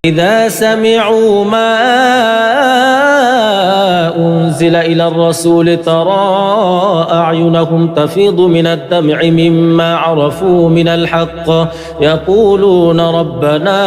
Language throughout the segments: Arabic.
إذا سمعوا ما أنزل إلى الرسول ترى أعينهم تفيض من الدمع مما عرفوا من الحق يقولون ربنا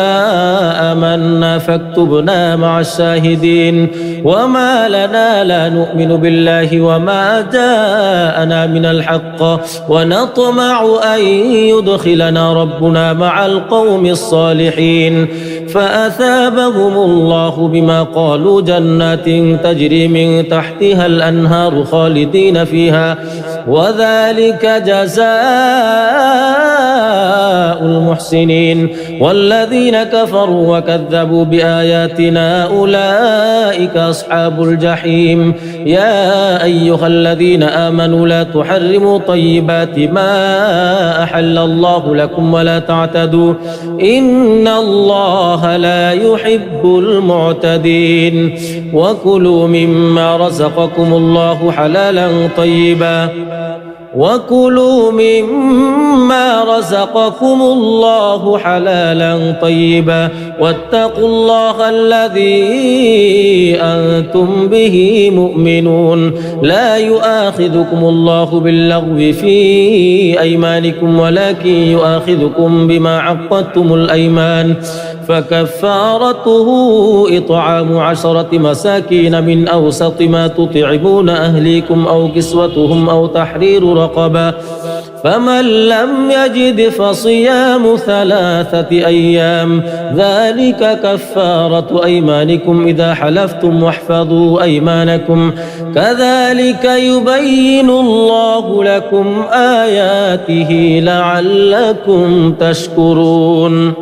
آمنا فاكتبنا مع الشاهدين وما لنا لا نؤمن بالله وما جاءنا من الحق ونطمع أن يدخلنا ربنا مع القوم الصالحين فأثابهم الله بما قالوا جنات تجري من تحتها الأنهار خالدين فيها وذلك جزاء المحسنين والذين كفروا وكذبوا بآياتنا أولئك أصحاب الجحيم يا أيها الذين آمنوا لا تحرموا طيبات ما أحل الله لكم ولا تعتدوا إن الله لا يحب المعتدين وكلوا مما رزقكم الله حلالا طيبا وكلوا مما رزقكم الله حلالا طيبا واتقوا الله الذي أنتم به مؤمنون لا يؤاخذكم الله باللغو في أيمانكم ولكن يؤاخذكم بما عقدتم الأيمان فكفارته إطعام 10 مساكين من أوسط ما تطعمون أهليكم أو كسوتهم أو تحرير رقبة فمن لم يجد فصيام 3 أيام ذلك كفارة أيمانكم إذا حلفتم واحفظوا أيمانكم كذلك يبين الله لكم آياته لعلكم تشكرون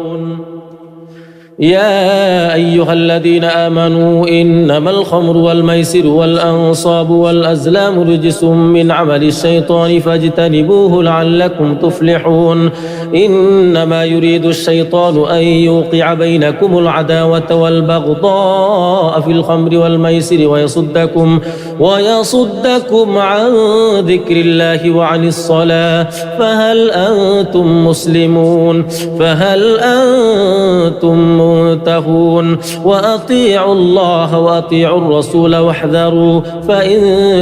يا أيها الذين آمنوا إنما الخمر والميسر والأنصاب والأزلام رجس من عمل الشيطان فاجتنبوه لعلكم تفلحون إنما يريد الشيطان أن يوقع بينكم العداوة والبغضاء في الخمر والميسر ويصدكم عن ذكر الله وعن الصلاة فهل أنتم مسلمون فهل أنتم منتهون وأطيعوا الله وأطيعوا الرسول واحذروا فإن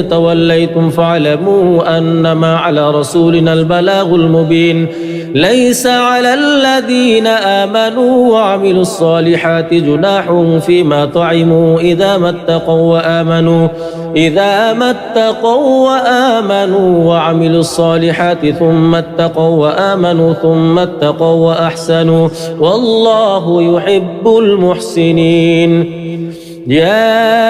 توليتم فاعلموا أنما على رسولنا البلاغ المبين ليس على الذين آمنوا وعملوا الصالحات جناح فيما طعموا إذا ما اتقوا وآمنوا وعملوا الصالحات ثم اتقوا وآمنوا ثم اتقوا وأحسنوا والله يحب المحسنين يا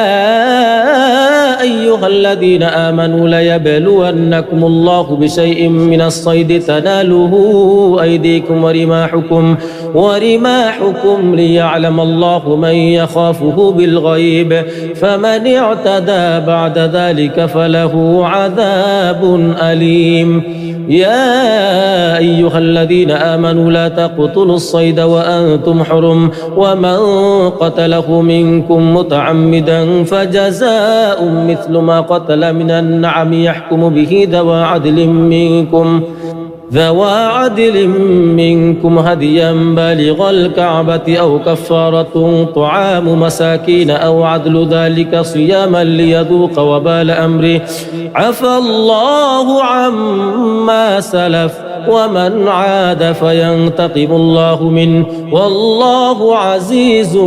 أيها الذين آمنوا ليبلونكم الله بشيء من الصيد تناله أيديكم ورماحكم ليعلم الله من يخافه بالغيب فمن اعتدى بعد ذلك فله عذاب أليم يا أيها الذين آمنوا لا تقتلوا الصيد وأنتم حرم ومن قتله منكم متعمدا فجزاء مثل ما قتل من النعم يحكم به ذوى عدل منكم هديا بالغ الكعبة أو كفارة طعام مساكين أو عدل ذلك صياما ليذوق وبال أمره عفى الله عما سلف ومن عاد فينتقم الله منه والله عزيز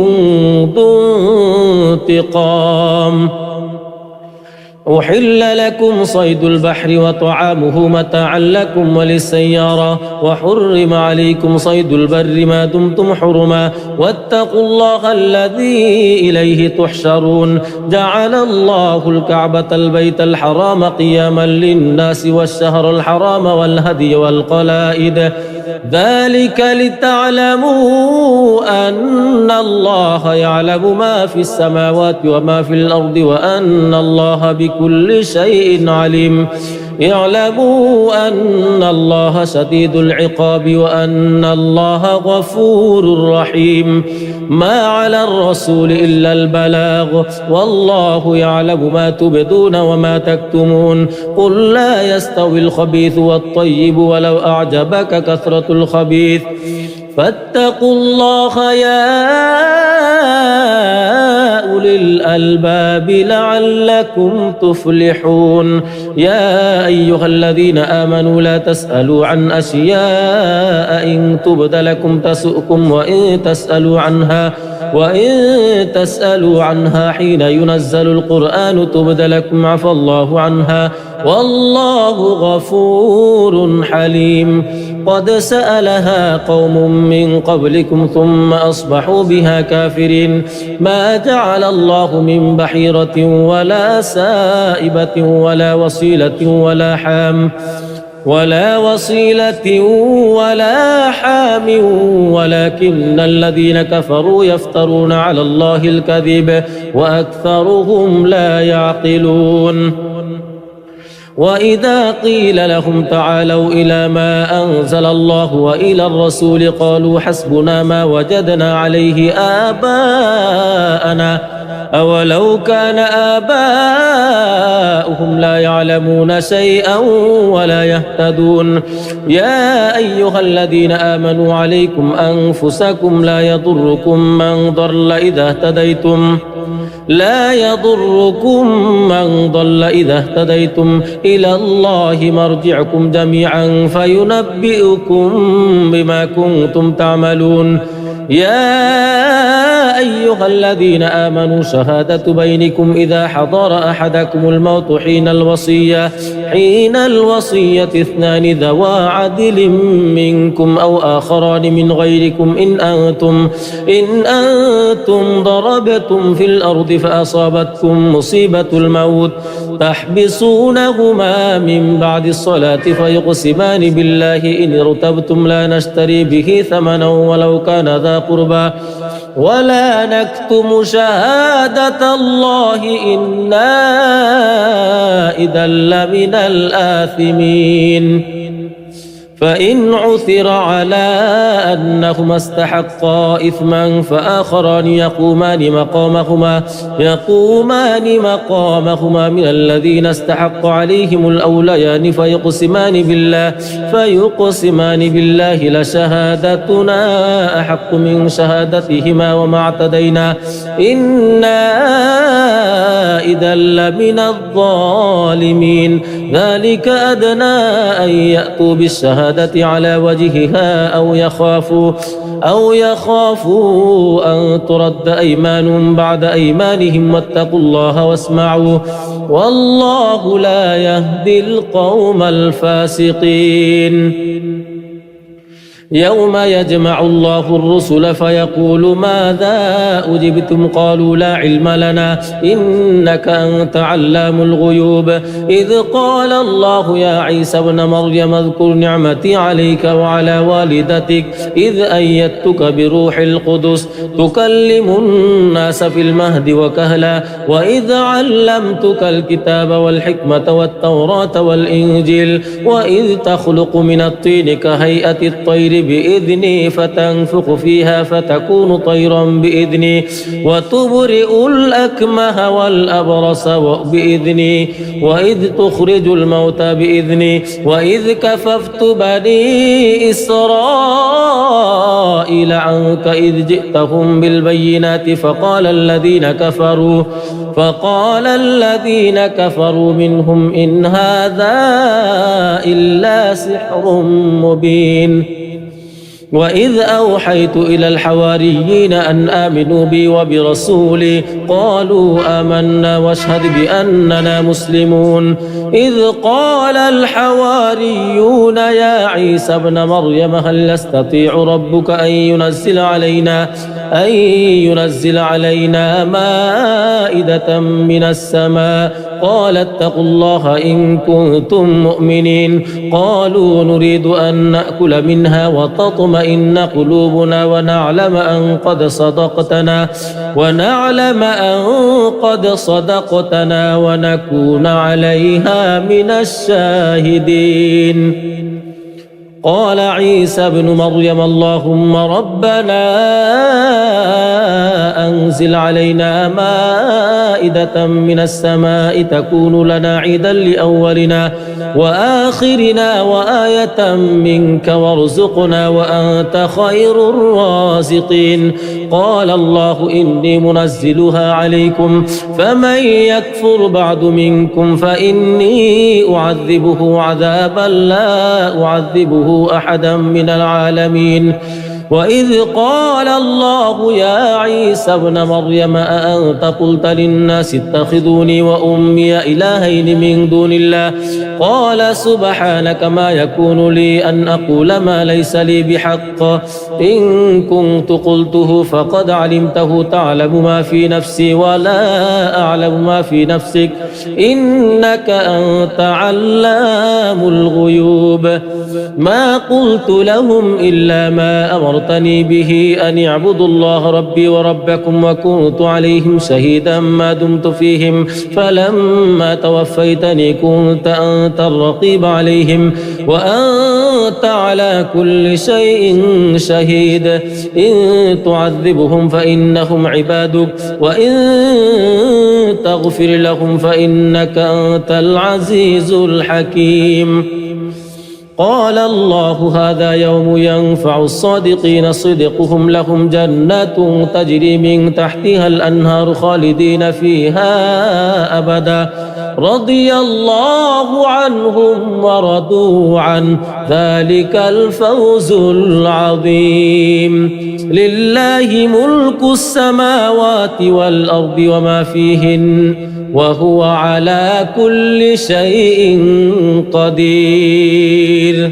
ذو انتقام أحل لكم صيد البحر وطعامه متاعا لكم وللسيارة وحرم عليكم صيد البر ما دمتم حرما واتقوا الله الذي إليه تحشرون جعل الله الكعبة البيت الحرام قياما للناس والشهر الحرام والهدي والقلائد ذلك لتعلموا أن الله يعلم ما في السماوات وما في الأرض وأن الله بكل شيء عليم اعلموا أن الله شديد العقاب وأن الله غفور رحيم ما على الرسول إلا البلاغ والله يعلم ما تبدون وما تكتمون قل لا يستوي الخبيث والطيب ولو أعجبك كثرة الخبيث فاتقوا الله يا الألباب لعلكم تفلحون. يا أيها الذين آمنوا لا تسألوا عن أشياء إن تبد لكم تسؤكم وإن تسألوا عنها حين ينزل القرآن تبد لكم عفى الله عنها والله غفور حليم. قد سألها قوم من قبلكم ثم أصبحوا بها كافرين. ما جعل الله من بحيرة ولا سائبة ولا وصيلة ولا حام ولكن الذين كفروا يفترون على الله الكذب وأكثرهم لا يعقلون. وإذا قيل لهم تعالوا إلى ما أنزل الله وإلى الرسول قالوا حسبنا ما وجدنا عليه آباءنا أولو كان آباؤهم لا يعلمون شيئا ولا يهتدون. يا أيها الذين آمنوا عليكم أنفسكم لا يضركم من ضل إذا اهتديتم إلى الله مرجعكم جميعا فينبئكم بما كنتم تعملون. يا أيها الذين آمنوا شهادة بينكم إذا حضر أحدكم الموت حين الوصية اثنان ذوا عدل منكم أو آخران من غيركم إن أنتم ضربتم في الأرض فأصابتكم مصيبة الموت تحبسونهما من بعد الصلاة فيقسمان بالله إن ارتبتم لا نشتري به ثمنا ولو كان ذا قربى ولا نكتم شهادة الله إنا إذا لمن الآثمين. فإن عثر على أنهما استحقا إثما فآخران يقومان مقامهما من الذين استحق عليهم الأوليان فيقسمان بالله لشهادتنا أحق من شهادتهما وما اعتدينا إنا إذا لمن الظالمين. ذلك أدنى أن يأتوا بالشهادة على وجهها أو يخافوا أن ترد أيمان بعد أيمانهم واتقوا الله واسمعوا والله لا يهدي القوم الفاسقين. يوم يجمع الله الرسل فيقول ماذا أجبتم قالوا لا علم لنا إنك أنت علام الغيوب. إذ قال الله يا عيسى ابن مريم اذكر نعمتي عليك وعلى والدتك إذ أيدتك بروح القدس تكلم الناس في المهد وكهلا وإذ علمتك الكتاب والحكمة والتوراة والإنجيل وإذ تخلق من الطين كهيئة الطير بإذني فتنفخ فيها فتكون طيرا بإذني وتبرئ الأكمه والأبرص بإذني وإذ تخرج الموتى بإذني وإذ كففت بني إسرائيل عنك إذ جئتهم بالبينات فقال الذين كفروا منهم إن هذا إلا سحر مبين. وإذ أوحيت إلى الحواريين أن آمنوا بي وبرسولي قالوا آمنا واشهد بأننا مسلمون. إذ قال الحواريون يا عيسى ابن مريم هل يستطيع ربك أن ينزل علينا مائدة من السماء قال اتقوا الله إن كنتم مؤمنين. قالوا نريد أن نأكل منها وتطمئن قلوبنا ونعلم أن قد صدقتنا ونكون عليها من الشاهدين. قال عيسى ابن مريم اللهم ربنا أنزل علينا مائدة من السماء تكون لنا عيدا لأولنا وآخرنا وآية منك وارزقنا وأنت خير الرازقين قال الله إني منزلها عليكم فمن يكفر بعد منكم فإني أعذبه عذابا لا أعذبه أحدا من العالمين وإذ قال الله يا عيسى ابن مريم أأنت قلت للناس اتخذوني وأمي إلهين من دون الله قال سبحانك ما يكون لي أن أقول ما ليس لي بحق إن كنت قلته فقد علمته تعلم ما في نفسي ولا أعلم ما في نفسك إنك أنت علام الغيوب ما قلت لهم إلا ما أمرتني به أن اعبدوا الله ربي وربكم وكنت عليهم شهيدا ما دمت فيهم فلما توفيتني كنت أنت الرقيب عليهم وأنت على كل شيء شهيد إن تعذبهم فإنهم عبادك وإن تغفر لهم فإنك أنت العزيز الحكيم قال الله هذا يوم ينفع الصادقين صدقهم لهم جنات تجري من تحتها الأنهار خالدين فيها أبدا رضي الله عنهم ورضوا عن ذلك الفوز العظيم لله ملك السماوات والأرض وما فيهن وهو على كل شيء قدير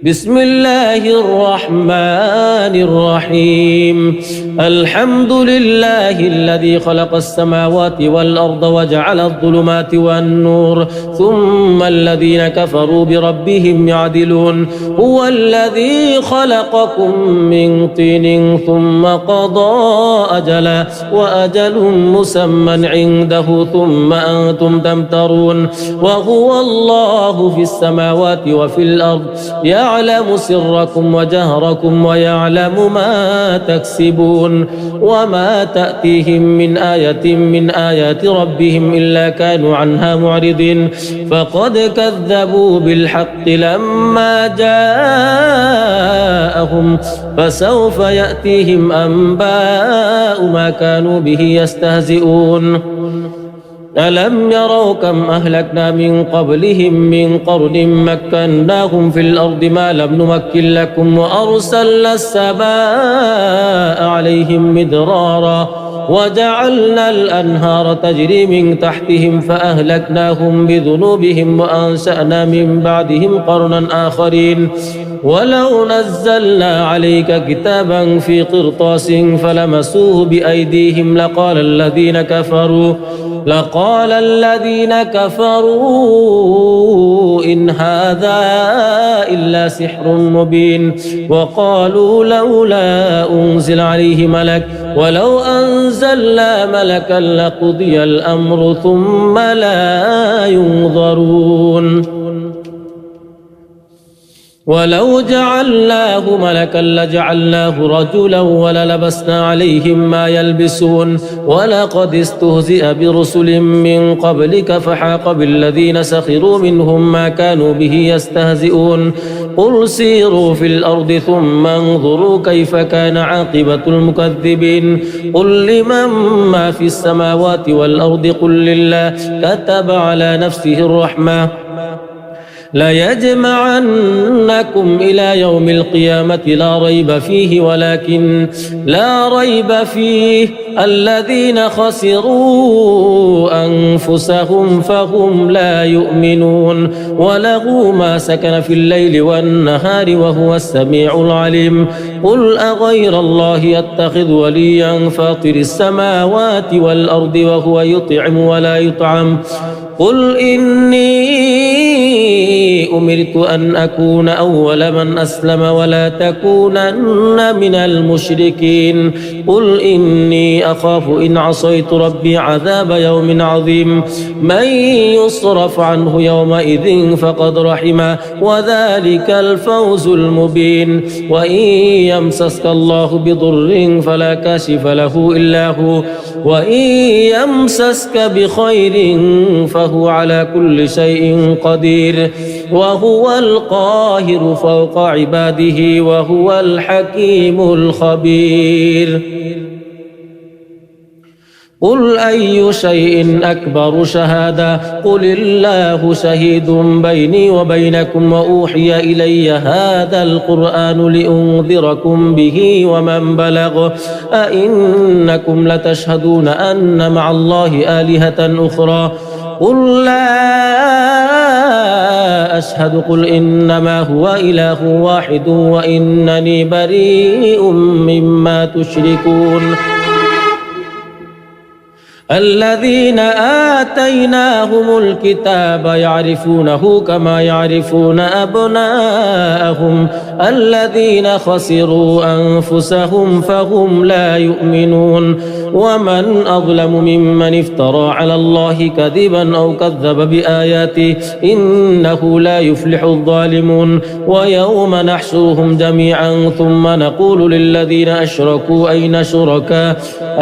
بسم الله الرحمن الرحيم الحمد لله الذي خلق السماوات والأرض وجعل الظلمات والنور ثم الذين كفروا بربهم يعدلون هو الذي خلقكم من طين ثم قضى أجلا وأجل مسمى عنده ثم أنتم تمترون وهو الله في السماوات وفي الأرض يعلم سركم وجهركم ويعلم ما تكسبون وما تأتيهم من آية من آيات ربهم إلا كانوا عنها معرضين فقد كذبوا بالحق لما جاءهم فسوف يأتيهم أنباء ما كانوا به يستهزئون ألم يروا كم أهلكنا من قبلهم من قرن مكناهم في الأرض ما لم نمكن لكم وأرسلنا السماء عليهم مدرارا وجعلنا الأنهار تجري من تحتهم فأهلكناهم بذنوبهم وأنشأنا من بعدهم قرنا آخرين ولو نزلنا عليك كتابا في قرطاس فلمسوه بأيديهم لقال الذين كفروا إن هذا إلا سحر مبين وقالوا لولا أنزل عليه ملك ولو أنزلنا ملكا لقضي الأمر ثم لا ينظرون ولو جعلناه ملكا لجعلناه رجلا وللبسنا عليهم ما يلبسون ولقد استهزئ برسل من قبلك فحاق بالذين سخروا منهم ما كانوا به يستهزئون قل سيروا في الأرض ثم انظروا كيف كان عاقبة المكذبين قل لمن ما في السماوات والأرض قل لله كتب على نفسه الرحمة ليجمعنكم إلى يوم القيامة لا ريب فيه ولكن لا ريب فيه الذين خسروا أنفسهم فهم لا يؤمنون وله ما سكن في الليل والنهار وهو السميع العليم قل أغير الله يتخذ وليا فاطر السماوات والأرض وهو يطعم ولا يطعم قل إني أمرت أن أكون أول من أسلم ولا تكونن من المشركين قل إني أخاف إن عصيت ربي عذاب يوم عظيم من يصرف عنه يومئذ فقد رحمه وذلك الفوز المبين وإن يمسسك الله بضر فلا كاشف له إلا هو وإن يمسسك بخير فهو على كل شيء قدير وهو القاهر فوق عباده وهو الحكيم الخبير قل أي شيء أكبر شهادة قل الله شهيد بيني وبينكم وأوحي إلي هذا القرآن لأنذركم به ومن بلغ أئنكم لتشهدون أن مع الله آلهة أخرى قل لا أشهد قل إنما هو إله واحد وإنني بريء مما تشركون الذين آتيناهم الكتاب يعرفونه كما يعرفون أبناءهم الذين خسروا أنفسهم فهم لا يؤمنون ومن أظلم ممن افترى على الله كذبا أو كذب بآياته إنه لا يفلح الظالمون ويوم نحشرهم جميعا ثم نقول للذين أشركوا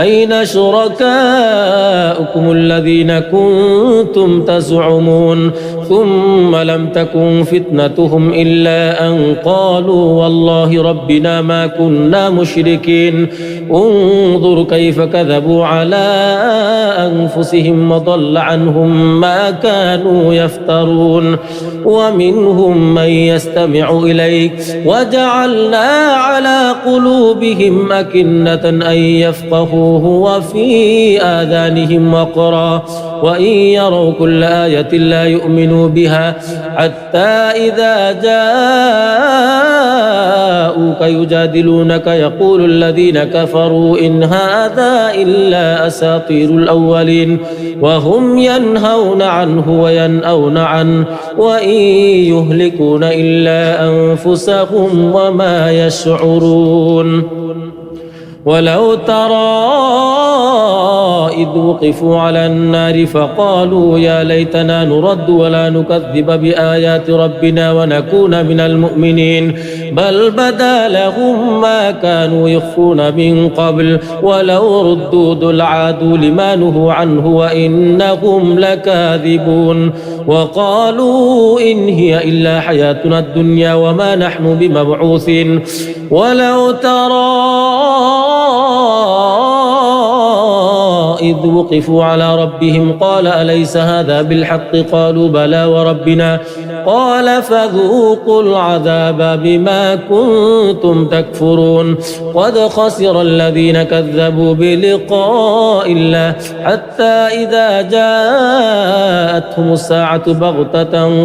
أين شركاؤكم الذين كنتم تزعمون ثم لم تكن فتنتهم إلا أن قالوا والله ربنا ما كنا مشركين انظر كيف كذبوا على أنفسهم وضل عنهم ما كانوا يفترون ومنهم من يستمع إليك وجعلنا على قلوبهم أكنة أن يفقهوه وفي آذانهم وقرا وإن يروا كل آية لا يؤمنوا بها حتى إذا جاءوك يجادلونك يقول الذين كفروا إن هذا إلا أساطير الأولين وهم ينهون عنه وينأون عنه وإن يهلكون إلا أنفسهم وما يشعرون ولو ترى إذ وقفوا على النار فقالوا يا ليتنا نرد ولا نكذب بآيات ربنا ونكون من المؤمنين بل بدا لهم ما كانوا يخفون من قبل ولو ردوا لعادوا لما نهوا عنه وإنهم لكاذبون وقالوا إن هي إلا حياتنا الدنيا وما نحن بمبعوثين ولو ترى إذ وقفوا على ربهم قال أليس هذا بالحق قالوا بلى وربنا قال فذوقوا العذاب بما كنتم تكفرون قد خسر الذين كذبوا بلقاء الله حتى إذا جاءتهم الساعة بغتة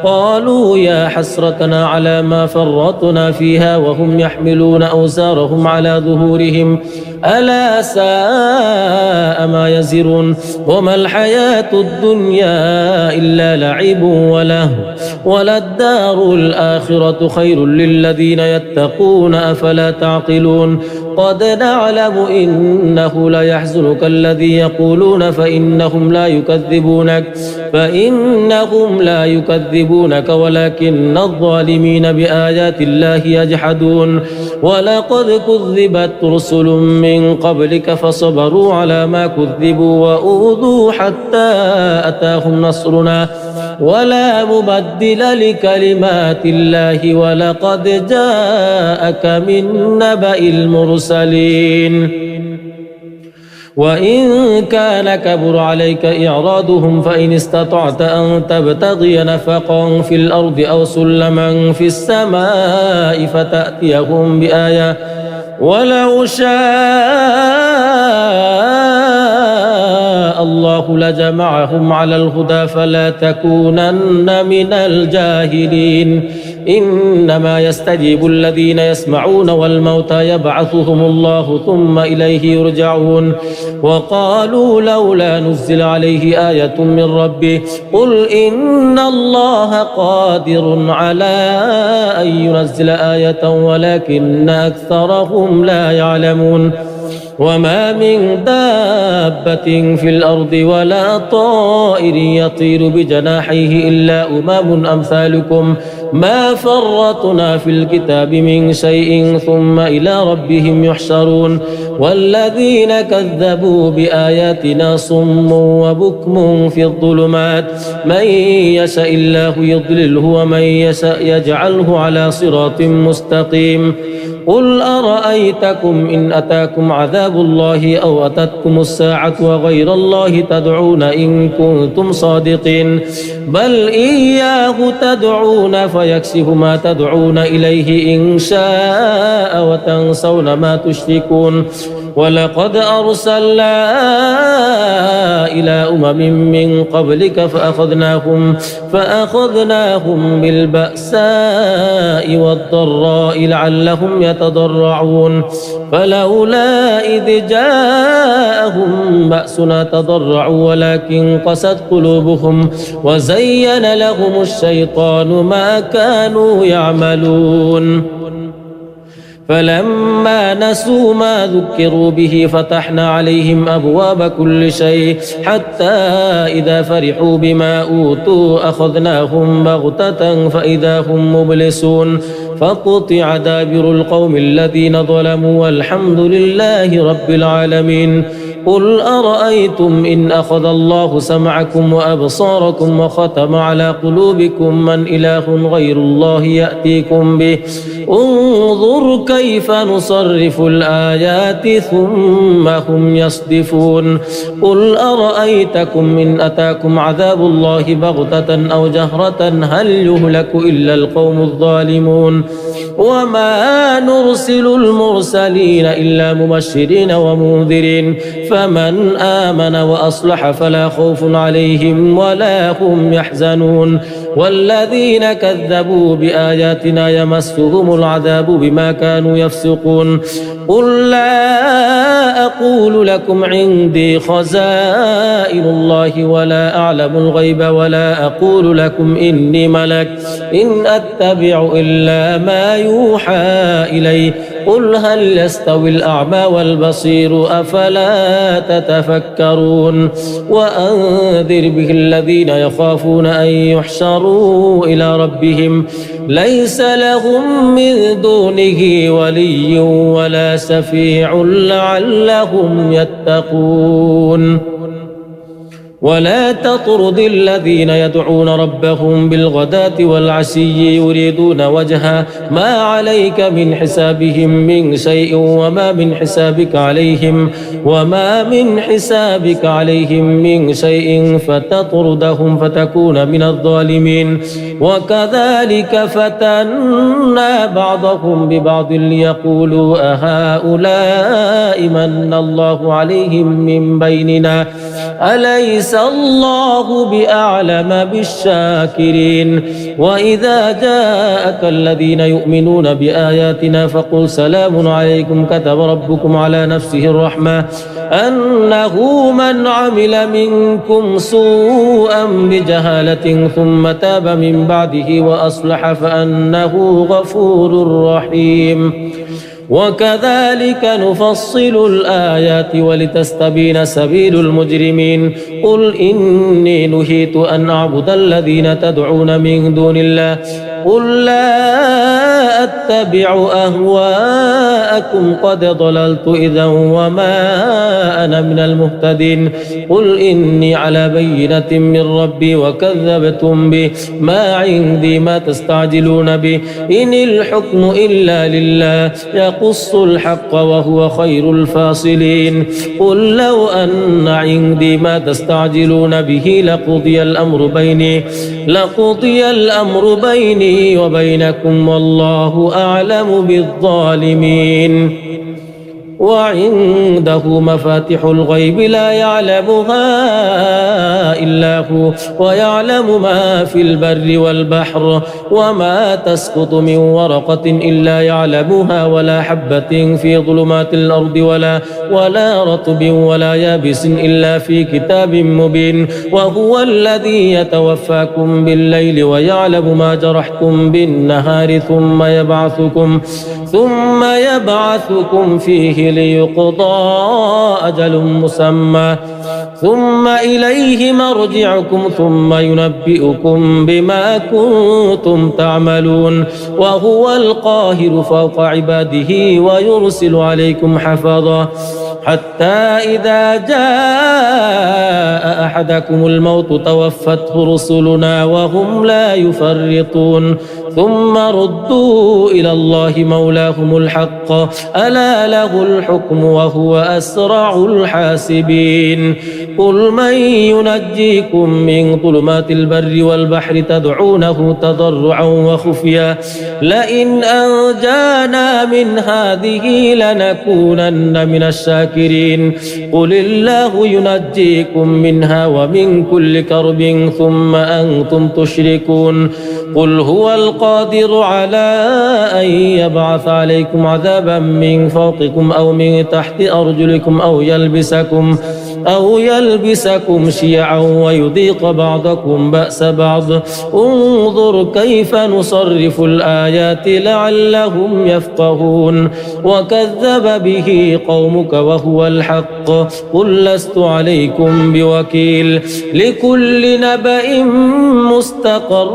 قالوا يا حسرتنا على ما فرطنا فيها وهم يحملون أوزارهم على ظهورهم ألا ساء ما يزرون وما الحياة الدنيا إلا لعب ولهو وللدار الآخرة خير للذين يتقون أفلا تعقلون قد نعلم إنه ليحزنك الذي يقولون فإنهم لا يكذبونك ولكن الظالمين بآيات الله يجحدون ولقد كذبت رسل من قبلك فصبروا على ما كذبوا وأوذوا حتى أتاهم نصرنا ولا مبدل لكلمات الله ولقد جاءك من نبأ المرسلين وإن كان كبر عليك إعراضهم فإن استطعت أن تبتغي نفقا في الأرض أو سلما في السماء فتأتيهم بآية ولو شاء الله لجمعهم على الهدى فلا تكونن من الجاهلين إنما يستجيب الذين يسمعون والموتى يبعثهم الله ثم إليه يرجعون وقالوا لولا نزل عليه آية من ربه قل إن الله قادر على أن ينزل آية ولكن أكثرهم لا يعلمون وما من دابة في الأرض ولا طائر يطير بجناحيه إلا أمم أمثالكم ما فرطنا في الكتاب من شيء ثم إلى ربهم يحشرون والذين كذبوا بآياتنا صم وبكم في الظلمات من يشاء الله يضلله ومن يشاء يجعله على صراط مستقيم قل أرأيتكم إن أتاكم عذاب الله أو أتتكم الساعة وغير الله تدعون إن كنتم صادقين بل إياه تدعون فيكشف ما تدعون إليه إن شاء وتنسون ما تشركون ولقد أرسلنا إلى أمم من قبلك فأخذناهم بالبأساء والضراء لعلهم يتضرعون فلولا إذ جاءهم بأسنا تضرعوا ولكن قست قلوبهم وزين لهم الشيطان ما كانوا يعملون فلما نسوا ما ذكروا به فتحنا عليهم أبواب كل شيء حتى إذا فرحوا بما أوتوا أخذناهم بغتة فإذا هم مبلسون فقطع دابر القوم الذين ظلموا والحمد لله رب العالمين قل أرأيتم إن أخذ الله سمعكم وأبصاركم وختم على قلوبكم من إله غير الله يأتيكم به انظر كيف نصرف الآيات ثم هم يصدفون قل أرأيتكم إن أتاكم عذاب الله بغتة أو جهرة هل يهلك إلا القوم الظالمون وما نرسل المرسلين إلا مبشرين ومنذرين فمن آمن وأصلح فلا خوف عليهم ولا هم يحزنون والذين كذبوا بآياتنا يمسهم العذاب بما كانوا يفسقون قل لا أقول لكم عندي خزائن الله ولا أعلم الغيب ولا أقول لكم إني ملك إن أتبع إلا ما يوحى إلي قل هل يستوي الأعمى والبصير أفلا تتفكرون وأنذر به الذين يخافون أن يحشروا إلى ربهم ليس لهم من دونه ولي ولا شفيع لعلهم يتقون ولا تطرد الذين يدعون ربهم بالغداة والعشي يريدون وجهه ما عليك من حسابهم من شيء وما من حسابك عليهم من شيء فتطردهم فتكون من الظالمين وكذلك فتنا بعضهم ببعض ليقولوا أهؤلاء من الله عليهم من بيننا أليس الله بأعلم بالشاكرين وإذا جاءك الذين يؤمنون بآياتنا فقل سلام عليكم كتب ربكم على نفسه الرحمة أنه من عمل منكم سوءا بجهالة ثم تاب من بعده وأصلح فأنه غفور رحيم وكذلك نفصل الآيات ولتستبين سبيل المجرمين قل إني نهيت أن أعبد الذين تدعون من دون الله قل لا أتبع أهواءكم قد ضللت إذا وما أنا من المهتدين قل إني على بينة من ربي وكذبتم به ما عندي ما تستعجلون به إن الحكم إلا لله يقص الحق وهو خير الفاصلين قل لو أن عندي ما تستعجلون به لقضي الأمر بيني وبينكم والله أعلم بالظالمين وعنده مفاتح الغيب لا يعلمها إلا هو ويعلم ما في البر والبحر وما تسقط من ورقة إلا يعلمها ولا حبة في ظلمات الأرض ولا رطب ولا يابس إلا في كتاب مبين وهو الذي يتوفاكم بالليل ويعلم ما جرحتم بالنهار ثم يبعثكم فيه ليقضى أجل مسمى ثم إليه مرجعكم ثم ينبئكم بما كنتم تعملون وهو القاهر فوق عباده ويرسل عليكم حفظا حتى إذا جاء أحدكم الموت توفته رسلنا وهم لا يفرطون ثم ردوا إلى الله مولاهم الحق ألا له الحكم وهو أسرع الحاسبين قل من ينجيكم من ظلمات البر والبحر تدعونه تضرعا وخفيا لئن أنجانا من هذه لنكونن من الشاكرين قل الله ينجيكم منها ومن كل كرب ثم أنتم تشركون قل هو القادر على أن يبعث عليكم عذابا من فوقكم أو من تحت أرجلكم أو يلبسكم شيعا ويذيق بعضكم بأس بعض انظر كيف نصرف الآيات لعلهم يفقهون وكذب به قومك وهو الحق قل لست عليكم بوكيل لكل نبأ مستقر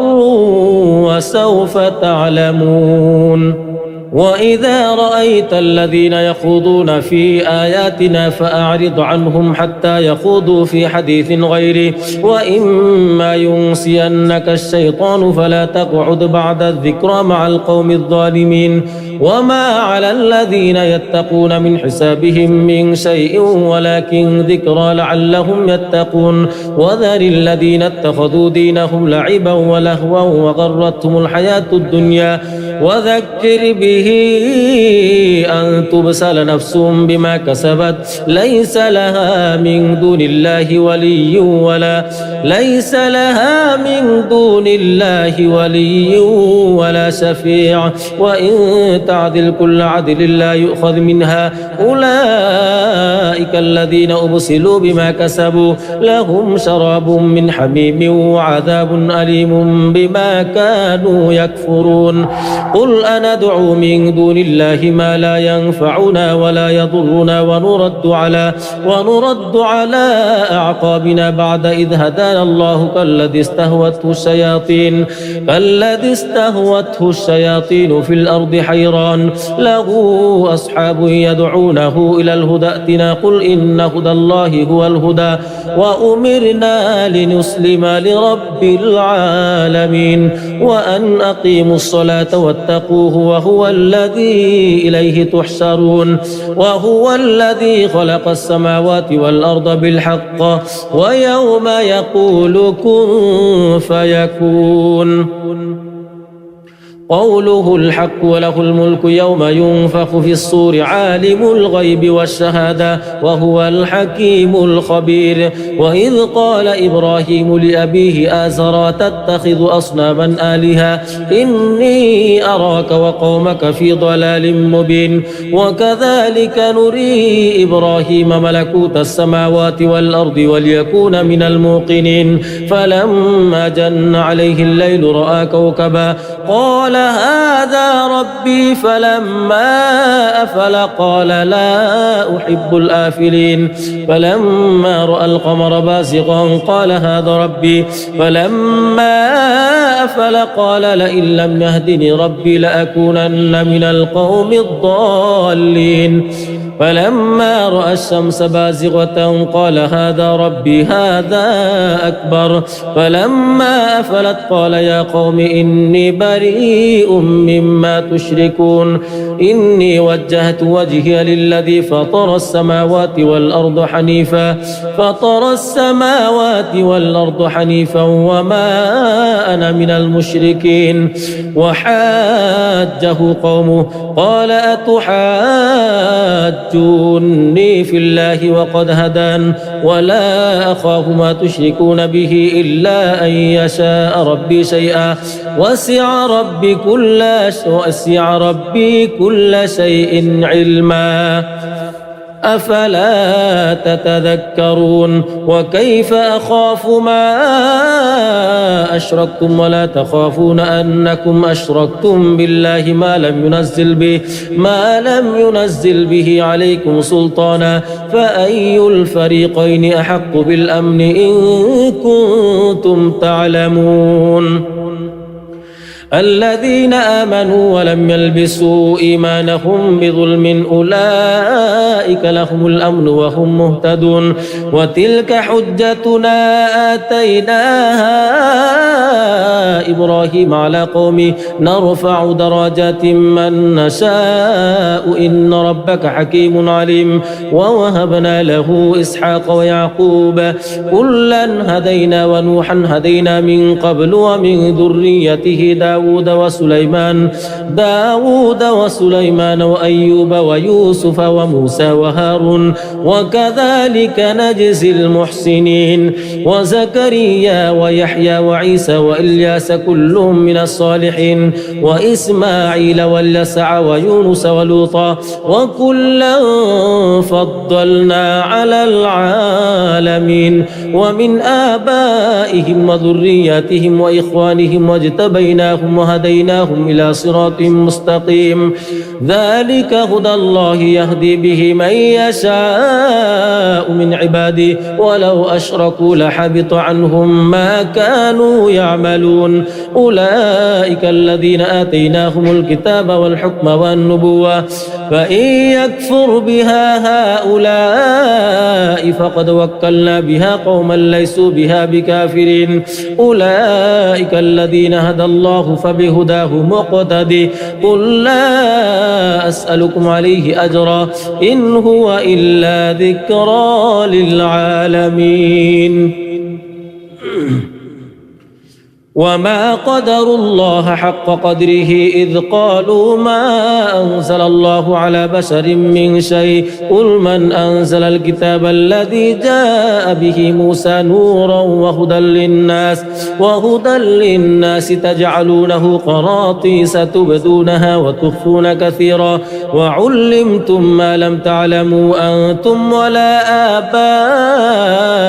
وسوف تعلمون وإذا رأيت الذين يخوضون في آياتنا فأعرض عنهم حتى يخوضوا في حديث غيره وإما ينسينك الشيطان فلا تقعد بعد الذكرى مع القوم الظالمين وما على الذين يتقون من حسابهم من شيء ولكن ذكرى لعلهم يتقون وذر الذين اتخذوا دينهم لعبا ولهوا وغرتهم الحياة الدنيا وذكر به أن تبسل نفس بما كسبت ليس لها من دون الله ولي ولا شفيع وإن تعدل كل عدل لا يؤخذ منها أولئك الذين أبسلوا بما كسبوا لهم شراب من حميم وعذاب أليم بما كانوا يكفرون قل أندعو من دون الله ما لا ينفعنا ولا يضرنا ونرد على أعقابنا بعد إذ هدانا الله كالذي استهوته الشياطين في الأرض حيران له أصحاب يدعونه إلى الهدى ائتنا قل إن هدى الله هو الهدى وأمرنا لنسلم لرب العالمين وأن أقيموا الصلاة واتقوه وهو الذي إليه تحشرون وهو الذي خلق السماوات والأرض بالحق ويوم يقول كن فيكون قوله الحق وله الملك يوم ينفخ في الصور عالم الغيب والشهادة وهو الحكيم الخبير وإذ قال إبراهيم لأبيه آزرا تتخذ أصناما آلهة إني أراك وقومك في ضلال مبين وكذلك نري إبراهيم ملكوت السماوات والأرض وليكون من الموقنين فلما جن عليه الليل رأى كوكبا قال هذا ربي فلما أفل قال لا أحب الآفلين فلما رأى القمر بازغا قال هذا ربي فلما أفل قال لئن لم يهدني ربي لأكونن من القوم الضالين فلما رأى الشمس بازغة قال هذا ربي هذا أكبر فلما أفلت قال يا قوم إني بريء بريء مما تشركون إني وجهت وجهي للذي فطر السماوات والأرض حنيفا وما أنا من المشركين وحاجه قومه قال أتحاجوني في الله وقد هدان ولا أخاف ما تشركون به إلا أن يشاء ربي شيئا وسع ربي كل شيء علما أفلا تتذكرون وكيف أخاف ما أشركتم ولا تخافون أنكم أشركتم بالله ما لم ينزل به عليكم سلطانا فأي الفريقين أحق بالأمن إن كنتم تعلمون الذين آمنوا ولم يلبسوا إيمانهم بظلم أولئك لهم الأمن وهم مهتدون وتلك حجتنا آتيناها إبراهيم على قومه نرفع درجات من نشاء إن ربك حكيم عليم ووهبنا له إسحاق ويعقوب كلا هدينا ونوحا هدينا من قبل ومن ذريته داود وسليمان وأيوب ويوسف وموسى وهارون وكذلك نجزي المحسنين وزكريا ويحيى وعيسى وإلياس كل من الصالحين وإسماعيل واليسع ويونس ولوطا وكلا فضلنا على العالمين ومن آبائهم وذرياتهم وإخوانهم واجتبيناهم وهديناهم إلى صراط مستقيم ذلك هدى الله يهدي به من يشاء من عباده ولو أشركوا لحبط عنهم ما كانوا يعملون أولئك الذين آتيناهم الكتاب والحكم والنبوة فإن يكفر بها هؤلاء فقد وكلنا بها قوما ليسوا بها بكافرين أولئك الذين هدى الله فبهداه مقتدي قل لا أسألكم عليه أجرا إن هو إلا ذكرى للعالمين وما قدروا الله حق قدره إذ قالوا ما أنزل الله على بشر من شيء قل من أنزل الكتاب الذي جاء به موسى نورا وهدى للناس تجعلونه قراطيس تبدونها وتخفون كثيرا وعلمتم ما لم تعلموا أنتم ولا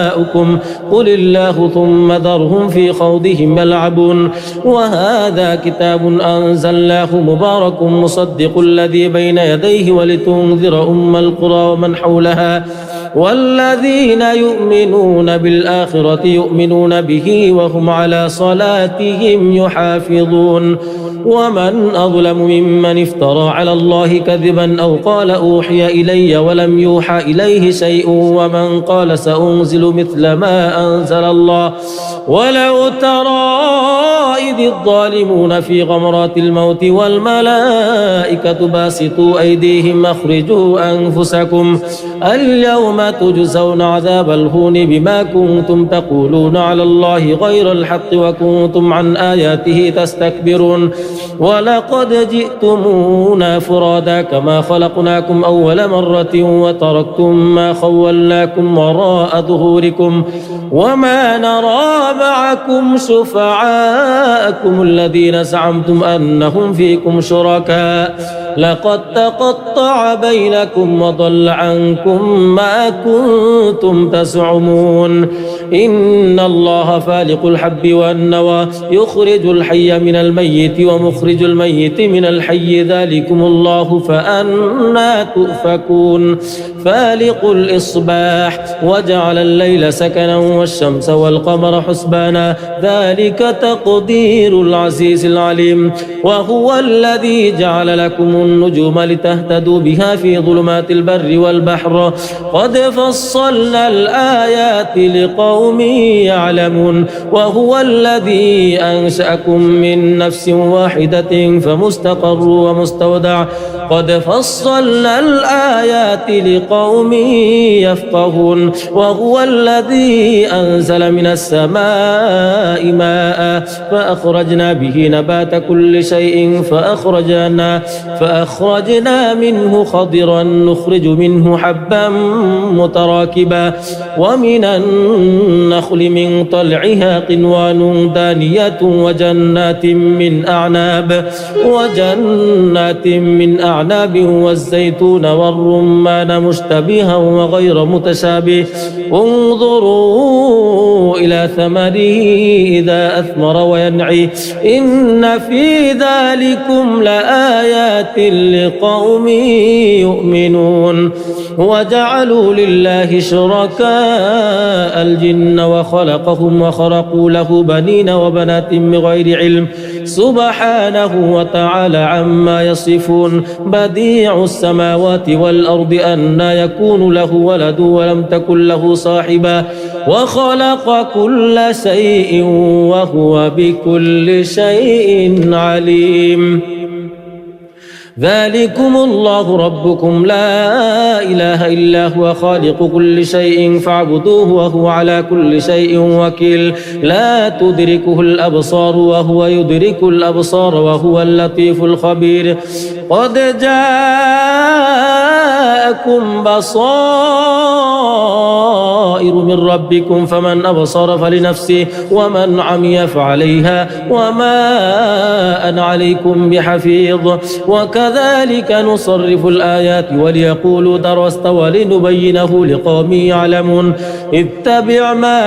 آباؤكم قل الله ثم ذرهم في خوضهم يلعبون وهذا كتاب أنزلناه مبارك مصدق الذي بين يديه ولتنذر أم القرى ومن حولها والذين يؤمنون بالآخرة يؤمنون به وهم على صلاتهم يحافظون ومن أظلم ممن افترى على الله كذبا أو قال أوحي إلي ولم يوحى إليه شيء ومن قال سأنزل مثل ما أنزل الله ولو ترى إذ الظالمون في غمرات الموت والملائكة باسطوا أيديهم أخرجوا أنفسكم اليوم تجزون عذاب الهون بما كنتم تقولون على الله غير الحق وكنتم عن آياته تستكبرون ولقد جئتمونا فرادا كما خلقناكم أول مرة وتركتم ما خولناكم وراء ظهوركم وما نرى معكم شفعاءكم الذين زعمتم أنهم فيكم شركاء لقد تقطع بينكم وضل عنكم ما كنتم تزعمون إن الله فالق الحب والنوى يخرج الحي من الميت ومخرج الميت من الحي ذلكم الله فأنى تؤفكون فالق الإصباح وجعل الليل سكنا والشمس والقمر حسبانا ذلك تقدير العزيز العليم وهو الذي جعل لكم النجوم لتهتدوا بها في ظلمات البر والبحر قد فصلنا الآيات لقوم يعلمون وهو الذي أنشأكم من نفس واحدة فمستقر ومستودع قد فصلنا الآيات لقوم يفقهون وهو الذي أنزل من السماء ماء فأخرجنا به نبات كل شيء فأخرجنا منه خضرا نخرج منه حبا متراكبا ومن النخل من طلعها قنوان دانية وجنات من أعناب والزيتون والرمان مشتبها وغير متشابه انظروا إلى ثمره إذا أثمر وينعي إن في ذلكم لآيات لقوم يؤمنون وجعلوا لله شركاء الجن وخلقهم وخرقوا له بنين وبنات بغير علم سبحانه وتعالى عما يصفون بديع السماوات والأرض أنى يكون له ولد ولم تكن له صاحبة وخلق كل شيء وهو بكل شيء عليم ذلكم الله ربكم لا إله إلا هو خالق كل شيء فاعبدوه وهو على كل شيء وكيل لا تدركه الأبصار وهو يدرك الأبصار وهو اللطيف الخبير قد جاءكم بصائر من ربكم فمن أبصر فلنفسه ومن عمي فعليها وما أنا عليكم بحفيظ وكذلك نصرف الآيات وليقولوا درست ولنبينه لقوم يعلمون اتبع ما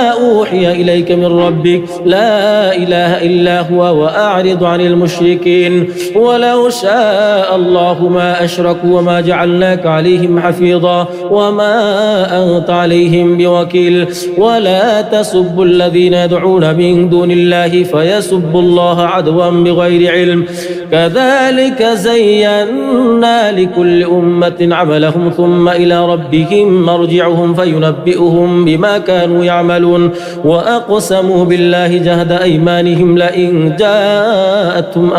أوحي إليك من ربك لا إله إلا هو وأعرض عن المشركين ولو شاء الله ما أشركوا وما جعلناك عليهم حفيظا وما أنت عليهم بوكيل ولا تسبوا الذين يدعون من دون الله فيسبوا الله عدوا بغير علم كذلك زينا لكل أمة عملهم ثم إلى ربهم مرجعهم فينبئهم بما كانوا يعملون وأقسموا بالله جهد أيمانهم لئن جاءتهم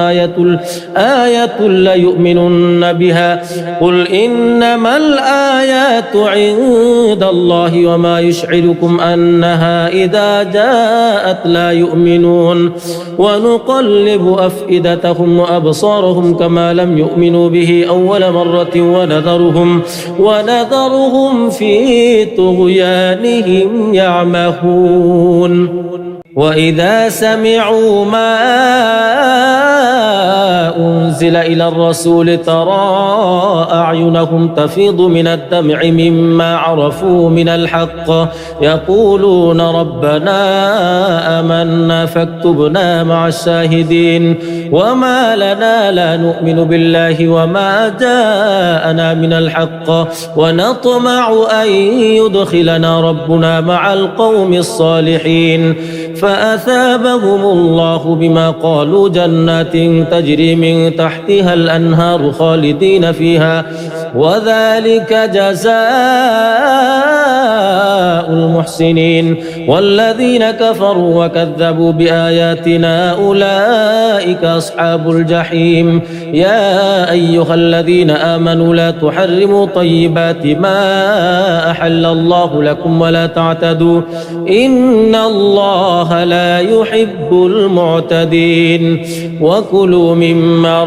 آية ليؤمنن بها قل إنما الآيات عند الله وما يشعركم أنها إذا جاءت لا يؤمنون ونقلب أفئدتهم وأبصارهم كما لم يؤمنوا به أول مرة ونذرهم في طغيانهم يعمهون وإذا سمعوا ما أنزل إلى الرسول ترى أعينهم تفيض من الدمع مما عرفوا من الحق يقولون ربنا آمنا فاكتبنا مع الشاهدين وما لنا لا نؤمن بالله وما جاءنا من الحق ونطمع أن يدخلنا ربنا مع القوم الصالحين فأثابهم الله بما قالوا جنات تجري من تحتها الأنهار خالدين فيها وذلك جزاء المحسنين والذين كفروا وكذبوا بآياتنا أولئك أصحاب الجحيم يا أيها الذين آمنوا لا تحرموا طيبات ما أحل الله لكم ولا تعتدوا إن الله لا يحب المعتدين وكلوا مما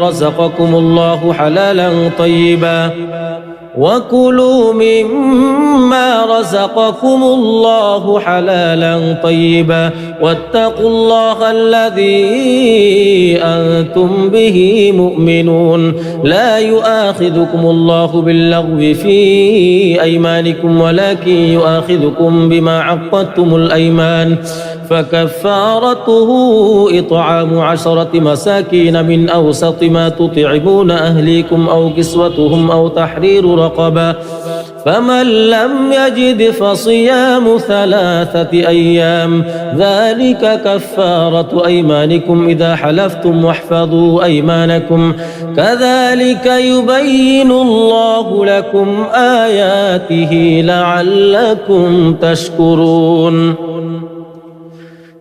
رزقكم الله حلالا طيبا واتقوا الله الذي أنتم به مؤمنون لا يؤاخذكم الله باللغو في أيمانكم ولكن يؤاخذكم بما عقدتم الأيمان فكفارته إطعام 10 مساكين من أوسط ما تطعمون أهليكم أو كسوتهم أو تحرير رقبة فمن لم يجد فصيام 3 أيام ذلك كفارة أيمانكم إذا حلفتم واحفظوا أيمانكم كذلك يبين الله لكم آياته لعلكم تشكرون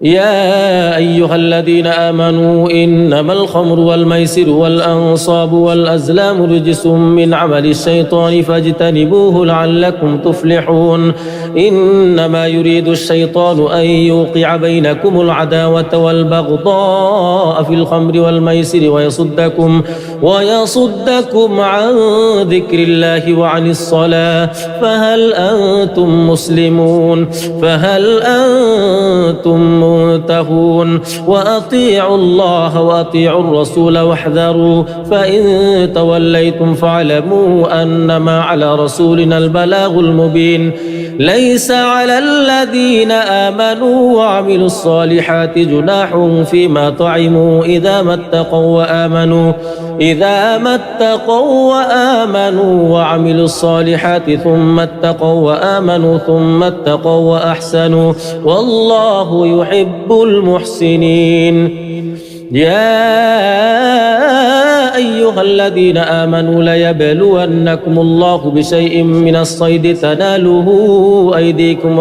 يا أيها الذين آمنوا إنما الخمر والميسر والأنصاب والأزلام رجس من عمل الشيطان فاجتنبوه لعلكم تفلحون إنما يريد الشيطان أن يوقع بينكم العداوة والبغضاء في الخمر والميسر ويصدكم عن ذكر الله وعن الصلاة فهل أنتم مسلمون فهل أنتم منتهون وأطيعوا الله وأطيعوا الرسول واحذروا فإن توليتم فاعلموا أنما على رسولنا البلاغ المبين ليس على الذين آمنوا وعملوا الصالحات جناح فيما طعموا إذا ما اتقوا وآمنوا وعملوا الصالحات ثم اتقوا وآمنوا ثم اتقوا وأحسنوا والله يحب المحسنين يا أيها الذين آمنوا ليبلونكم الله بشيء من الصيد تناله أيديكم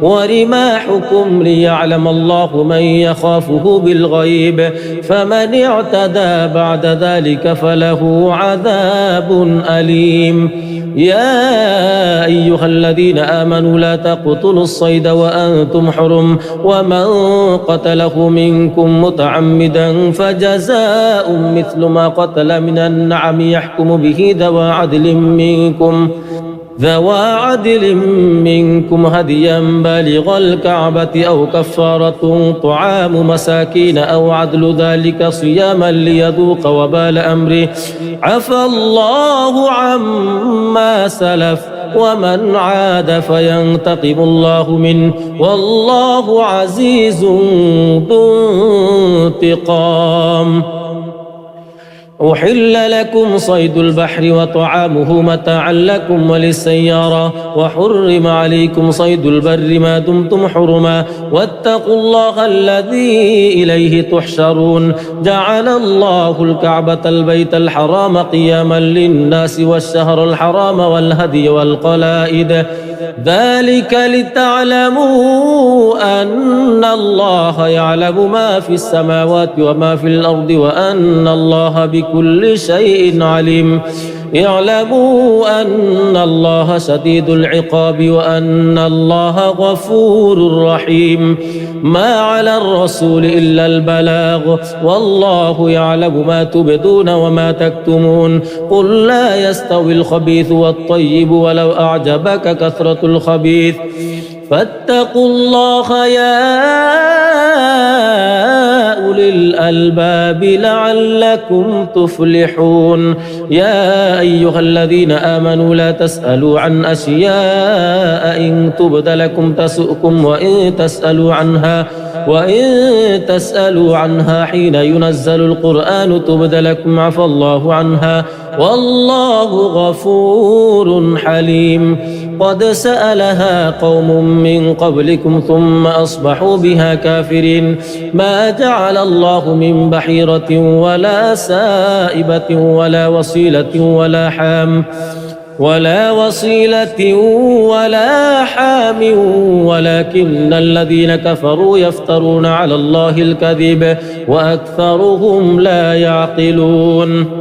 ورماحكم ليعلم الله من يخافه بالغيب فمن اعتدى بعد ذلك فله عذاب أليم يا أيها الذين آمنوا لا تقتلوا الصيد وأنتم حرم ومن قتله منكم متعمدا فجزاء مثل ما قتل من النعم يحكم به ذوى عدل منكم هديا بالغ الكعبة أو كفارة طعام مساكين أو عدل ذلك صياما ليذوق وبال أمره عفى الله عما سلف ومن عاد فينتقم الله منه والله عزيز ذو انتقام أحل لكم صيد البحر وطعامه متاعا لكم وللسيارة وحرم عليكم صيد البر ما دمتم حرما واتقوا الله الذي إليه تحشرون جعل الله الكعبة البيت الحرام قياما للناس والشهر الحرام والهدي والقلائد ذلك لتعلموا أن الله يعلم ما في السماوات وما في الأرض وأن الله بكل شيء عليم اعلموا أن الله شديد العقاب وأن الله غفور رحيم ما على الرسول إلا البلاغ والله يعلم ما تبدون وما تكتمون قل لا يستوي الخبيث والطيب ولو أعجبك كثرة الخبيث فاتقوا الله يا أولي الألباب لعلكم تفلحون يا أيها الذين آمنوا لا تسألوا عن أشياء إن تبد لكم تسؤكم وإن تسألوا عنها حين ينزل القرآن تبد لكم عفى الله عنها والله غفور حليم قد سألها قوم من قبلكم ثم أصبحوا بها كافرين ما جعل الله من بحيرة ولا سائبة ولا وصيلة ولا حام ولكن الذين كفروا يفترون على الله الكذب وأكثرهم لا يعقلون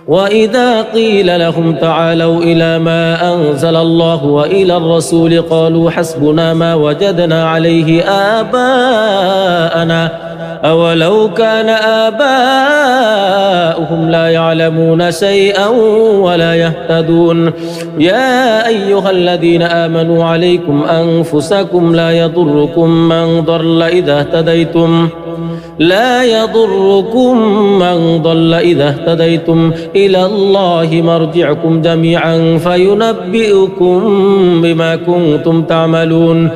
وإذا قيل لهم تعالوا إلى ما أنزل الله وإلى الرسول قالوا حسبنا ما وجدنا عليه آباءنا أولو كان آباؤهم لا يعلمون شيئا ولا يهتدون يا أيها الذين آمنوا عليكم أنفسكم لا يضركم من ضل إذا اهتديتم إلى الله مرجعكم جميعا فينبئكم بما كنتم تعملون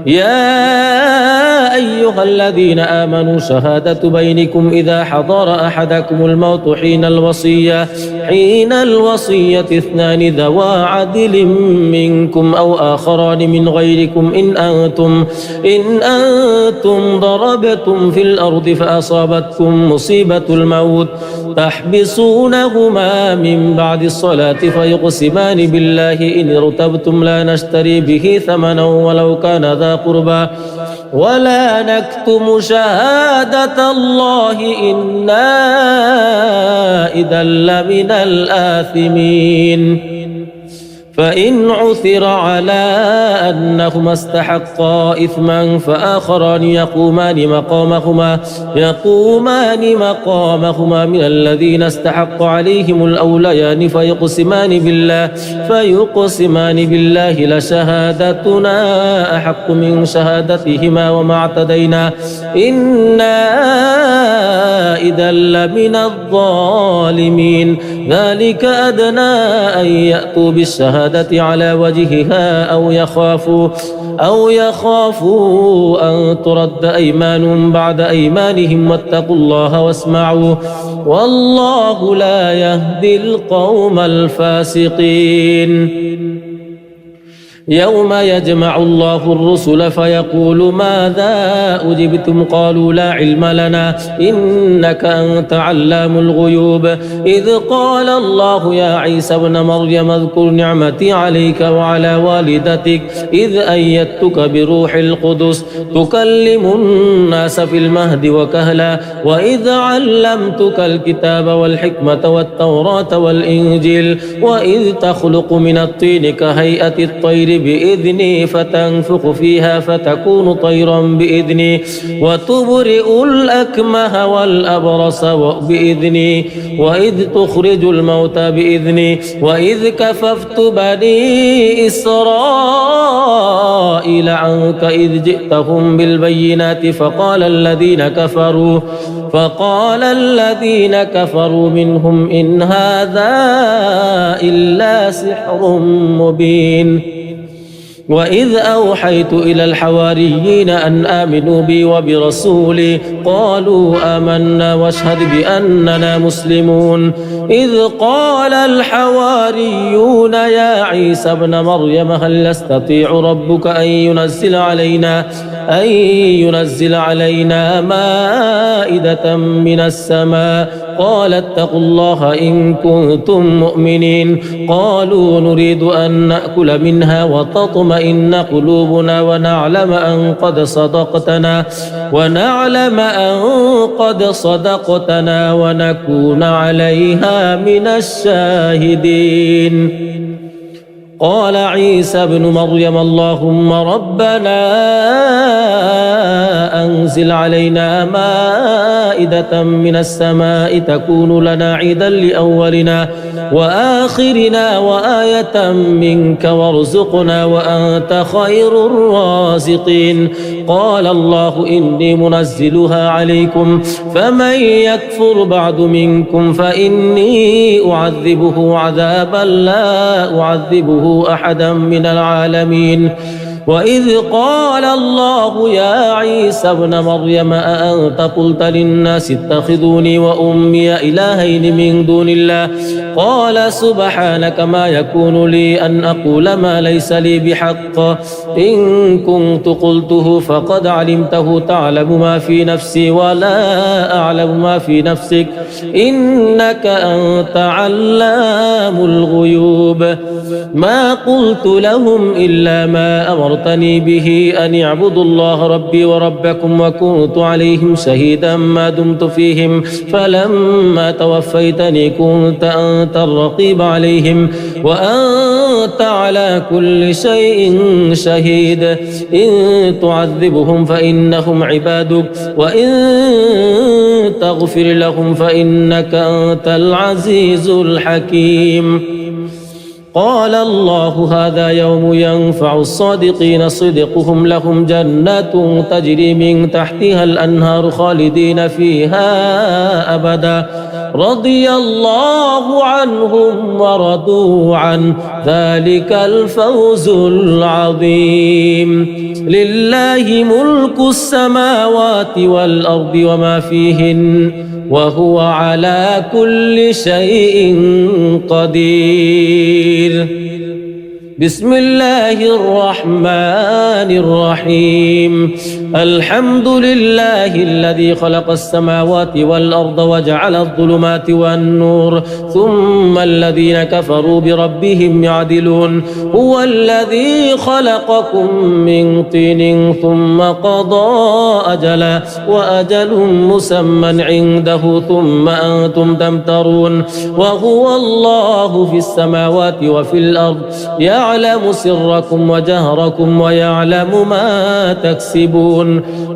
يا أيها الذين آمنوا شهادة بينكم إذا حضر أحدكم الموت حين الوصية اثنان ذوا عدل منكم أو آخران من غيركم إن أنتم ضربتم في الأرض فأصابتكم مصيبة الموت تحبسونهما من بعد الصلاة فيقسمان بالله إن ارتبتم لا نشتري به ثمنا ولو كان ذا قربى ولا نكتم شهادة الله إنا إذا لمن الآثمين فإن عثر على أنهما استحقا إثما فآخران يقومان مقامهما من الذين استحق عليهم الأوليان فيقسمان بالله لشهادتنا أحق من شهادتهما وما اعتدينا إنا إذا لمن الظالمين ذلك أدنى أن يأتوا بالشهادة على وجهها أو يخافوا أن ترد أيمان بعد أيمانهم واتقوا الله واسمعوا والله لا يهدي القوم الفاسقين يوم يجمع الله الرسل فيقول ماذا أجبتم قالوا لا علم لنا إنك أنت علام الغيوب إذ قال الله يا عيسى ابن مريم اذكر نعمتي عليك وعلى والدتك إذ أيدتك بروح القدس تكلم الناس في المهد وكهلا وإذ علمتك الكتاب والحكمة والتوراة والإنجيل وإذ تخلق من الطين كهيئة الطير بإذني فتنفخ فيها فتكون طيرا بإذني وتبرئ الأكمه والأبرص بإذني وإذ تخرج الموتى بإذني وإذ كففت بني إسرائيل عنك إذ جئتهم بالبينات فقال الذين كفروا منهم إن هذا إلا سحر مبين وإذ أوحيت إلى الحواريين أن آمنوا بي وبرسولي قالوا آمنا واشهد بأننا مسلمون إذ قال الحواريون يا عيسى ابن مريم هل يستطيع ربك أن ينزل علينا مائدة من السماء قال اتقوا الله إن كنتم مؤمنين قالوا نريد أن نأكل منها وتطمئن قلوبنا ونعلم أن قد صدقتنا ونكون عليها من الشاهدين قال عيسى ابن مريم اللهم ربنا أنزل علينا مائدة من السماء تكون لنا عيدا لأولنا وآخرنا وآية منك وارزقنا وأنت خير الرازقين قال الله إني منزلها عليكم فمن يكفر بعد منكم فإني أعذبه عذابا لا أعذبه أحدا من العالمين وإذ قال الله يا عيسى ابن مريم أأنت قلت للناس اتخذوني وأمي إلهين من دون الله قال سبحانك ما يكون لي أن أقول ما ليس لي بحق إن كنت قلته فقد علمته تعلم ما في نفسي ولا أعلم ما في نفسك إنك أنت علام الغيوب ما قلت لهم إلا ما أمرتني به أن اعبدوا الله ربي وربكم وكنت عليهم شهيدا ما دمت فيهم فلما توفيتني كنت أنت الرقيب عليهم وأنت على كل شيء شهيد إن تعذبهم فإنهم عبادك وإن تغفر لهم فإنك أنت العزيز الحكيم قال الله هذا يوم ينفع الصادقين صدقهم لهم جنات تجري من تحتها الأنهار خالدين فيها أبدا رضي الله عنهم ورضوا عنه ذلك الفوز العظيم لله ملك السماوات والأرض وما فيهن وهو على كل شيء قدير بسم الله الرحمن الرحيم الحمد لله الذي خلق السماوات والأرض وجعل الظلمات والنور ثم الذين كفروا بربهم يعدلون هو الذي خلقكم من طين ثم قضى أجلا وأجل مسمى عنده ثم أنتم تمترون وهو الله في السماوات وفي الأرض يعلم سركم وجهركم ويعلم ما تكسبون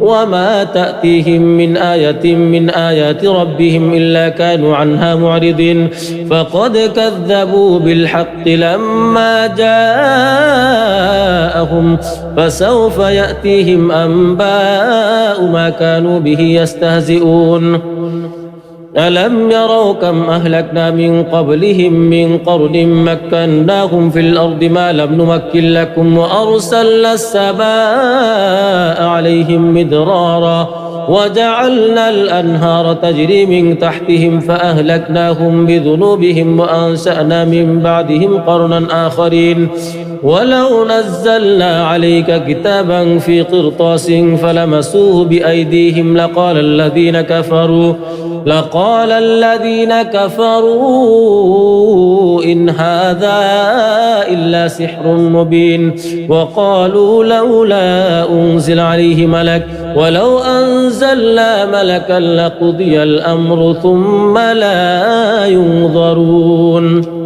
وما تأتيهم من آية من آيات ربهم إلا كانوا عنها معرضين فقد كذبوا بالحق لما جاءهم فسوف يأتيهم أنباء ما كانوا به يستهزئون ألم يروا كم أهلكنا من قبلهم من قرن مكناهم في الأرض ما لم نمكن لكم وأرسلنا السماء عليهم مدرارا وجعلنا الأنهار تجري من تحتهم فأهلكناهم بذنوبهم وأنشأنا من بعدهم قرنا آخرين ولو نزلنا عليك كتابا في قرطاس فلمسوه بأيديهم لقال الذين كفروا إن هذا إلا سحر مبين وقالوا لولا أنزل عليه ملك ولو أنزلنا ملكا لقضي الأمر ثم لا ينظرون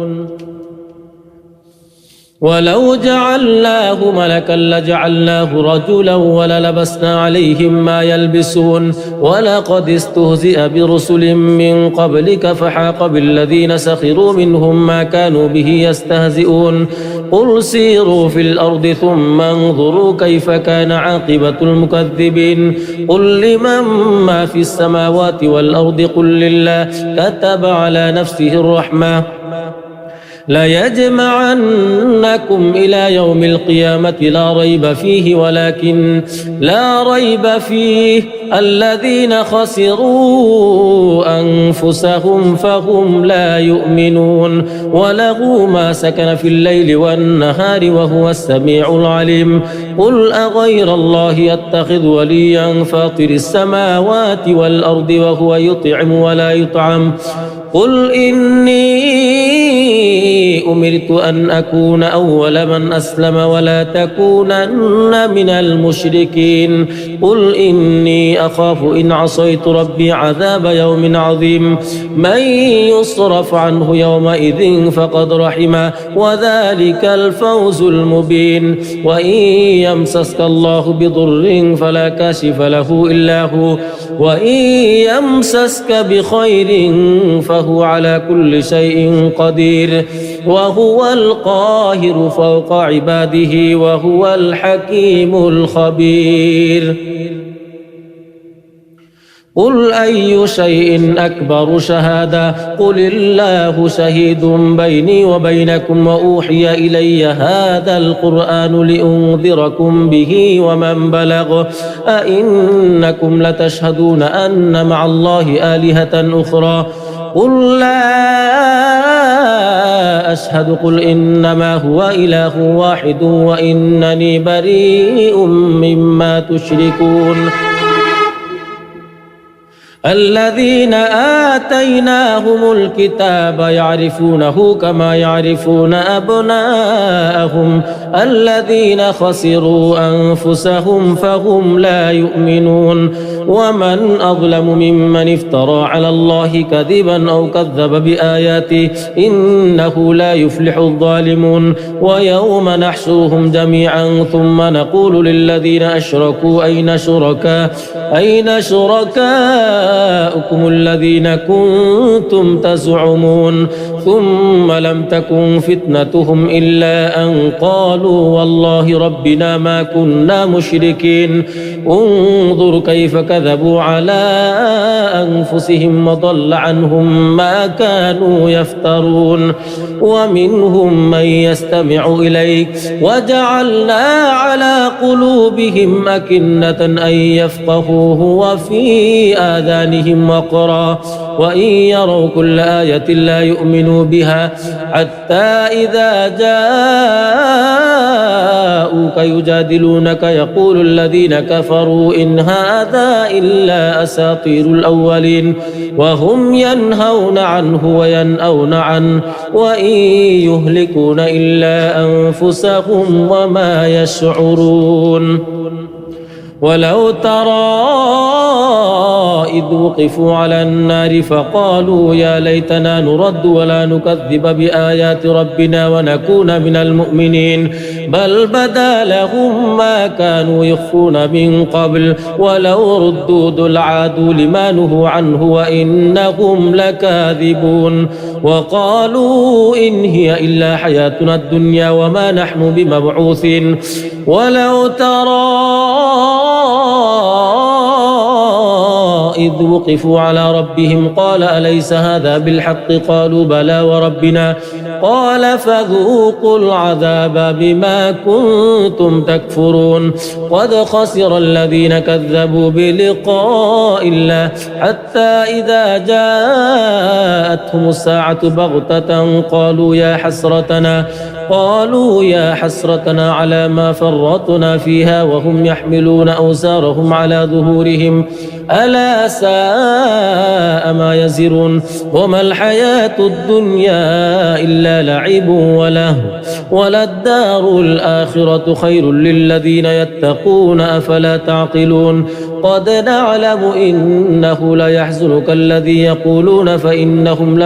ولو جعلناه ملكا لجعلناه رجلا وللبسنا عليهم ما يلبسون ولقد استهزئ برسل من قبلك فحاق بالذين سخروا منهم ما كانوا به يستهزئون قل سيروا في الأرض ثم انظروا كيف كان عاقبة المكذبين قل لمن ما في السماوات والأرض قل لله كتب على نفسه الرحمة ليجمعنكم إلى يوم القيامة لا ريب فيه ولكن لا ريب فيه الذين خسروا أنفسهم فهم لا يؤمنون وله ما سكن في الليل والنهار وهو السميع العليم قل أغير الله يتخذ وليا فاطر السماوات والأرض وهو يطعم ولا يطعم قل إني أمرت أن أكون أول من أسلم ولا تكونن من المشركين قل إني أخاف إن عصيت ربي عذاب يوم عظيم من يصرف عنه يومئذ فقد رحمه وذلك الفوز المبين وإن يمسسك الله بضر فلا كاشف له إلا هو وإن يمسسك بخير فهو على كل شيء قدير وهو القاهر فوق عباده وهو الحكيم الخبير قل أي شيء أكبر شهادة قل الله شهيد بيني وبينكم وأوحي إلي هذا القرآن لأنذركم به ومن بلغ أئنكم لتشهدون أن مع الله آلهة أخرى قل لا أشهد قل إنما هو إله واحد وإنني بريء مما تشركون الذين آتيناهم الكتاب يعرفونه كما يعرفون أبناءهم الذين خسروا أنفسهم فهم لا يؤمنون ومن أظلم ممن افترى على الله كذبا أو كذب بآياته إنه لا يفلح الظالمون ويوم نحشرهم جميعا ثم نقول للذين أشركوا أين شركاؤكم الذين كنتم تزعمون ثم لم تكن فتنتهم إلا أن قالوا والله ربنا ما كنا مشركين انظر كيف كذبوا على أنفسهم وضل عنهم ما كانوا يفترون ومنهم من يستمع إليك وجعلنا على قلوبهم أكنة أن يفقهوه وفي آذانهم وقرا وإن يروا كل آية لا يؤمنوا بها حتى إذا جاءوك يجادلونك يقول الذين كفروا إن هذا إلا أساطير الأولين وهم ينهون عنه وينأون عنه وإن يهلكون إلا أنفسهم وما يشعرون ولو ترى إذ وقفوا على النار فقالوا يا ليتنا نرد ولا نكذب بآيات ربنا ونكون من المؤمنين بل بدا لهم ما كانوا يخفون من قبل ولو ردوا لعادوا لما نهوا عنه وإنهم لكاذبون وقالوا إن هي إلا حياتنا الدنيا وما نحن بمبعوثين ولو ترى إذ وقفوا على ربهم قال أليس هذا بالحق قالوا بلى وربنا قال فذوقوا العذاب بما كنتم تكفرون قد خسر الذين كذبوا بلقاء الله حتى إذا جاءتهم الساعة بغتة قالوا يا حسرتنا على ما فرطنا فيها وهم يحملون أوزارهم على ظهورهم ألا ساء ما يزرون وما الحياة الدنيا إلا لعب ولهو وللدار الآخرة خير للذين يتقون أفلا تعقلون قد نعلم إنه ليحزنك الذي يقولون فإنهم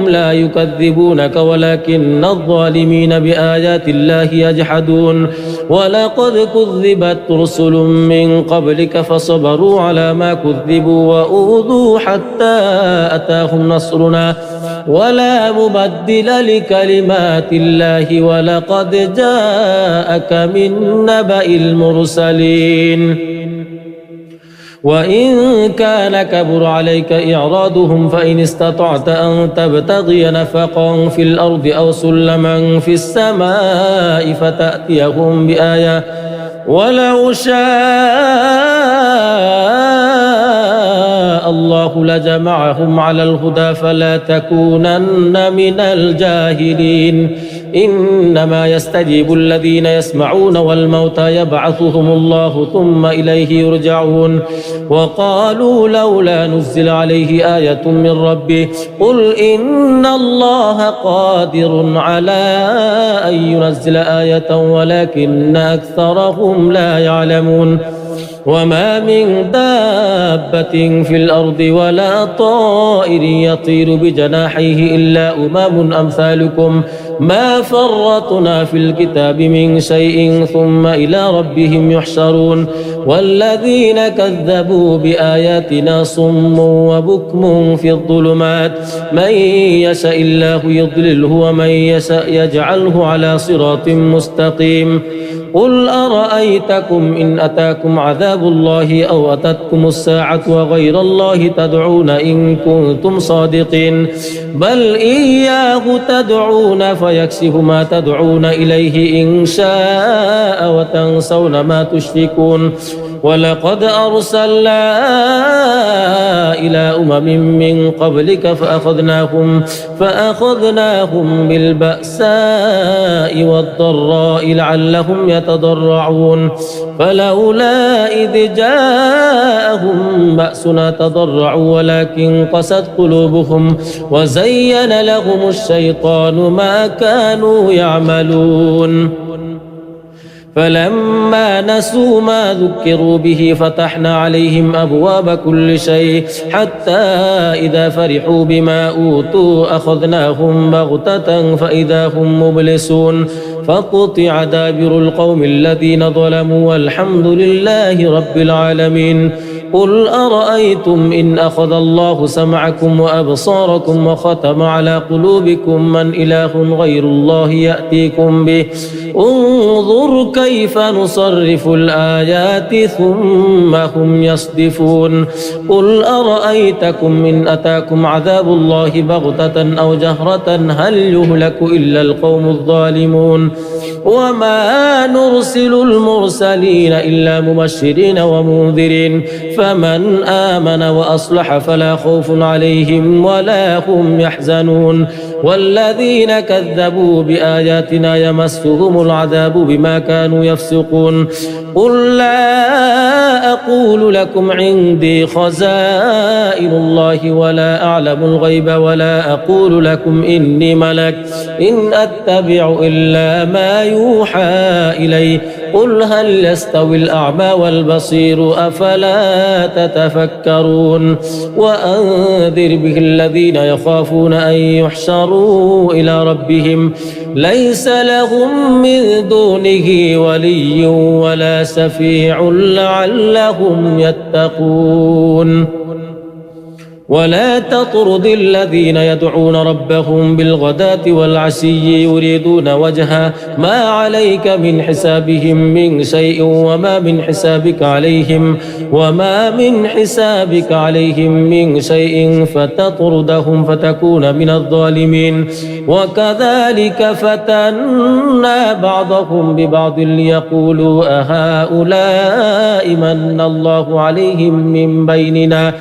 لا يكذبونك ولكن الظالمين بآيات الله يجحدون ولقد كذبت رسل من قبلك فصبروا على ما كذبوا وأوذوا حتى أتاهم نصرنا ولا مبدل لكلمات الله ولقد جاءك من نبأ المرسلين وإن كان كبر عليك إعراضهم فإن استطعت أن تبتغي نفقا في الأرض أو سلما في السماء فتأتيهم بآية ولو شاء الله لجمعهم على الهدى فلا تكونن من الجاهلين إنما يستجيب الذين يسمعون والموتى يبعثهم الله ثم إليه يرجعون وقالوا لولا نزل عليه آية من ربه قل إن الله قادر على أن ينزل آية ولكن أكثرهم لا يعلمون وما من دابة في الأرض ولا طائر يطير بجناحيه إلا أمم أمثالكم ما فرطنا في الكتاب من شيء ثم إلى ربهم يحشرون والذين كذبوا بآياتنا صم وبكم في الظلمات من يشاء الله يضلله ومن يشاء يجعله على صراط مستقيم قل أرأيتكم إن أتاكم عذاب الله أو أتتكم الساعة وغير الله تدعون إن كنتم صادقين بل إياه تدعون فيكشف ما تدعون إليه إن شاء وتنسون ما تشركون ولقد أرسلنا إلى أمم من قبلك فأخذناهم بالبأساء والضراء لعلهم يتضرعون فلولا إذ جاءهم بأسنا تضرعوا ولكن قست قلوبهم وزين لهم الشيطان ما كانوا يعملون فلما نسوا ما ذكروا به فتحنا عليهم أبواب كل شيء حتى إذا فرحوا بما أوتوا أخذناهم بغتة فإذا هم مبلسون فقطع دابر القوم الذين ظلموا والحمد لله رب العالمين قل أرأيتم إن أخذ الله سمعكم وأبصاركم وختم على قلوبكم من إله غير الله يأتيكم به انظر كيف نصرف الآيات ثم هم يصدفون قل أرأيتكم إن أتاكم عذاب الله بغتة أو جهرة هل يهلك إلا القوم الظالمون وما نرسل المرسلين إلا مبشرين ومنذرين فمن آمن وأصلح فلا خوف عليهم ولا هم يحزنون والذين كذبوا بآياتنا يمسهم العذاب بما كانوا يفسقون قل لا أقول لكم عندي خزائن الله ولا أعلم الغيب ولا أقول لكم إني ملك إن أتبع إلا ما يوحى إلي قل هل يستوي الأعمى والبصير أفلا تتفكرون وأنذر به الذين يخافون أن يحشروا إلى ربهم ليس لهم من دونه ولي ولا شفيع لعلهم يتقون ولا تطرد الذين يدعون ربهم بالغداة والعشي يريدون وجهه ما عليك من حسابهم من شيء وما من حسابك عليهم من شيء فتطردهم فتكون من الظالمين وكذلك فتنا بعضهم ببعض ليقولوا أهؤلاء من الله عليهم من بيننا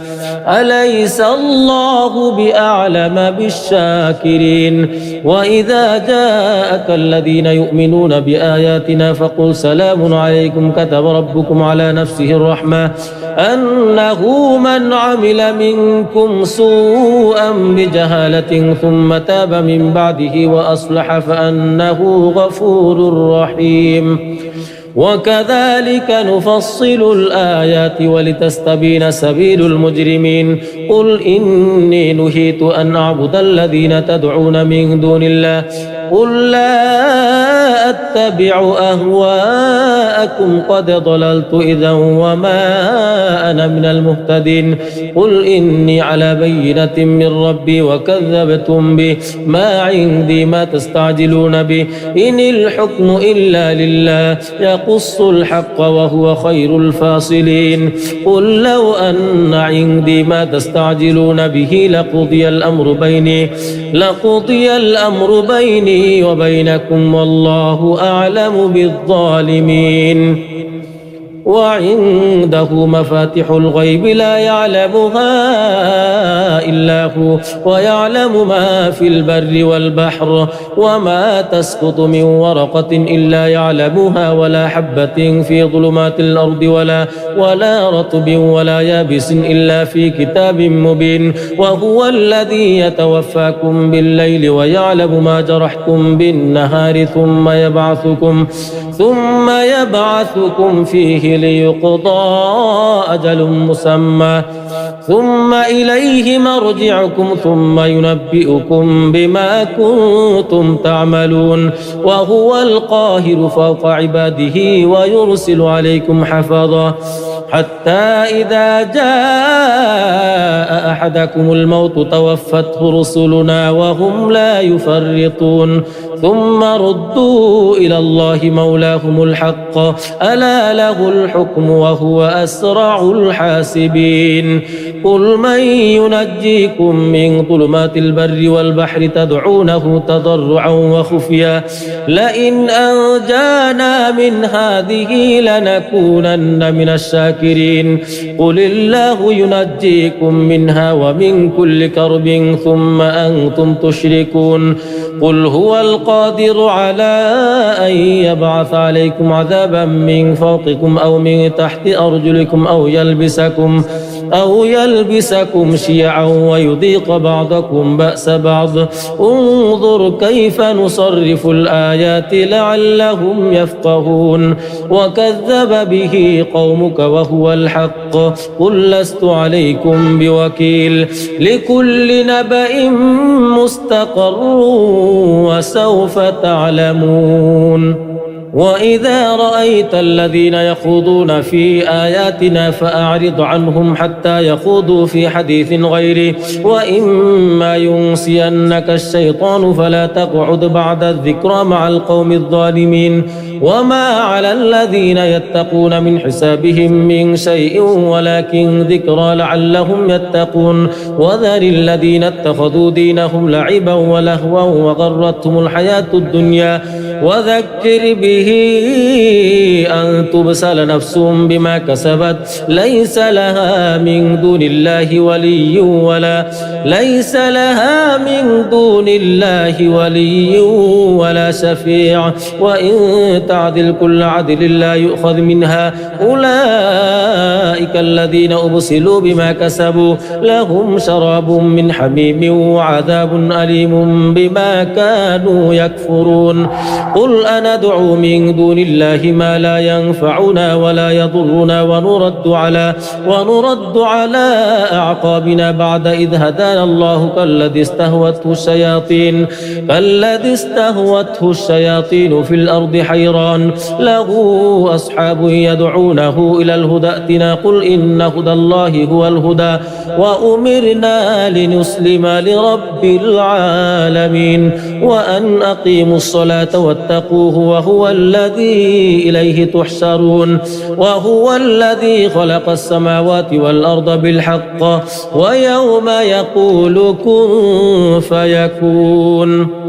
أليس الله بأعلم بالشاكرين وإذا جاءك الذين يؤمنون بآياتنا فقل سلام عليكم كتب ربكم على نفسه الرحمة أنه من عمل منكم سوءا بجهالة ثم تاب من بعده وأصلح فأنه غفور رحيم وكذلك نفصل الآيات ولتستبين سبيل المجرمين قل إني نهيت أن أعبد الذين تدعون من دون الله قل لا أتبع أهواءكم قد ضللت إذا وما أنا من المهتدين قل إني على بينة من ربي وكذبتم به ما عندي ما تستعجلون به إن الحكم إلا لله يقص الحق وهو خير الفاصلين قل لو أن عندي ما تستعجلون به لقضي الأمر بيني وبينكم والله أعلم بالظالمين وعنده مفاتح الغيب لا يعلمها إلا هو ويعلم ما في البر والبحر وما تسقط من ورقة إلا يعلمها ولا حبة في ظلمات الأرض ولا رطب ولا يابس إلا في كتاب مبين وهو الذي يتوفاكم بالليل ويعلم ما جرحتم بالنهار ثم يبعثكم فيه ليقضى أجل مسمى ثم إليه مرجعكم ثم ينبئكم بما كنتم تعملون وهو القاهر فوق عباده ويرسل عليكم حفظا حتى إذا جاء أحدكم الموت توفته رسلنا وهم لا يفرطون ثم ردوا إلى الله مولاهم الحق ألا له الحكم وهو أسرع الحاسبين قل من ينجيكم من ظلمات البر والبحر تدعونه تضرعا وخفيا لئن أنجانا من هذه لنكونن من الشاكرين قل الله ينجيكم منها ومن كل كرب ثم أنتم تشركون قل هو القادر على أن يبعث عليكم عذابا من فوقكم أو من تحت أرجلكم أو يلبسكم شيعا ويذيق بعضكم بأس بعض انظر كيف نصرف الآيات لعلهم يفقهون وكذب به قومك وهو الحق قل لست عليكم بوكيل لكل نبأ مستقر وسوف تعلمون وإذا رأيت الذين يخوضون في آياتنا فأعرض عنهم حتى يخوضوا في حديث غيره وإما ينسينك الشيطان فلا تقعد بعد الذكرى مع القوم الظالمين وما على الذين يتقون من حسابهم من شيء ولكن ذكرى لعلهم يتقون وذر الذين اتخذوا دينهم لعبا ولهوا وغرتهم الحياة الدنيا وذكر به أن تبسل نفس بما كسبت ليس لها من دون الله ولي ولا شفيع وإن تعدل كل عدل لا يؤخذ منها أولئك الذين أبسلوا بما كسبوا لهم شراب من حميم وعذاب أليم بما كانوا يكفرون قل أندعو من دون الله ما لا ينفعنا ولا يضرنا ونرد على أعقابنا بعد إذ هدانا الله كالذي استهوته الشياطين في الأرض حيران له أصحاب يدعونه إلى الهدى ائتنا قل إن هدى الله هو الهدى وأمرنا لنسلم لرب العالمين وأن أقيموا الصلاة واتقوه وهو الذي إليه تحشرون وهو الذي خلق السماوات والأرض بالحق ويوم يقول كن فيكون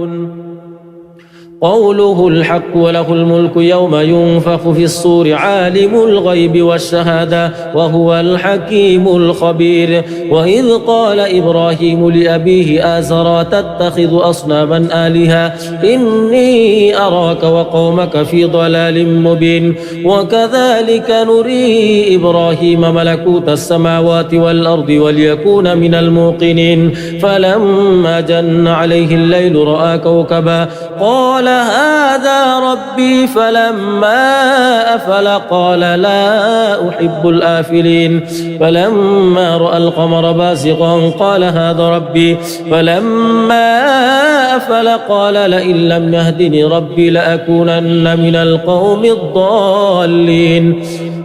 قوله الحق وله الملك يوم ينفخ في الصور عالم الغيب والشهادة وهو الحكيم الخبير وإذ قال إبراهيم لأبيه آزر تتخذ أصناما آلهة إني أراك وقومك في ضلال مبين وكذلك نري إبراهيم ملكوت السماوات والأرض وليكون من الموقنين فلما جن عليه الليل رأى كوكبا قال هذا ربي فلما أفل قال لا أحب الآفلين فلما رأى القمر بازغا قال هذا ربي فلما أفل قال لئن لم يهدني ربي لأكونن من القوم الضالين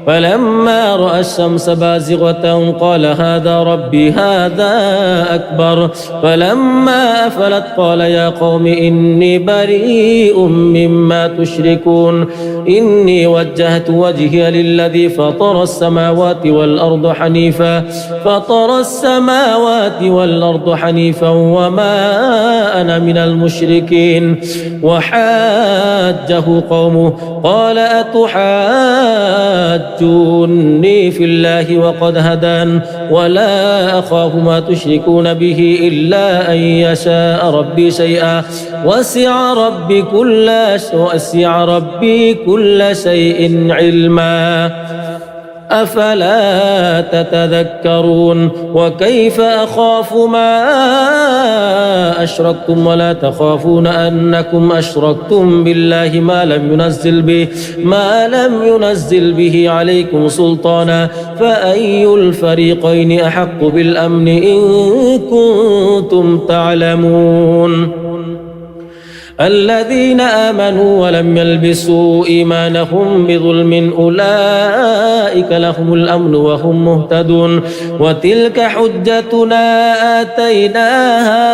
فلما رأى الشمس بازغة قال هذا ربي هذا أكبر فلما أفلت قال يا قوم إني بريء مما تشركون إني وجهت وجهي للذي فطر السماوات والأرض حنيفا وما أنا من المشركين وحاجه قومه قال أتحاجوني في الله وقد هدان ولا أخاف ما تشركون به إلا أن يشاء ربي شيئا وسع ربي كل شيء علما أفلا تتذكرون وكيف أخاف ما أشركتم ولا تخافون أنكم أشركتم بالله ما لم ينزل به عليكم سلطانا فأي الفريقين أحق بالأمن إن كنتم تعلمون الذين آمنوا ولم يلبسوا إيمانهم بظلم أولئك لهم الأمن وهم مهتدون وتلك حجتنا آتيناها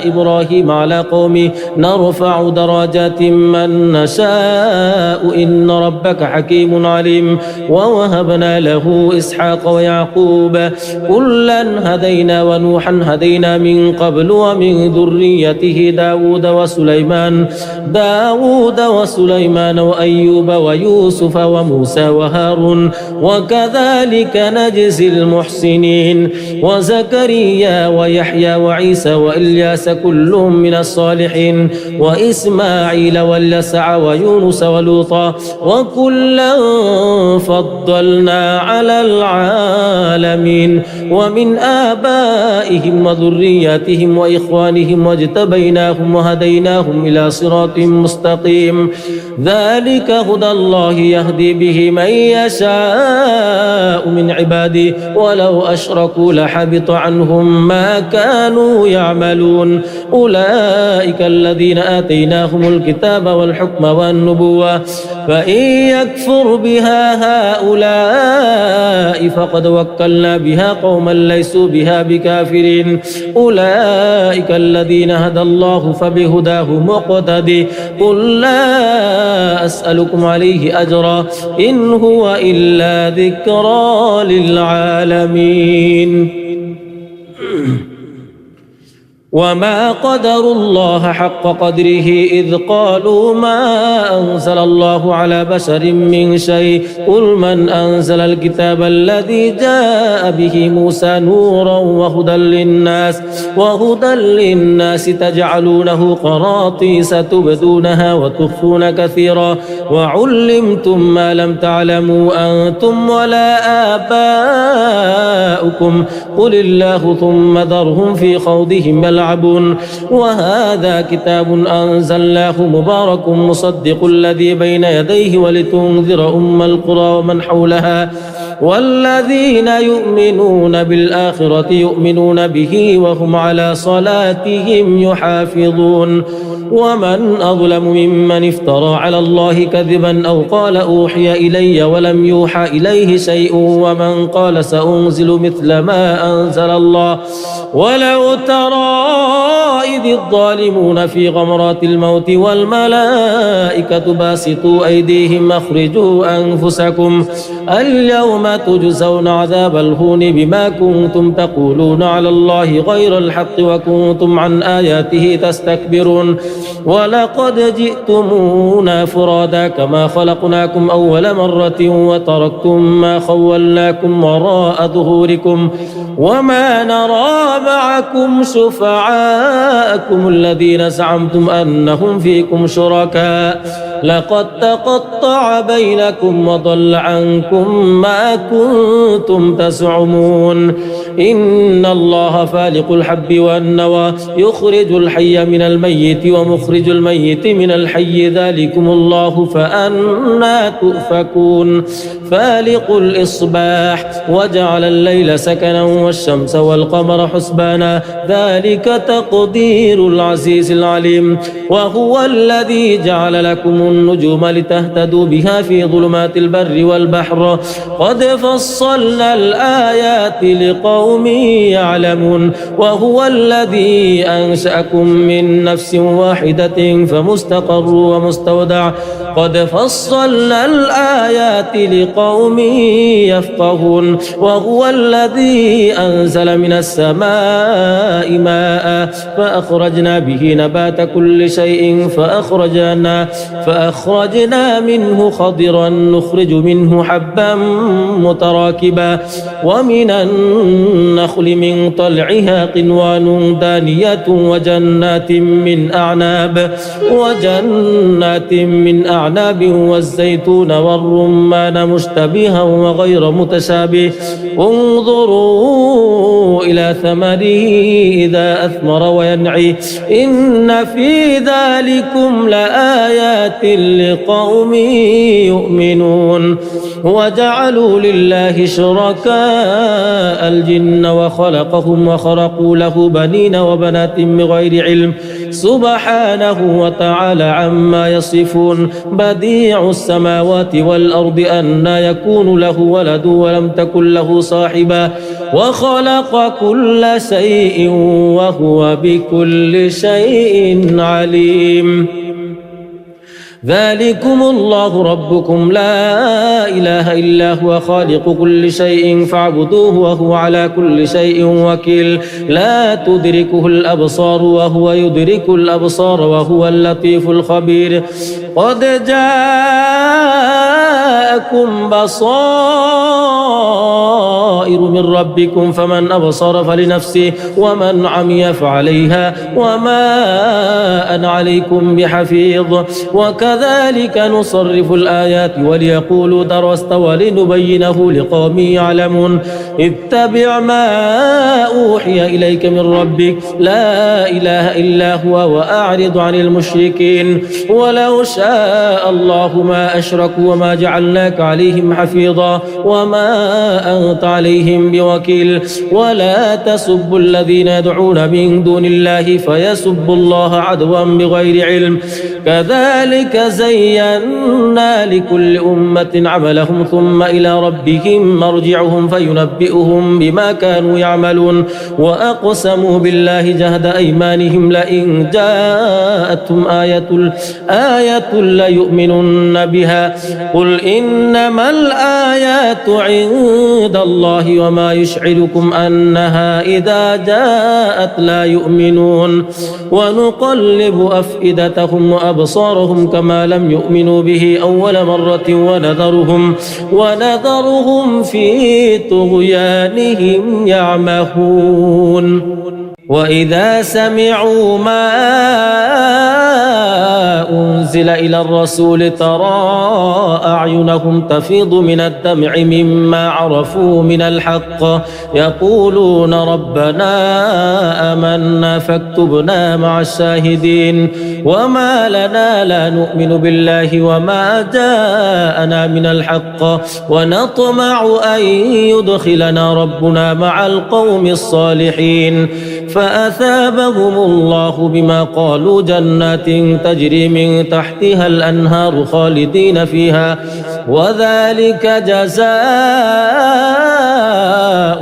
إبراهيم على قومه نرفع درجات من نشاء إن ربك حكيم عليم ووهبنا له إسحاق ويعقوب كلا هدينا ونوحا هدينا من قبل ومن ذريته داود وسليمان وأيوب ويوسف وموسى وهارون وكذلك نجزي المحسنين وزكريا ويحيى وعيسى وإلياس كلهم من الصالحين وإسماعيل واليسع ويونس ولوطا وكلا فضلنا على العالمين ومن آبائهم وذرياتهم وإخوانهم واجتبيناهم وهديناهم إلى صراط مستقيم ذلك هدى الله يهدي به من يشاء من عباده ولو أشركوا لحبط عنهم ما كانوا يعملون أولئك الذين آتيناهم الكتاب والحكم والنبوة فإن يكفر بها هؤلاء فقد وكلنا بها قوما ليسوا بها بكافرين أولئك الذين هدى الله فبهداه مقتدي قل لا أسألكم عليه أجرا إن هو إلا ذكرى للعالمين وما قدروا الله حق قدره إذ قالوا ما أنزل الله على بشر من شيء قل من أنزل الكتاب الذي جاء به موسى نورا وهدى للناس تجعلونه قراطيس تبدونها وتخفون كثيرا وعلمتم ما لم تعلموا أنتم ولا آباؤكم قل الله ثم ذرهم في خوضهم يلعبون وهذا كتاب أنزلناه مبارك مصدق الذي بين يديه ولتنذر أم القرى ومن حولها والذين يؤمنون بالآخرة يؤمنون به وهم على صلاتهم يحافظون ومن أظلم ممن افترى على الله كذبا أو قال أوحي إلي ولم يوحى إليه شيء ومن قال سأنزل مثل ما أنزل الله ولو ترى إذ الظالمون في غمرات الموت والملائكة باسطوا أيديهم أخرجوا أنفسكم اليوم تجزون عذاب الهون بما كنتم تقولون على الله غير الحق وكنتم عن آياته تستكبرون ولقد جئتمونا فرادا كما خلقناكم أول مرة وتركتم ما خولناكم وراء ظهوركم وما نرى معكم شفعاءكم الذين زعمتم أنهم فيكم شركاء لقد تقطع بينكم وضل عنكم ما كنتم تزعمون إن الله فالق الحب والنوى يخرج الحي من الميت ومخرج الميت من الحي ذلكم الله فأنى تؤفكون فالق الإصباح وجعل الليل سكنا والشمس والقمر حسبانا ذلك تقدير العزيز العليم وهو الذي جعل لكم النجوم لتهتدوا بها في ظلمات البر والبحر قد فصلنا الآيات لقوم يعلمون وهو الذي أنشأكم من نفس واحدة فمستقر ومستودع قد فصلنا الآيات لقوم يفقهون وهو الذي أنزل من السماء ماء فأخرجنا به نبات كل شيء فأخرجنا منه خضرا نخرج منه حبا متراكبا ومن النخل من طلعها قنوان دانية وجنات من أعناب والزيتون والرمان مشتبها وغير متشابه انظروا إلى ثمره إذا أثمر وينعي إن في ذلكم لآيات لقوم يؤمنون وجعلوا لله شركاء الجن وخلقهم وخرقوا له بنين وبنات بغير علم سبحانه وتعالى عما يصفون بديع السماوات والأرض أنى يكون له ولد ولم تكن له صاحبة وخلق كل شيء وهو بكل شيء عليم ذلكم الله ربكم لا إله إلا هو خالق كل شيء فاعبدوه وهو على كل شيء وكيل لا تدركه الأبصار وهو يدرك الأبصار وهو اللطيف الخبير قد جاءكم بصائر من ربكم فمن أبصر فلنفسه ومن عمي فعليها وما أنا عليكم بحفيظ وكذلك نصرف الآيات وليقولوا درست ولنبينه لقوم يعلمون اتبع ما أوحي إليك من ربك لا إله إلا هو وأعرض عن المشركين ولو شاء الله ما أشركوا وما جعلناك عليهم حفيظا وما أنت عليهم عليهم بوكيل ولا تسبوا الذين يدعون من دون الله فيسبوا الله عدوا بغير علم كذلك زينا لكل أمة عملهم ثم إلى ربهم مرجعهم فينبئهم بما كانوا يعملون وأقسموا بالله جهد أيمانهم لئن جاءتهم آية ليؤمنن بها قل إنما الآيات عند الله وما يشعركم أنها إذا جاءت لا يؤمنون ونقلب أفئدتهم وأبصارهم كما لم يؤمنوا به أول مرة ونذرهم في طغيانهم يعمهون وإذا سمعوا ما أنزل إلى الرسول ترى أعينهم تفيض من الدمع مما عرفوا من الحق يقولون ربنا آمنا فاكتبنا مع الشاهدين وما لنا لا نؤمن بالله وما جاءنا من الحق ونطمع أن يدخلنا ربنا مع القوم الصالحين فأثابهم الله بما قالوا جنات تجري من تحتها الأنهار خالدين فيها وذلك جزاء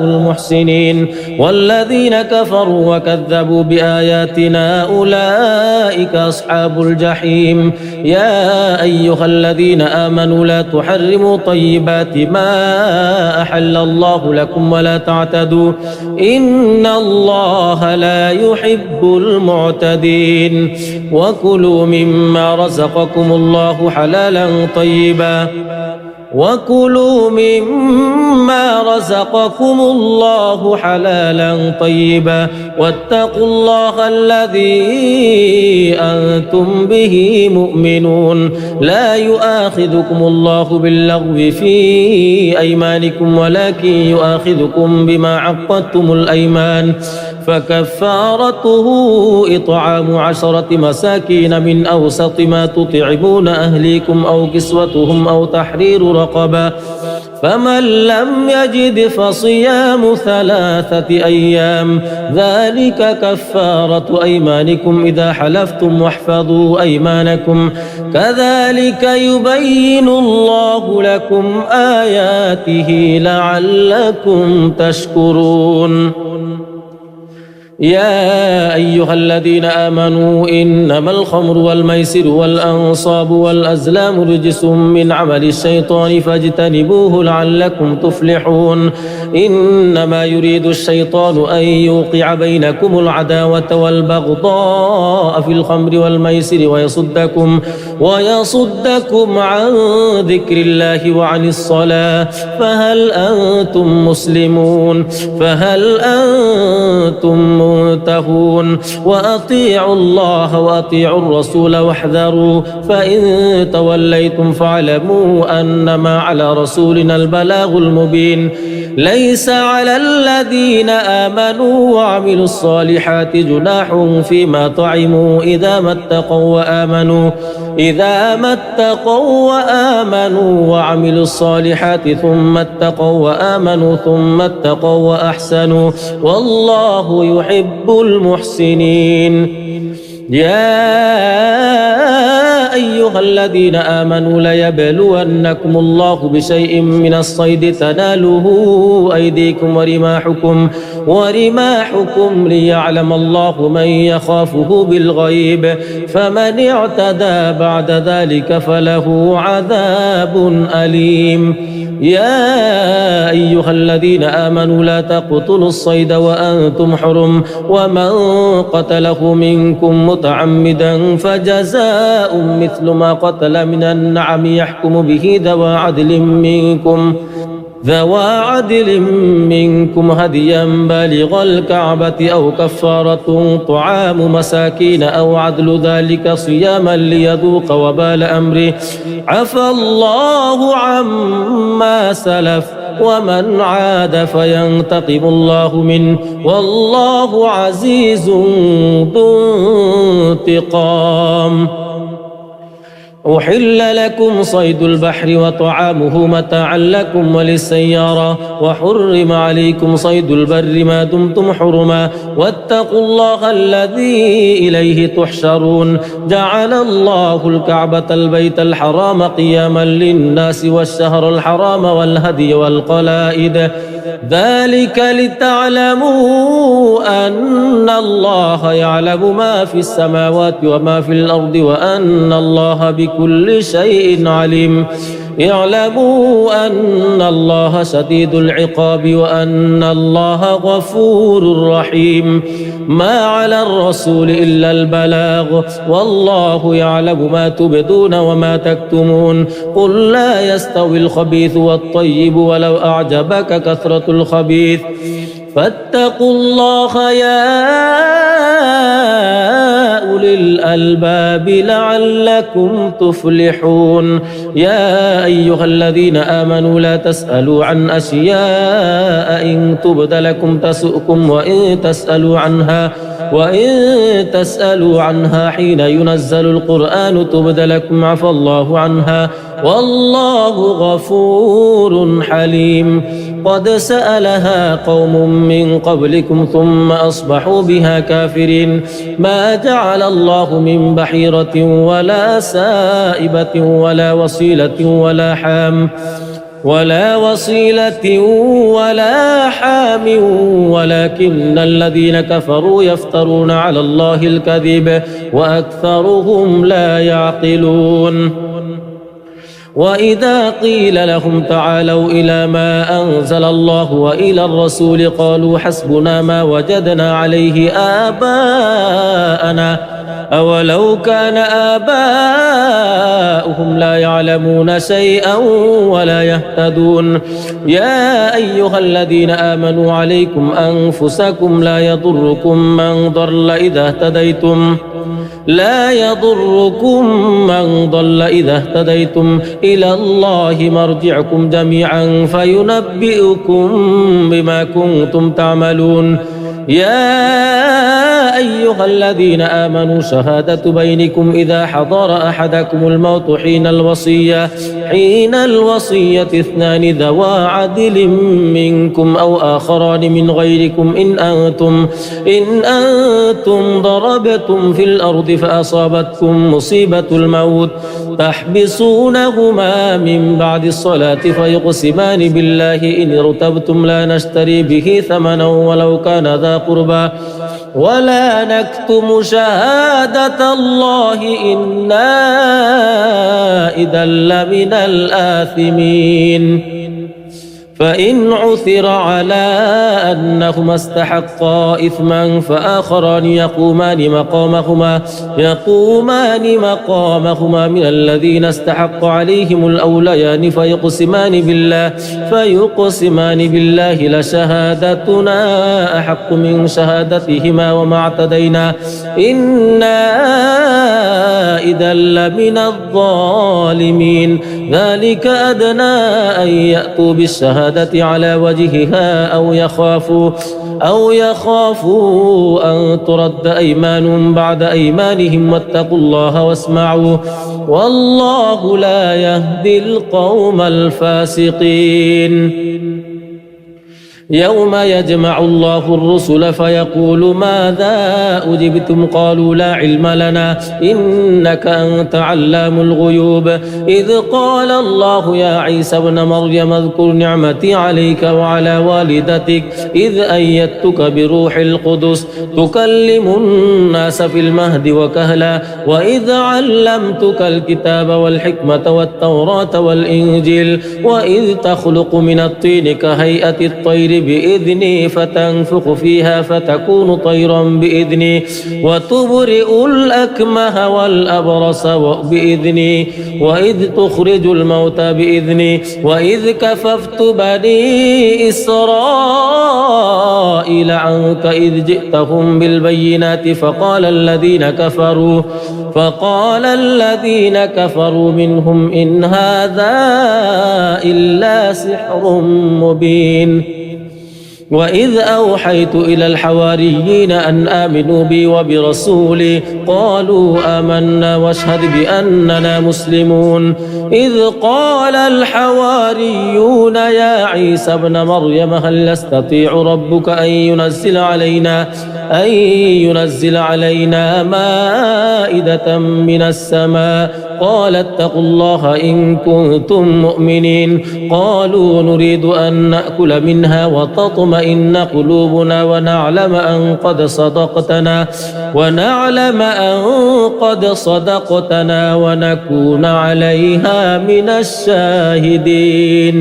المحسنين والذين كفروا وكذبوا بآياتنا أولئك أصحاب الجحيم يا أيها الذين آمنوا لا تحرموا طيبات ما أحل الله لكم ولا تعتدوا إن الله لا يحب المعتدين وكلوا مما رزقكم الله حلالا طيبا واتقوا الله الذي أنتم به مؤمنون لا يؤاخذكم الله باللغو في أيمانكم ولكن يؤاخذكم بما عقدتم الأيمان فكفارته إطعام 10 مساكين من أوسط ما تطعمون أهليكم أو كسوتهم أو تحرير رقبة فمن لم يجد فصيام 3 أيام ذلك كفارة أيمانكم إذا حلفتم واحفظوا أيمانكم كذلك يبين الله لكم آياته لعلكم تشكرون يا أيها الذين آمنوا إنما الخمر والميسر والأنصاب والأزلام رجس من عمل الشيطان فاجتنبوه لعلكم تفلحون إنما يريد الشيطان أن يوقع بينكم العداوة والبغضاء في الخمر والميسر ويصدكم عن ذكر الله وعن الصلاة فهل أنتم مسلمون فهل أنتم منتهون وأطيعوا الله وأطيعوا الرسول واحذروا فإن توليتم فاعلموا أنما على رسولنا البلاغ المبين ليس على الذين آمنوا وعملوا الصالحات جناح فيما طعموا إذا ما اتقوا وآمنوا وعملوا الصالحات ثم اتقوا وآمنوا ثم اتقوا وأحسنوا والله يحب المحسنين يا أيها الذين آمنوا ليبلونكم الله بشيء من الصيد تناله أيديكم ورماحكم ليعلم الله من يخافه بالغيب فمن اعتدى بعد ذلك فله عذاب أليم يا أيها الذين آمنوا لا تقتلوا الصيد وأنتم حرم ومن قتله منكم متعمدا فجزاء مثل ما قتل من النعم يحكم به ذوى عدل منكم هديا بالغ الكعبة أو كفارة طعام مساكين أو عدل ذلك صياما ليذوق وبال أمره عفى الله عما سلف ومن عاد فينتقم الله منه والله عزيز ذو انتقام أحل لكم صيد البحر وطعامه متاعا لكم وللسيارة وحرم عليكم صيد البر ما دمتم حرما واتقوا الله الذي إليه تحشرون جعل الله الكعبة البيت الحرام قياما للناس والشهر الحرام والهدي والقلائد ذلك لتعلموا أن الله يعلم ما في السماوات وما في الأرض وأن الله بكل شيء عليم اعلموا أن الله شديد العقاب وأن الله غفور رحيم ما على الرسول إلا البلاغ والله يعلم ما تبدون وما تكتمون قل لا يستوي الخبيث والطيب ولو أعجبك كثرة الخبيث فاتقوا الله يا أولي الألباب لعلكم تفلحون يا أيها الذين آمنوا لا تسألوا عن أشياء إن تبد لكم تسؤكم وإن تسألوا عنها حين ينزل القرآن تبد لكم عفى الله عنها والله غفور حليم قد سألها قوم من قبلكم ثم أصبحوا بها كافرين ما جعل الله من بحيرة ولا سائبة ولا وصيلة ولا حام ولكن الذين كفروا يفترون على الله الكذب وأكثرهم لا يعقلون وإذا قيل لهم تعالوا إلى ما أنزل الله وإلى الرسول قالوا حسبنا ما وجدنا عليه آباءنا أولو كان آباؤهم لا يعلمون شيئا ولا يهتدون يا أيها الذين آمنوا عليكم أنفسكم لا يضركم من ضل إذا اهتديتم إلى الله مرجعكم جميعا فينبئكم بما كنتم تعملون يا أيها الذين آمنوا شهادة بينكم إذا حضر أحدكم الموت حين الوصية اثنان ذوا عدل منكم أو آخران من غيركم إن أنتم ضربتم في الأرض فأصابتكم مصيبة الموت تحبسونهما من بعد الصلاة فيقسمان بالله إن ارتبتم لا نشتري به ثمنا ولو كان ذا قربى ولا نكتم شهادة الله إنا إذا لمن الآثمين فإن عثر على أنهما استحقا إثما فآخران يقومان مقامهما من الذين استحق عليهم الأوليان فيقسمان بالله لشهادتنا أحق من شهادتهما وما اعتدينا إنا إذا لمن الظالمين ذلك أدنى أن يأتوا بالشهادة على وجهها أو يخافوا أن ترد أيمان بعد أيمانهم واتقوا الله واسمعوا والله لا يهدي القوم الفاسقين يوم يجمع الله الرسل فيقول ماذا أجبتم قالوا لا علم لنا إنك أنت علام الغيوب إذ قال الله يا عيسى ابن مريم اذكر نعمتي عليك وعلى والدتك إذ أيدتك بروح القدس تكلم الناس في المهد وكهلا وإذ علمتك الكتاب والحكمة والتوراة والإنجيل وإذ تخلق من الطين كهيئة الطير بإذني فتنفخ فيها فتكون طيرا بإذني وتبرئ الأكمه والأبرص بإذني وإذ تخرج الموتى بإذني وإذ كففت بني إسرائيل عنك إذ جئتهم بالبينات فقال الذين كفروا منهم إن هذا إلا سحر مبين وإذ أوحيت إلى الحواريين أن آمنوا بي وبرسولي قالوا آمنا واشهد بأننا مسلمون إذ قال الحواريون يا عيسى ابن مريم هل يستطيع ربك أن ينزل علينا مائدة من السماء قال اتقوا الله إن كنتم مؤمنين قالوا نريد أن نأكل منها وتطمئن قلوبنا ونعلم أن قد صدقتنا ونكون عليها من الشاهدين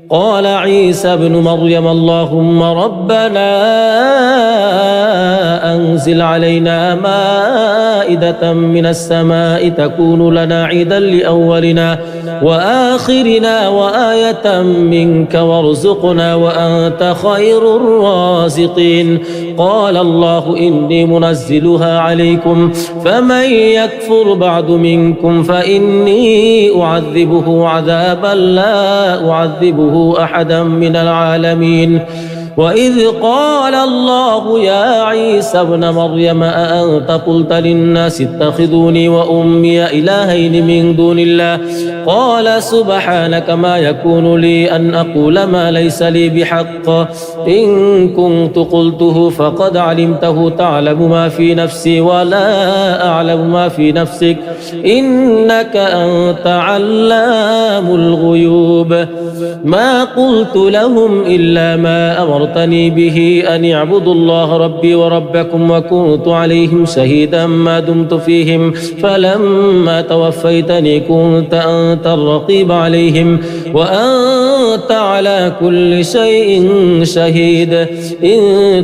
قال عيسى ابن مريم اللهم ربنا أنزل علينا مائدة من السماء تكون لنا عيدا لأولنا وآخرنا وآية منك وارزقنا وأنت خير الرازقين قال الله إني منزلها عليكم فمن يكفر بعد منكم فإني أعذبه عذابا لا أعذبه أحدا من العالمين وإذ قال الله يا عيسى ابن مريم أأنت قلت للناس اتخذوني وأمي إلهين من دون الله قال سبحانك ما يكون لي أن أقول ما ليس لي بحق إن كنت قلته فقد علمته تعلم ما في نفسي ولا أعلم ما في نفسك إنك أنت علام الغيوب ما قلت لهم إلا ما أمرتني به أن اعبدوا الله ربي وربكم وكنت عليهم شهيدا ما دمت فيهم فلما توفيتني كنت أنت الرقيب عليهم وأنت على كل شيء شهيد إن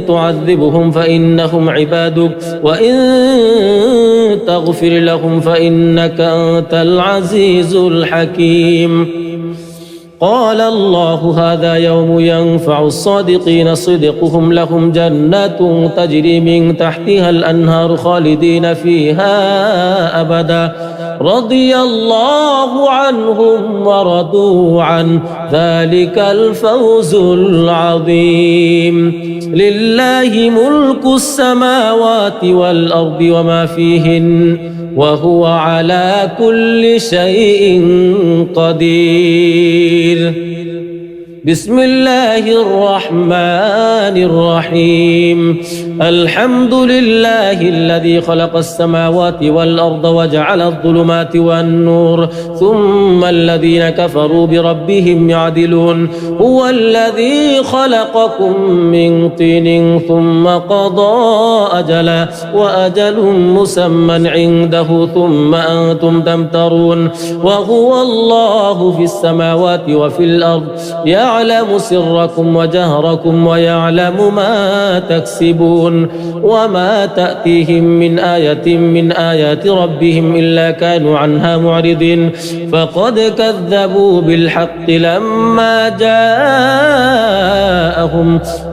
تعذبهم فإنهم عبادك وإن تغفر لهم فإنك أنت العزيز الحكيم قال الله هذا يوم ينفع الصادقين صدقهم لهم جنات تجري من تحتها الأنهار خالدين فيها أبدا رضي الله عنهم ورضوا عن ذلك الفوز العظيم لله ملك السماوات والأرض وما فيهن وهو على كل شيء قدير بسم الله الرحمن الرحيم الحمد لله الذي خلق السماوات والأرض وجعل الظلمات والنور ثم الذين كفروا بربهم يعدلون هو الذي خلقكم من طين ثم قضى أجلا وأجل مسمى عنده ثم أنتم تمترون وهو الله في السماوات وفي الأرض يعلم سركم وجهركم ويعلم ما تكسبون وما تأتيهم من آية من آيات ربهم إلا كانوا عنها معرضين فقد كذبوا بالحق لما جاءهم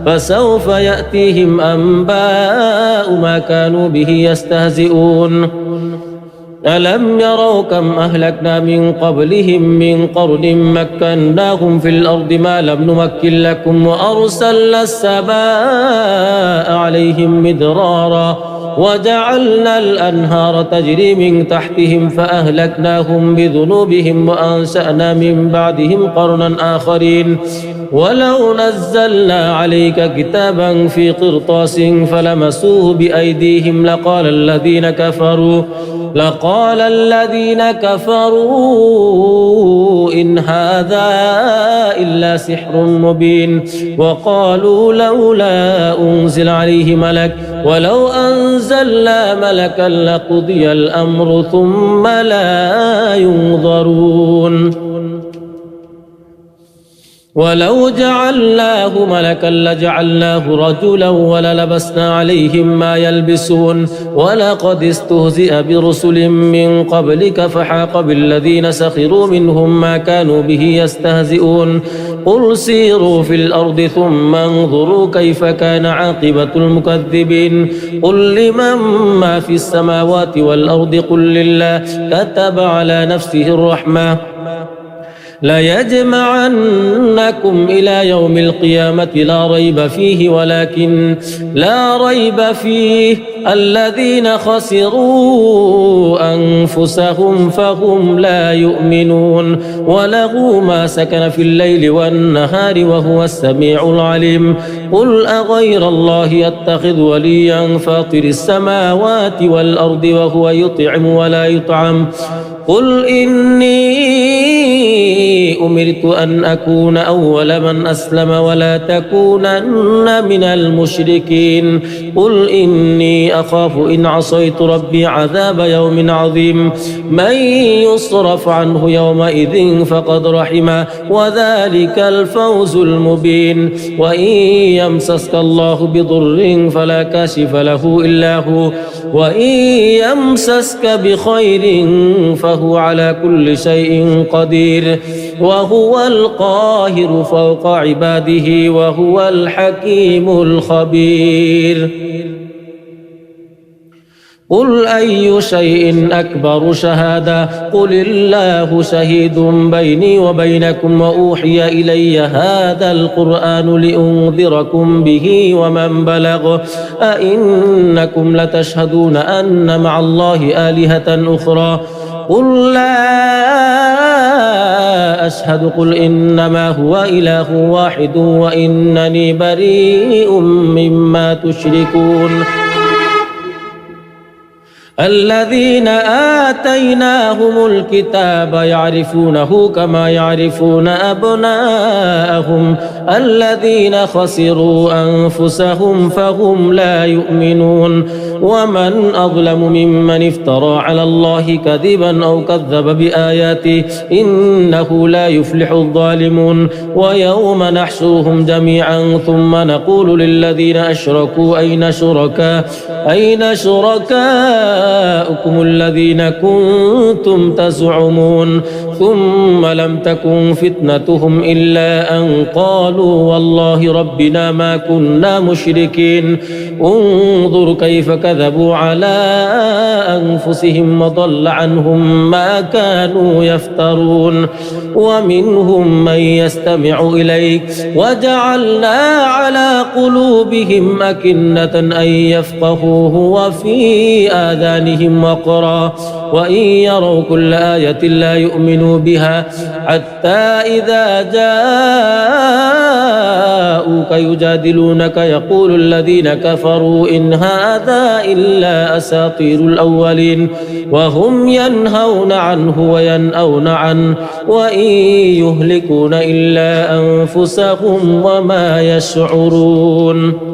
فسوف يأتيهم أنباء ما كانوا به يستهزئون ألم يروا كم أهلكنا من قبلهم من قرن مكناهم في الأرض ما لم نمكن لكم وأرسلنا السماء عليهم مدرارا وجعلنا الأنهار تجري من تحتهم فأهلكناهم بذنوبهم وأنشأنا من بعدهم قرنا آخرين ولو نزلنا عليك كتابا في قرطاس فلمسوه بأيديهم لقال الذين كفروا إن هذا إلا سحر مبين وقالوا لولا أنزل عليه ملك ولو أنزلنا ملكا لقضي الأمر ثم لا ينظرون ولو جعلناه ملكا لجعلناه رجلا وللبسنا عليهم ما يلبسون ولقد استهزئ برسل من قبلك فحاق بالذين سخروا منهم ما كانوا به يستهزئون قل سيروا في الأرض ثم انظروا كيف كان عاقبة المكذبين قل لمن ما في السماوات والأرض قل لله كتب على نفسه الرحمة ليجمعنكم إلى يوم القيامة لا ريب فيه ولكن لا ريب فيه الذين خسروا أنفسهم فهم لا يؤمنون وله ما سكن في الليل والنهار وهو السميع العليم قل أغير الله يتخذ وليا فاطر السماوات والأرض وهو يطعم ولا يطعم قل إني أمرت أن أكون أول من أسلم ولا تكونن من المشركين قل إني أخاف إن عصيت ربي عذاب يوم عظيم من يصرف عنه يومئذ فقد رحمه وذلك الفوز المبين وإن يمسسك الله بضر فلا كاشف له إلا هو وإن يمسسك بخير فهو على كل شيء قدير وهو القاهر فوق عباده وهو الحكيم الخبير قل أي شيء أكبر شهادة قل الله شهيد بيني وبينكم وأوحي إلي هذا القرآن لأنذركم به ومن بلغ أئنكم لتشهدون أن مع الله آلهة أخرى قل لا أشهد قل إنما هو إله واحد وإنني بريء مما تشركون الذين آتيناهم الكتاب يعرفونه كما يعرفون أبناءهم الذين خسروا أنفسهم فهم لا يؤمنون ومن أظلم ممن افترى على الله كذبا أو كذب بآياته إنه لا يفلح الظالمون ويوم نحشرهم جميعا ثم نقول للذين أشركوا أين شركاؤكم الذين كنتم تزعمون ثم لم تكن فتنتهم إلا أن قالوا والله ربنا ما كنا مشركين انظر كيف كذبوا على أنفسهم وضل عنهم ما كانوا يفترون ومنهم من يستمع إليك وجعلنا على قلوبهم أكنة أن يفقهوه وفي آذانهم وقرا وإن يروا كل آية لا يؤمنوا بها حتى إذا جاءوك يجادلونك يقول الذين كفروا إن هذا إلا أساطير الأولين وهم ينهون عنه وينأون عنه وإن يهلكون إلا أنفسهم وما يشعرون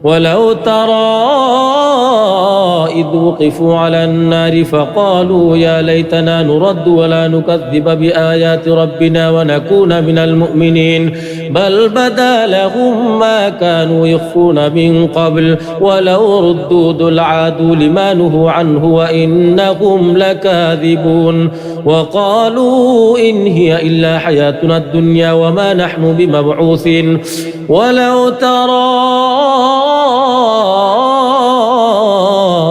ولو ترى إذ وقفوا على النار فقالوا يا ليتنا نرد ولا نكذب بآيات ربنا ونكون من المؤمنين بل بدا لهم ما كانوا يخفون من قبل ولو ردوا لعادوا لما نهوا عنه وإنهم لكاذبون وقالوا إن هي إلا حياتنا الدنيا وما نحن بمبعوثين ولو ترى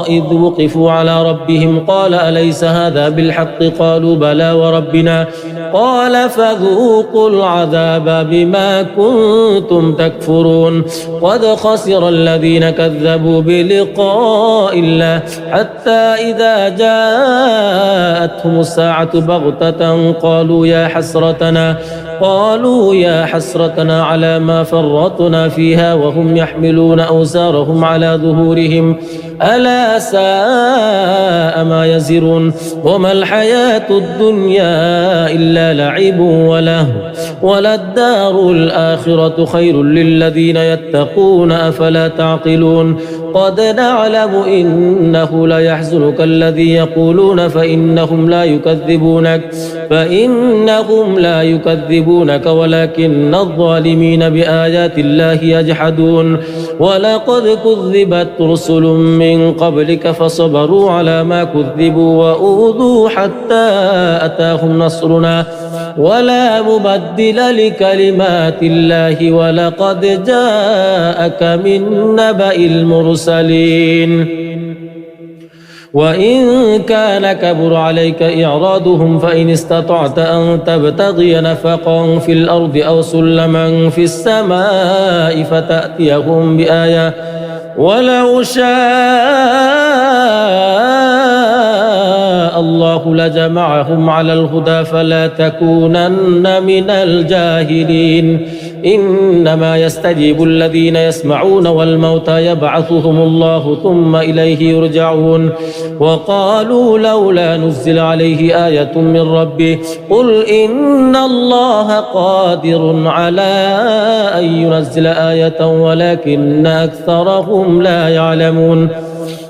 إذ وقفوا على ربهم قال أليس هذا بالحق قالوا بلى وربنا قال فذوقوا العذاب بما كنتم تكفرون قد خسر الذين كذبوا بلقاء الله حتى إذا جاءتهم الساعة بغتة قالوا يا حسرتنا على ما فرطنا فيها وهم يحملون أوزارهم على ظهورهم ألا ساء ما يزرون وما الحياة الدنيا إلا لعب وله وللدار الآخرة خير للذين يتقون أفلا تعقلون قد نعلم إنه ليحزنك الذي يقولون فإنهم لا يكذبونك ولكن الظالمين بآيات الله يجحدون ولقد كذبت رسل من قبلك فصبروا على ما كذبوا وأوذوا حتى أتاهم نصرنا ولا مبدل لكلمات الله ولقد جاءك من نبأ المرسلين وإن كان كبر عليك إعراضهم فإن استطعت أن تبتغي نفقا في الأرض أو سلما في السماء فتأتيهم بآية ولو شاء الله لجمعهم على الهدى فلا تكونن من الجاهلين إنما يستجيب الذين يسمعون والموتى يبعثهم الله ثم إليه يرجعون وقالوا لولا نزل عليه آية من ربه قل إن الله قادر على أن ينزل آية ولكن أكثرهم لا يعلمون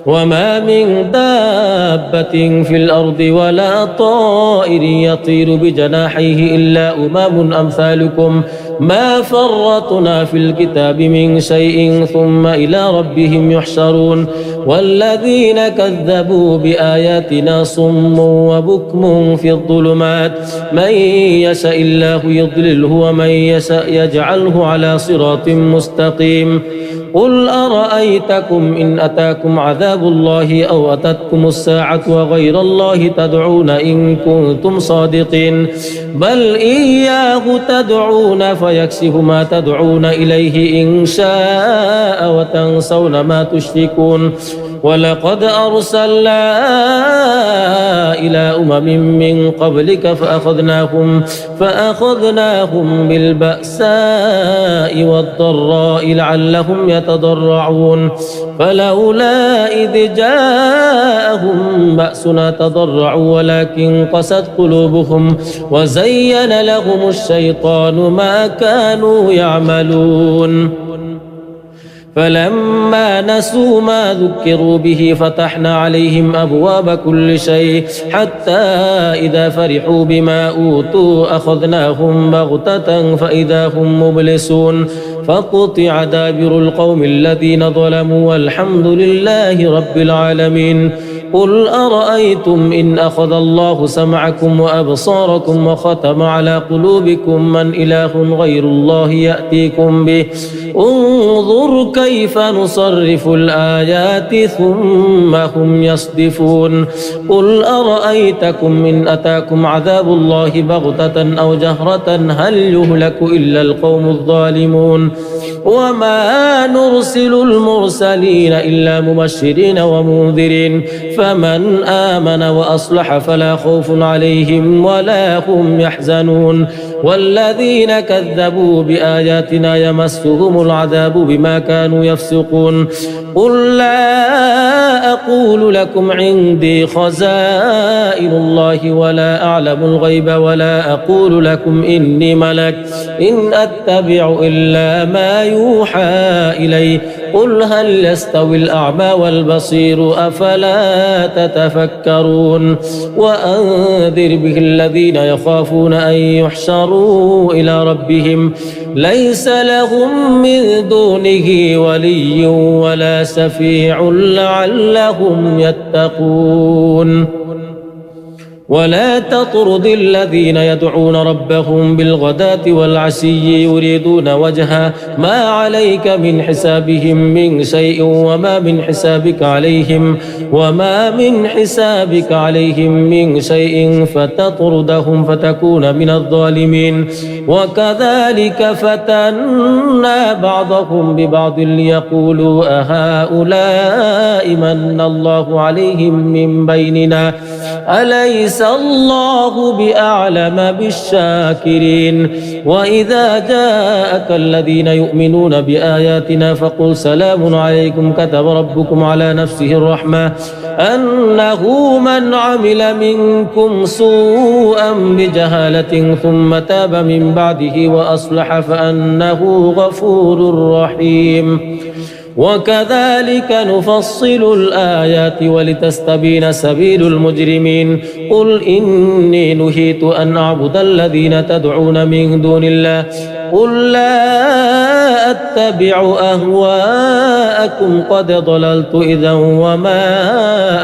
وما من دابة في الأرض ولا طائر يطير بجناحيه إلا أمم أمثالكم ما فرطنا في الكتاب من شيء ثم إلى ربهم يحشرون والذين كذبوا بآياتنا صم وبكم في الظلمات من يشاء الله يضلله ومن يشاء يجعله على صراط مستقيم قل أرأيتكم إن أتاكم عذاب الله أو أتتكم الساعة وغير الله تدعون إن كنتم صادقين بل إياه تدعون فيكشف ما تدعون إليه إن شاء وتنسون ما تشركون ولقد أرسلنا إلى أمم من قبلك فأخذناهم بالبأساء والضراء لعلهم يتضرعون فلولا إذ جاءهم بأسنا تضرعوا ولكن قست قلوبهم وزين لهم الشيطان ما كانوا يعملون فلما نسوا ما ذكروا به فتحنا عليهم أبواب كل شيء حتى إذا فرحوا بما أوتوا أخذناهم بغتة فإذا هم مبلسون فقطع دابر القوم الذين ظلموا والحمد لله رب العالمين قل أرأيتم إن أخذ الله سمعكم وأبصاركم وختم على قلوبكم من إله غير الله يأتيكم به انظر كيف نصرف الآيات ثم هم يصدفون قل أرأيتكم إن أتاكم عذاب الله بغتة أو جهرة هل يهلك إلا القوم الظالمون وما نرسل المرسلين إلا مبشرين ومنذرين فمن آمن وأصلح فلا خوف عليهم ولا هم يحزنون والذين كذبوا بآياتنا يمسهم العذاب بما كانوا يفسقون قل لا أقول لكم عندي خزائن الله ولا أعلم الغيب ولا أقول لكم إني ملك إن أتبع إلا ما يوحى إلي قل هل يستوي الأعمى والبصير أفلا تتفكرون وأنذر به الذين يخافون أن يحشروا إلى ربهم ليس لهم من دونه ولي ولا شفيع لعلهم يتقون ولا تطرد الذين يدعون ربهم بالغداة والعشي يريدون وجهه ما عليك من حسابهم من شيء وما من حسابك عليهم من شيء فتطردهم فتكون من الظالمين وكذلك فتنا بعضهم ببعض ليقولوا أهؤلاء من الله عليهم من بيننا أليس الله بأعلم بالشاكرين وإذا جاءك الذين يؤمنون بآياتنا فقل سلام عليكم كتب ربكم على نفسه الرحمة أنه من عمل منكم سوءا بجهالة ثم تاب من بعده وأصلح فأنه غفور رحيم وكذلك نفصل الآيات ولتستبين سبيل المجرمين قل إني نهيت أن أعبد الذين تدعون من دون الله قل لا أتبع أهواءكم قد ضللت إذا وما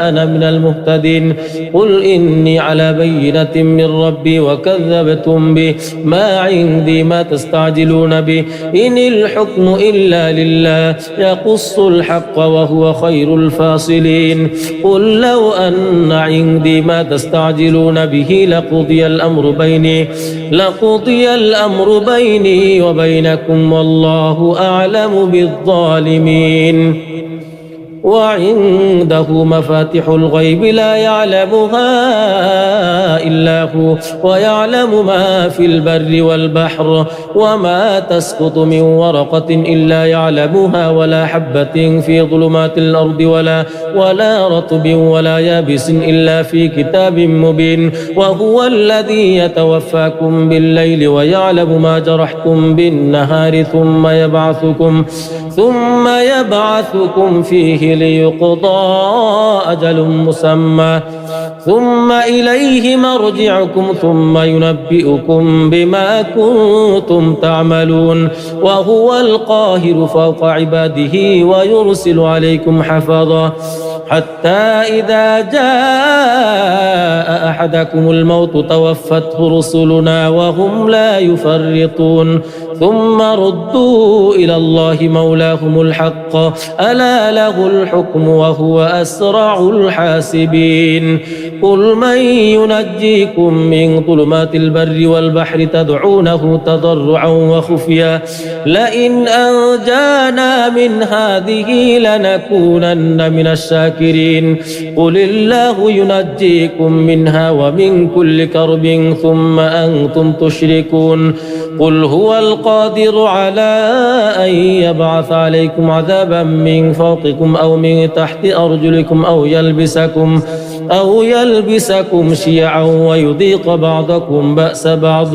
أنا من المهتدين قل إني على بينة من ربي وكذبتم به ما عندي ما تستعجلون به إن الحكم إلا لله يقص الحق وهو خير الفاصلين قل لو أن عندي ما تستعجلون به لقضي الأمر بيني وبينكم والله أعلم بالظالمين وعنده مفاتح الغيب لا يعلمها إلا هو ويعلم ما في البر والبحر وما تسقط من ورقة إلا يعلمها ولا حبة في ظلمات الأرض ولا رطب ولا يابس إلا في كتاب مبين وهو الذي يتوفاكم بالليل ويعلم ما جرحتم بالنهار ثم يبعثكم فيه ليقضى أجل مسمى ثم إليه مرجعكم ثم ينبئكم بما كنتم تعملون وهو القاهر فوق عباده ويرسل عليكم حفظا حتى إذا جاء أحدكم الموت توفته رسلنا وهم لا يفرطون ثم ردوا إلى الله مولاهم الحق ألا له الحكم وهو أسرع الحاسبين قل من ينجيكم من ظلمات البر والبحر تدعونه تضرعا وخفيا لئن أنجانا من هذه لنكونن من الشاكرين قل الله ينجيكم منها ومن كل كرب ثم أنتم تشركون قل هو القادر على أن يبعث عليكم عذابا من فوقكم أو من تحت أرجلكم أو يلبسكم شيعا ويذيق بعضكم بأس بعض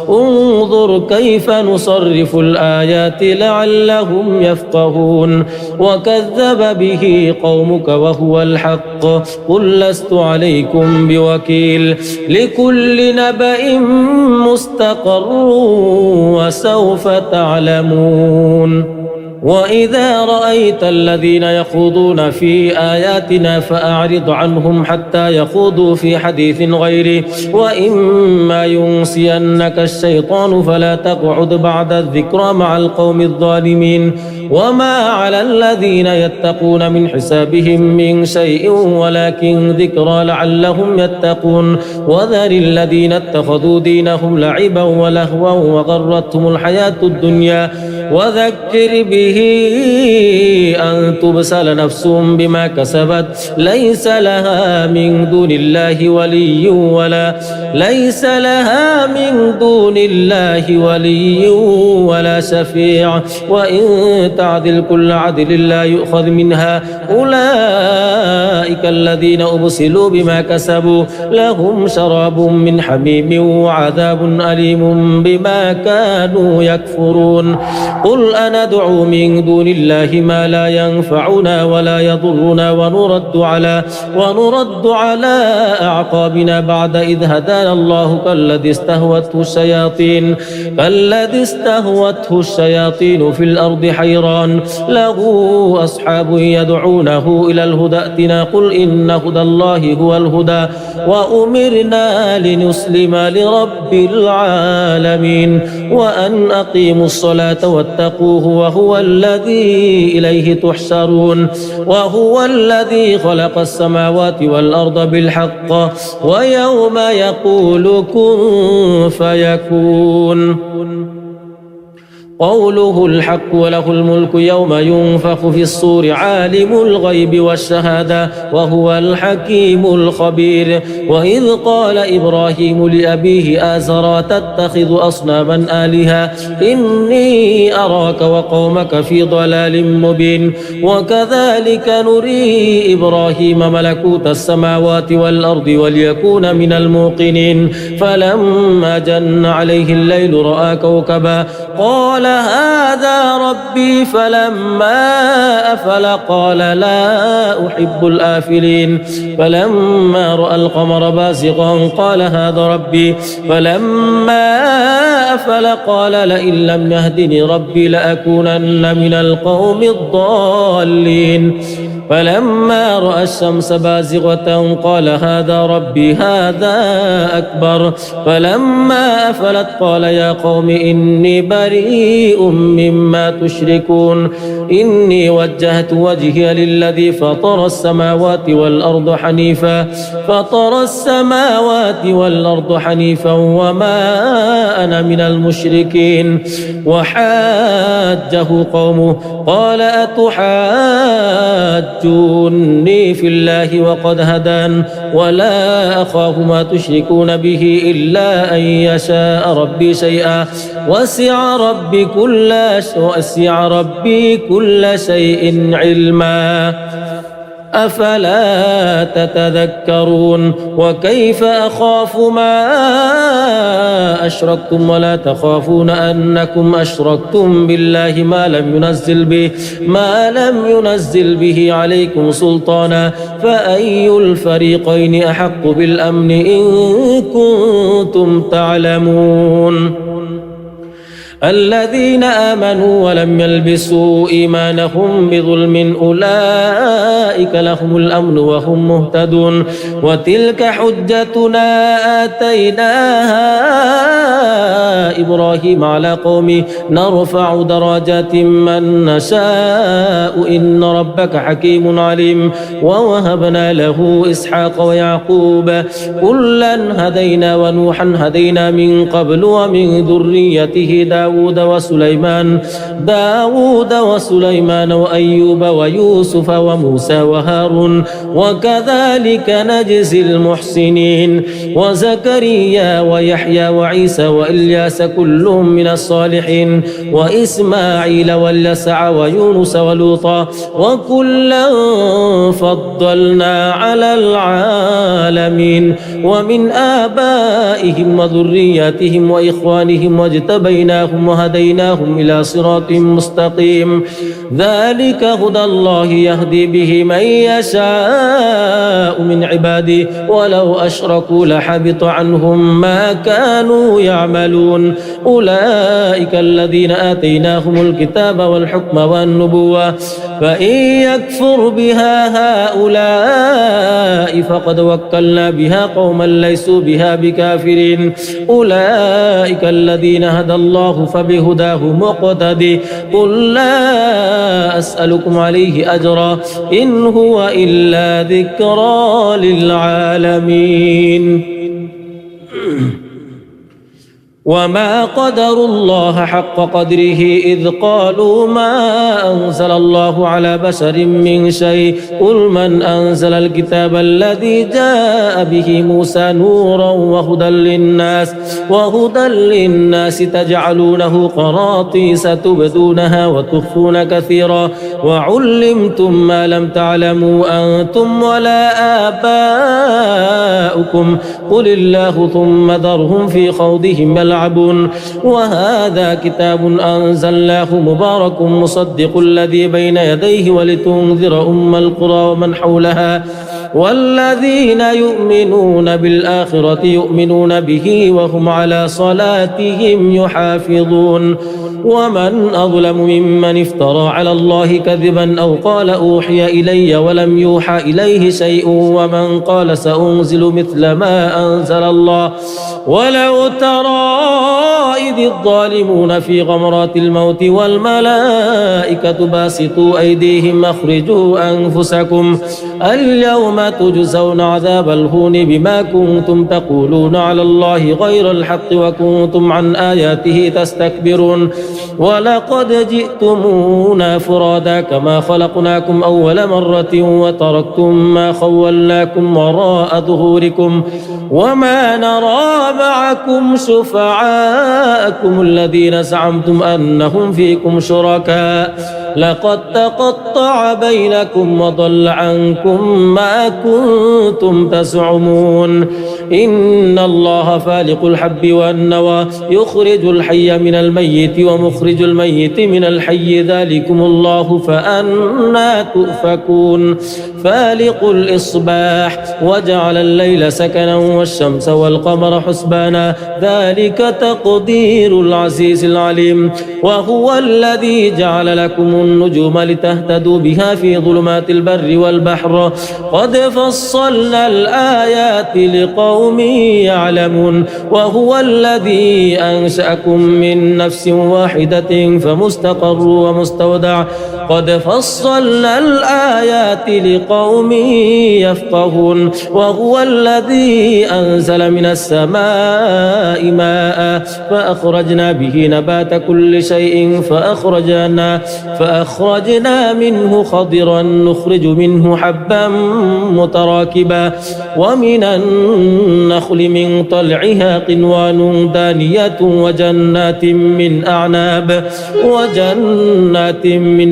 انظر كيف نصرف الآيات لعلهم يفقهون وكذب به قومك وهو الحق قل لست عليكم بوكيل لكل نبأ مستقر وسوف تعلمون وإذا رأيت الذين يخوضون في آياتنا فأعرض عنهم حتى يخوضوا في حديث غيره وإما ينسينك الشيطان فلا تقعد بعد الذكرى مع القوم الظالمين وما على الذين يتقون من حسابهم من شيء ولكن ذكرى لعلهم يتقون وذر الذين اتخذوا دينهم لعبا ولهوا وغرتهم الحياة الدنيا وذكر به أن تبسل نفس بما كسبت ليس لها من دون الله ولي ولا شفيع وإن تعدل كل عدل لا يؤخذ منها أولئك الذين أبسلوا بما كسبوا لهم شراب من حميم وعذاب أليم بما كانوا يكفرون قل أندعو من دون الله ما لا ينفعنا ولا يضرنا ونرد على أعقابنا بعد إذ هدانا الله كالذي استهوته الشياطين في الأرض حيران له أصحاب يدعونه إلى الهدى ائتنا قل إن هدى الله هو الهدى وأمرنا لنسلم لرب العالمين وأن أقيموا الصلاة واتقوه وهو الذي إليه تحشرون وهو الذي خلق السماوات والأرض بالحق ويوم يقول كن فيكون قوله الحق وله الملك يوم ينفخ في الصور عالم الغيب والشهادة وهو الحكيم الخبير وإذ قال إبراهيم لأبيه آزرا تتخذ أصناما آلهة إني أراك وقومك في ضلال مبين وكذلك نري إبراهيم ملكوت السماوات والأرض وليكون من الموقنين فلما جن عليه الليل رأى كوكبا قال هذا ربي فلما أفل قال لا أحب الآفلين فلما رأى القمر بازغا قال هذا ربي فلما أفل قال لئن لم يهدني ربي لأكونن من القوم الضالين فلما رأى الشمس بازغة قال هذا ربي هذا أكبر فلما أفلت قال يا قوم إني بريء مما تشركون إني وجهت وجهي للذي فطر السماوات والأرض حنيفا وما أنا من المشركين وحاجه قومه قال أتحاجوني في الله وقد هدان ولا أخاف ما تشركون به إلا أن يشاء ربي شيئا وسع ربي كل شيء علما أفلا تتذكرون وكيف أخاف ما أشركتم ولا تخافون أنكم أشركتم بالله ما لم ينزل به عليكم سلطانا فأي الفريقين أحق بالأمن إن كنتم تعلمون الذين آمنوا ولم يلبسوا إيمانهم بظلم أولئك لهم الأمن وهم مهتدون وتلك حجتنا آتيناها إبراهيم على قومه نرفع درجات من نشاء إن ربك حكيم عليم ووهبنا له إسحاق ويعقوب كلا هدينا ونوحا هدينا من قبل ومن ذريته داود وسليمان وأيوب ويوسف وموسى وهارون وكذلك نجزي المحسنين وزكريا ويحيى وعيسى وإلياس كلهم من الصالحين وإسماعيل واليسع ويونس ولوطا وكلا فضلنا على العالمين ومن آبائهم وذرياتهم وإخوانهم واجتبيناهم وهديناهم إلى صراط مستقيم ذلك هدى الله يهدي به من يشاء من عباده ولو أشركوا لحبط عنهم ما كانوا يعملون أولئك الذين آتيناهم الكتاب والحكم والنبوة فإن يكفر بها هؤلاء فقد وكلنا بها قوما ليسوا بها بكافرين أولئك الذين هدى الله فبهداه مقتدي قل لا أسألكم عليه أجرا إن هو إلا ذكرى للعالمين وما قدروا الله حق قدره إذ قالوا ما أنزل الله على بشر من شيء قل من أنزل الكتاب الذي جاء به موسى نورا وهدى للناس تجعلونه قراطيس تبدونها وتخفون كثيرا وعلمتم ما لم تعلموا أنتم ولا آباؤكم قل الله ثم ذرهم في خوضهم يلعبون وهذا كتاب أنزلناه مبارك مصدق الذي بين يديه ولتنذر أم القرى ومن حولها والذين يؤمنون بالآخرة يؤمنون به وهم على صلاتهم يحافظون ومن أظلم ممن افترى على الله كذبا أو قال أوحي إلي ولم يوحى إليه شيء ومن قال سأنزل مثل ما أنزل الله ولو ترى إذ الظالمون في غمرات الموت والملائكة باسطوا أيديهم أخرجوا أنفسكم اليوم تجزون عذاب الهون بما كنتم تقولون على الله غير الحق وكنتم عن آياته تستكبرون ولقد جئتمونا فرادا كما خلقناكم أول مرة وتركتم ما خولناكم وراء ظهوركم وما نرى معكم شفعاءكم الذين زعمتم أنهم فيكم شركاء لقد تقطع بينكم وضل عنكم ما كنتم تزعمون إن الله فالق الحب والنوى يخرج الحي من الميت ومخرج الميت من الحي ذلكم الله فأنى تؤفكون فالق الإصباح وجعل الليل سكنا والشمس والقمر حسبانا ذلك تقدير العزيز العليم وهو الذي جعل لكم النجوم لتهتدوا بها في ظلمات البر والبحر قد فصلنا الآيات لقوم يعلمون وهو الذي أنشأكم من نفس واحدة فمستقر ومستودع قد فصلنا الآيات لقوم يفقهون وهو الذي أنزل من السماء ماء فأخرجنا به نبات كل شيء فأخرجنا منه خضرا نخرج منه حبا متراكبا ومن النخل من طلعها قنوان دانية وجنات من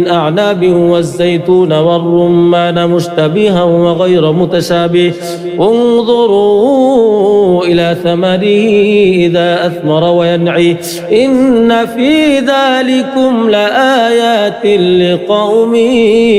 أعناب والزيتون والرمان مشتبها وغير متشابه انظروا إلى ثمره إذا أثمر وينعي إن في ذلكم لآيات لقوم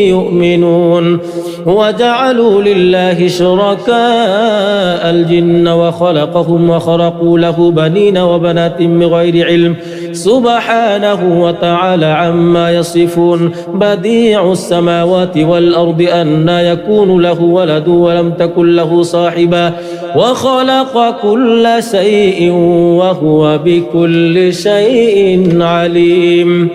يؤمنون وجعلوا لله شركاء الجن وخلقهم وخرقوا له بنين وبنات بغير علم سبحانه وتعالى عما يصفون بديع السماوات والأرض أنى يكون له ولد ولم تكن له صاحبة وخلق كل شيء وهو بكل شيء عليم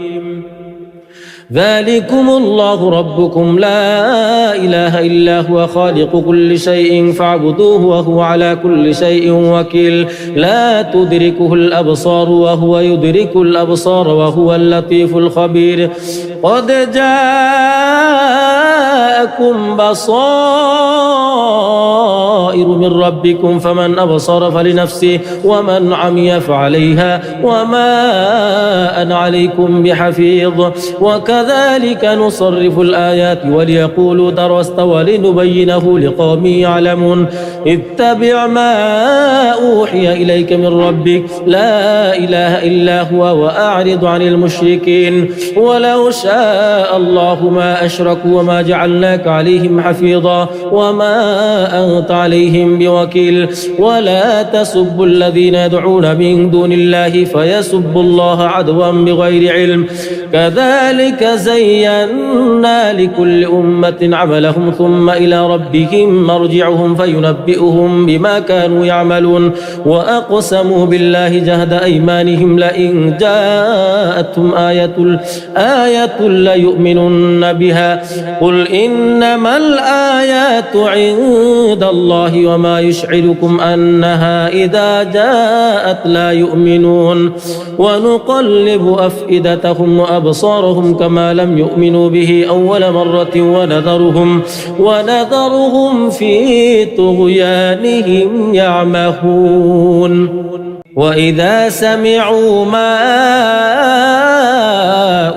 ذلكم الله ربكم لا إله إلا هو خالق كل شيء فاعبدوه وهو على كل شيء وكيل لا تدركه الأبصار وهو يدرك الأبصار وهو اللطيف الخبير قد جاءكم بصائر من ربكم فمن أبصر فلنفسه ومن عمي فعليها وما أنا عليكم بحفيظ وكذلك نصرف الآيات وليقولوا درست ولنبينه لقوم يعلمون اتبع ما أوحي إليك من ربك لا إله إلا هو وأعرض عن المشركين ولو شاء الله ما أشركوا وما جعلناك عليهم حفيظا وما أنت عليهم بوكيل ولا تسبوا الذين يدعون من دون الله فيسبوا الله عدوا بغير علم كذلك زينا لكل أمة عملهم ثم إلى ربهم مرجعهم فينبئهم بما كانوا يعملون وأقسموا بالله جهد أيمانهم لئن جاءتهم آية ليؤمنن بها قل إنما الآيات عند الله وما يشعركم أنها إذا جاءت لا يؤمنون ونقلب أفئدتهم وأبصارهم كما لم يؤمنوا به أول مرة ونذرهم في طغيانهم يعمهون وإذا سمعوا ما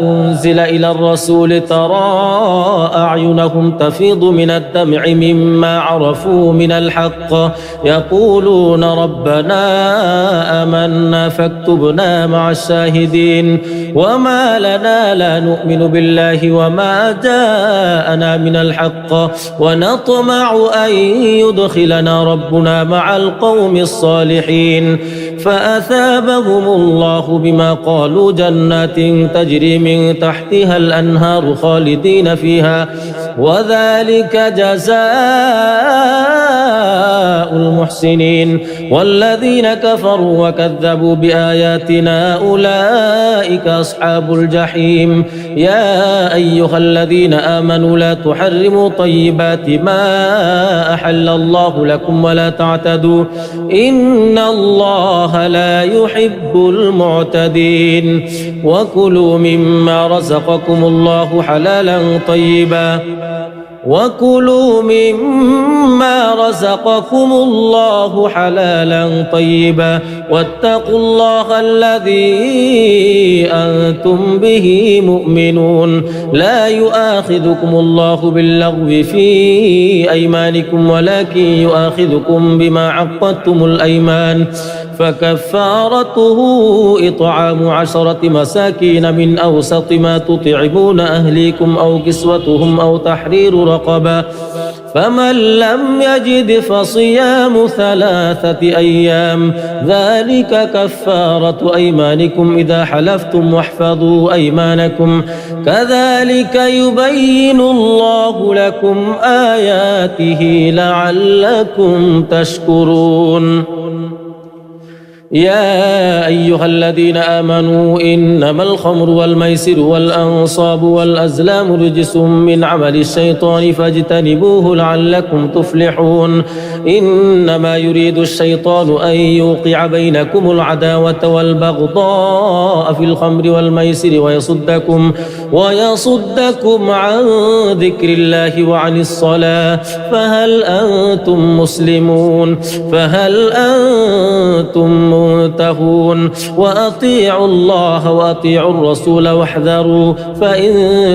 أنزل إلى الرسول ترى أعينهم تفيض من الدمع مما عرفوا من الحق يقولون ربنا آمنا فاكتبنا مع الشاهدين وما لنا لا نؤمن بالله وما جاءنا من الحق ونطمع أن يدخلنا ربنا مع القوم الصالحين فأثابهم الله بما قالوا جنات تجري من تحتها الأنهار خالدين فيها وذلك جزاء المحسنين والذين كفروا وكذبوا بآياتنا أولئك أصحاب الجحيم يا أيها الذين آمنوا لا تحرموا طيبات ما أحل الله لكم ولا تعتدوا إن الله لا يحب المعتدين وكلوا مما رزقكم الله حلالا طيبا وكلوا مما رزقكم الله حلالا طيبا واتقوا الله الذي أنتم به مؤمنون لا يؤاخذكم الله باللغو في أيمانكم ولكن يؤاخذكم بما عقدتم الأيمان فكفارته إطعام 10 مساكين من أوسط ما تطعمون أهليكم أو كسوتهم أو تحرير رقبة فمن لم يجد فصيام 3 أيام ذلك كفارة أيمانكم إذا حلفتم واحفظوا أيمانكم كذلك يبين الله لكم آياته لعلكم تشكرون يا أيها الذين آمنوا إنما الخمر والميسر والأنصاب والأزلام رجس من عمل الشيطان فاجتنبوه لعلكم تفلحون إنما يريد الشيطان أن يوقع بينكم العداوة والبغضاء في الخمر والميسر ويصدكم عن ذكر الله وعن الصلاة فهل أنتم مسلمون فهل أنتم منتهون وأطيعوا الله وأطيعوا الرسول واحذروا فإن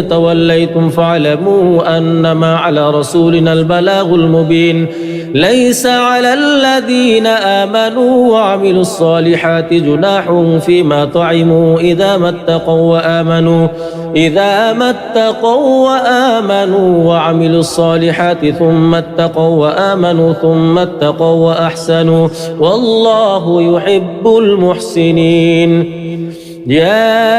توليتم فاعلموا أنما على رسولنا البلاغ المبين ليس على الذين آمنوا وعملوا الصالحات جناح فيما طعموا إذا ما اتقوا وآمنوا وعملوا الصالحات ثم اتقوا وآمنوا ثم اتقوا وأحسنوا والله يحب المحسنين يا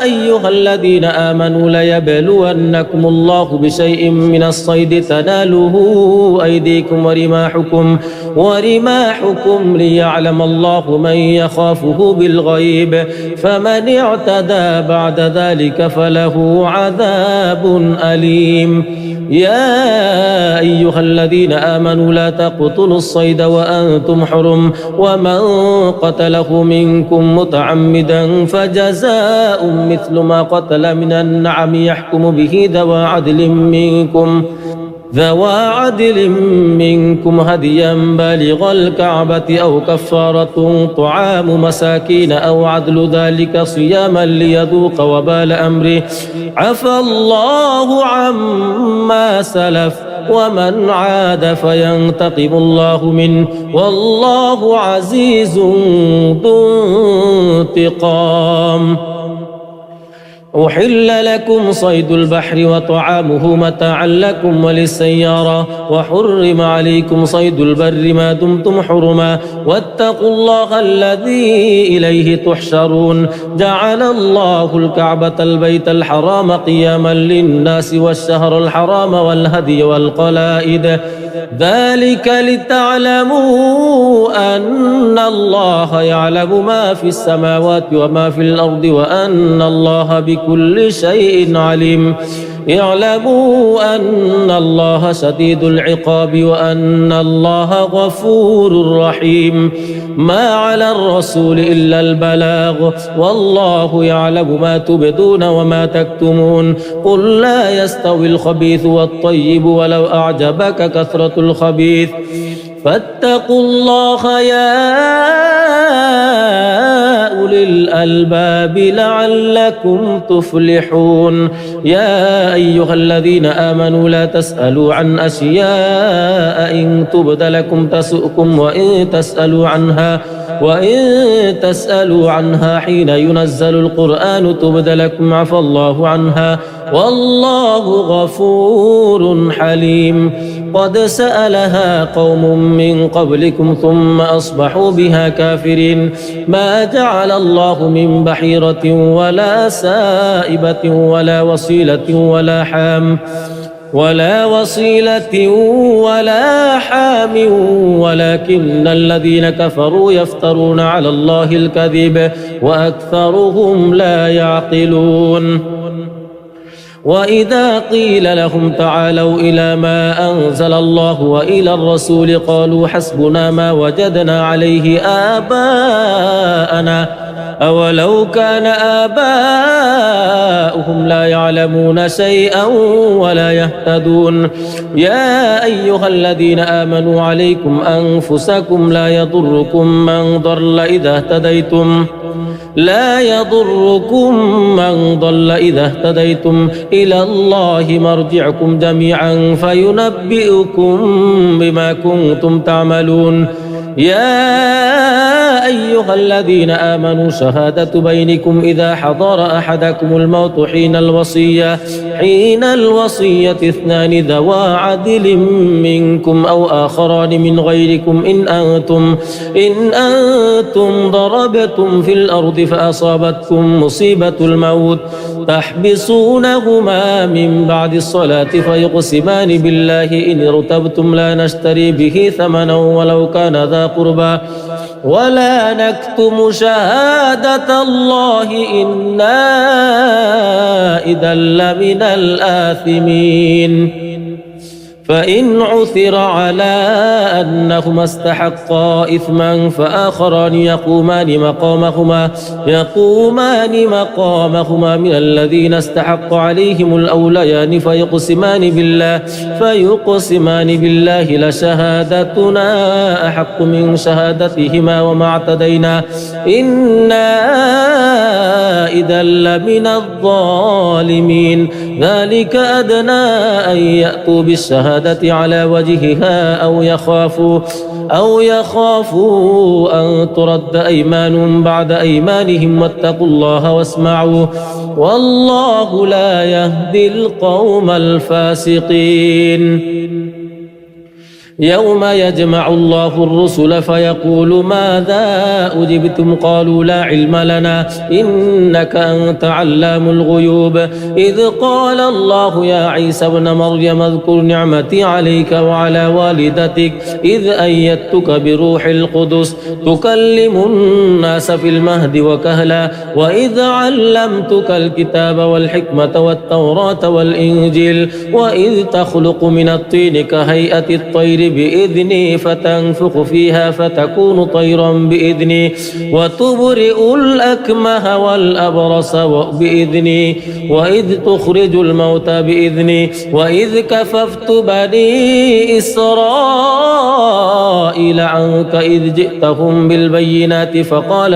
أيها الذين آمنوا ليبلونكم الله بشيء من الصيد تناله أيديكم ورماحكم ليعلم الله من يخافه بالغيب فمن اعتدى بعد ذلك فله عذاب أليم يا أيها الذين آمنوا لا تقتلوا الصيد وأنتم حرم ومن قتله منكم متعمدا فجزاء مثل ما قتل من النعم يحكم به ذوى عدل منكم هديا بالغ الكعبة أو كفارة طعام مساكين أو عدل ذلك صياما ليذوق وبال أمره عفى الله عما سلف ومن عاد فينتقم الله منه والله عزيز ذو انتقام أحل لكم صيد البحر وطعامه متاعا لكم وللسيارة وحرم عليكم صيد البر ما دمتم حرما واتقوا الله الذي إليه تحشرون جعل الله الكعبة البيت الحرام قياما للناس والشهر الحرام والهدي والقلائد ذلك لتعلموا أن الله يعلم ما في السماوات وما في الأرض وأن الله بكل شيء عليم اعلموا أن الله شديد العقاب وأن الله غفور رحيم ما على الرسول إلا البلاغ والله يعلم ما تبدون وما تكتمون قل لا يستوي الخبيث والطيب ولو أعجبك كثرة الخبيث فاتقوا الله يا أولي الألباب لعلكم تفلحون يا أيها الذين آمنوا لا تسألوا عن أشياء إن تبد لكم تسؤكم وإن تسألوا عنها حين ينزل القرآن تبد لكم عفى الله عنها والله غفور حليم قد سألها قوم من قبلكم ثم أصبحوا بها كافرين ما جعل الله من بحيرة ولا سائبة ولا وصيلة ولا حام ولكن الذين كفروا يفترون على الله الكذب وأكثرهم لا يعقلون وإذا قيل لهم تعالوا إلى ما أنزل الله وإلى الرسول قالوا حسبنا ما وجدنا عليه آباءنا أولو كان آباؤهم لا يعلمون شيئا ولا يهتدون يا أيها الذين آمنوا عليكم أنفسكم لا يضركم من ضل إذا اهتديتم إلى الله مرجعكم جميعا فينبئكم بما كنتم تعملون يا أيها الذين آمنوا شهادة بينكم إذا حضر أحدكم الموت حين الوصية اثنان ذوا عدل منكم أو آخران من غيركم إن أنتم ضربتم في الأرض فأصابتكم مصيبة الموت تحبسونهما من بعد الصلاة فيقسمان بالله إن ارتبتم لا نشتري به ثمنا ولو كان ذا قربى ولا نكتم شهادة الله إنا إذا لمن الآثمين فإن عثر على أنهما استحقا إثما فآخران يقومان مقامهما من الذين استحق عليهم الأوليان فيقسمان بالله لشهادتنا أحق من شهادتهما وما اعتدينا إنا إذا لمن الظالمين ذلك أدنى أن يأتوا بالشهادة على وجهها أو يخافوا أن ترد أيمان بعد أيمانهم واتقوا الله واسمعوا والله لا يهدي القوم الفاسقين يوم يجمع الله الرسل فيقول ماذا أجبتم قالوا لا علم لنا إنك أنت علام الغيوب إذ قال الله يا عيسى ابن مريم اذكر نعمتي عليك وعلى والدتك إذ أيدتك بروح القدس تكلم الناس في المهد وكهلا وإذ علمتك الكتاب والحكمة والتوراة والإنجيل وإذ تخلق من الطين كهيئة الطير بإذني فتنفخ فيها فتكون طيرا بإذني وتبرئ الأكمه والأبرص بإذني وإذ تخرج الموتى بإذني وإذ كففت بني إسرائيل عنك إذ جئتهم بالبينات فقال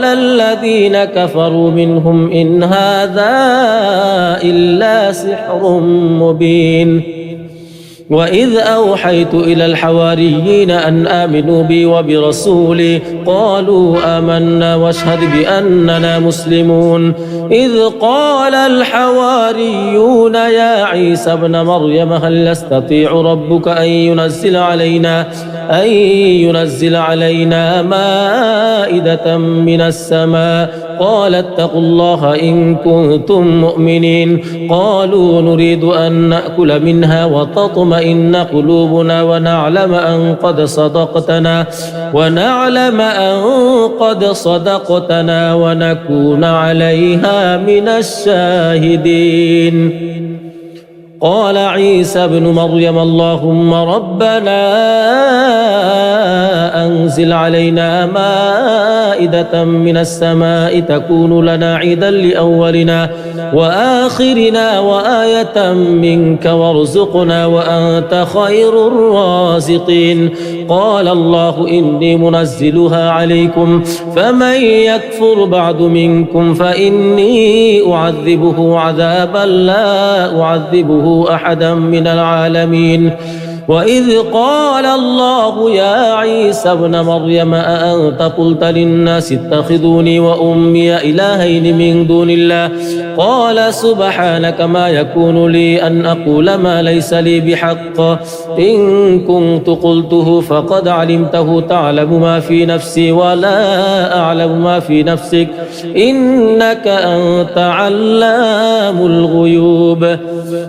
الذين كفروا منهم إن هذا إلا سحر مبين وإذ أوحيت إلى الحواريين أن آمنوا بي وبرسولي قالوا آمنا واشهد بأننا مسلمون إذ قال الحواريون يا عيسى ابن مريم هل يستطيع ربك أن ينزل علينا مائدة من السماء قال اتقوا الله إن كنتم مؤمنين قالوا نريد أن نأكل منها وتطمئن قلوبنا ونعلم أن قد صدقتنا ونكون عليها من الشاهدين قال عيسى ابن مريم اللهم ربنا أنزل علينا مائدة من السماء تكون لنا عيدا لأولنا وآخرنا وآية منك وارزقنا وأنت خير الرازقين قال الله إني منزلها عليكم فمن يكفر بعد منكم فإني أعذبه عذابا لا أعذبه أحدا من العالمين وإذ قال الله يا عيسى ابن مريم أأنت قلت للناس اتخذوني وأمي إلهين من دون الله قال سبحانك ما يكون لي أن أقول ما ليس لي بحق إن كنت قلته فقد علمته تعلم ما في نفسي ولا أعلم ما في نفسك إنك أنت علام الغيوب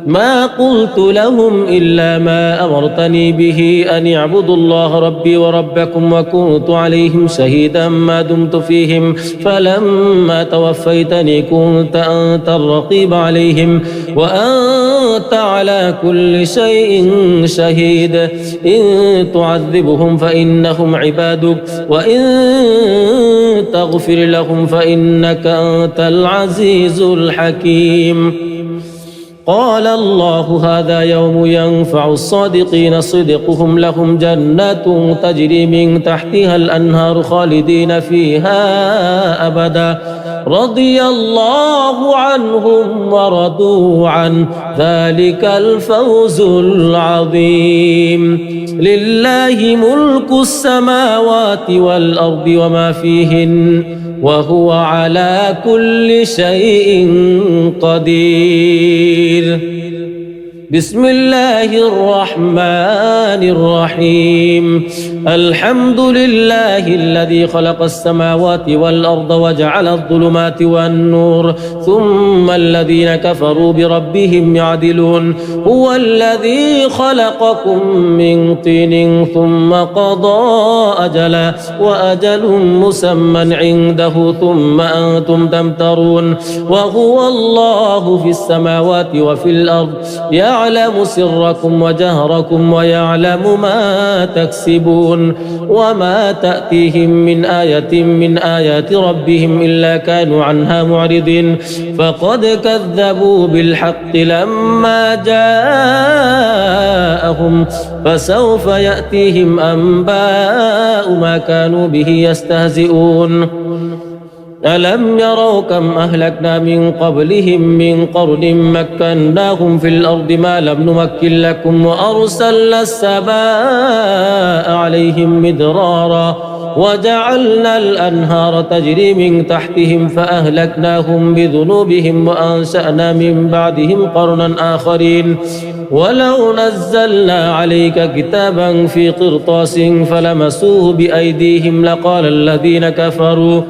ما قلت لهم إلا ما أمر أمرتني به أن اعبدوا الله ربي وربكم وكنت عليهم شهيدا ما دمت فيهم فلما توفيتني كنت أنت الرقيب عليهم وأنت على كل شيء شهيد إن تعذبهم فإنهم عبادك وإن تغفر لهم فإنك أنت العزيز الحكيم. قال الله هذا يوم ينفع الصادقين صدقهم لهم جنات تجري من تحتها الأنهار خالدين فيها أبدا رضي الله عنهم ورضوا عنه ذلك الفوز العظيم. لله ملك السماوات والأرض وما فيهن وهو على كل شيء قدير. بسم الله الرحمن الرحيم الحمد لله الذي خلق السماوات والأرض وجعل الظلمات والنور ثم الذين كفروا بربهم يعدلون هو الذي خلقكم من طين ثم قضى أجلا وأجل مسمى عنده ثم أنتم تمترون وهو الله في السماوات وفي الأرض يعلم سركم وجهركم ويعلم ما تكسبون وما تأتيهم من آية من آيات ربهم إلا كانوا عنها معرضين فقد كذبوا بالحق لما جاءهم فسوف يأتيهم أنباء ما كانوا به يستهزئون. ألم يروا كم أهلكنا من قبلهم من قرن مكناهم في الأرض ما لم نمكن لكم وأرسلنا السماء عليهم مدرارا وجعلنا الأنهار تجري من تحتهم فأهلكناهم بذنوبهم وأنشأنا من بعدهم قرنا آخرين ولو نزلنا عليك كتابا في قرطاس فلمسوه بأيديهم لقال الذين كفروا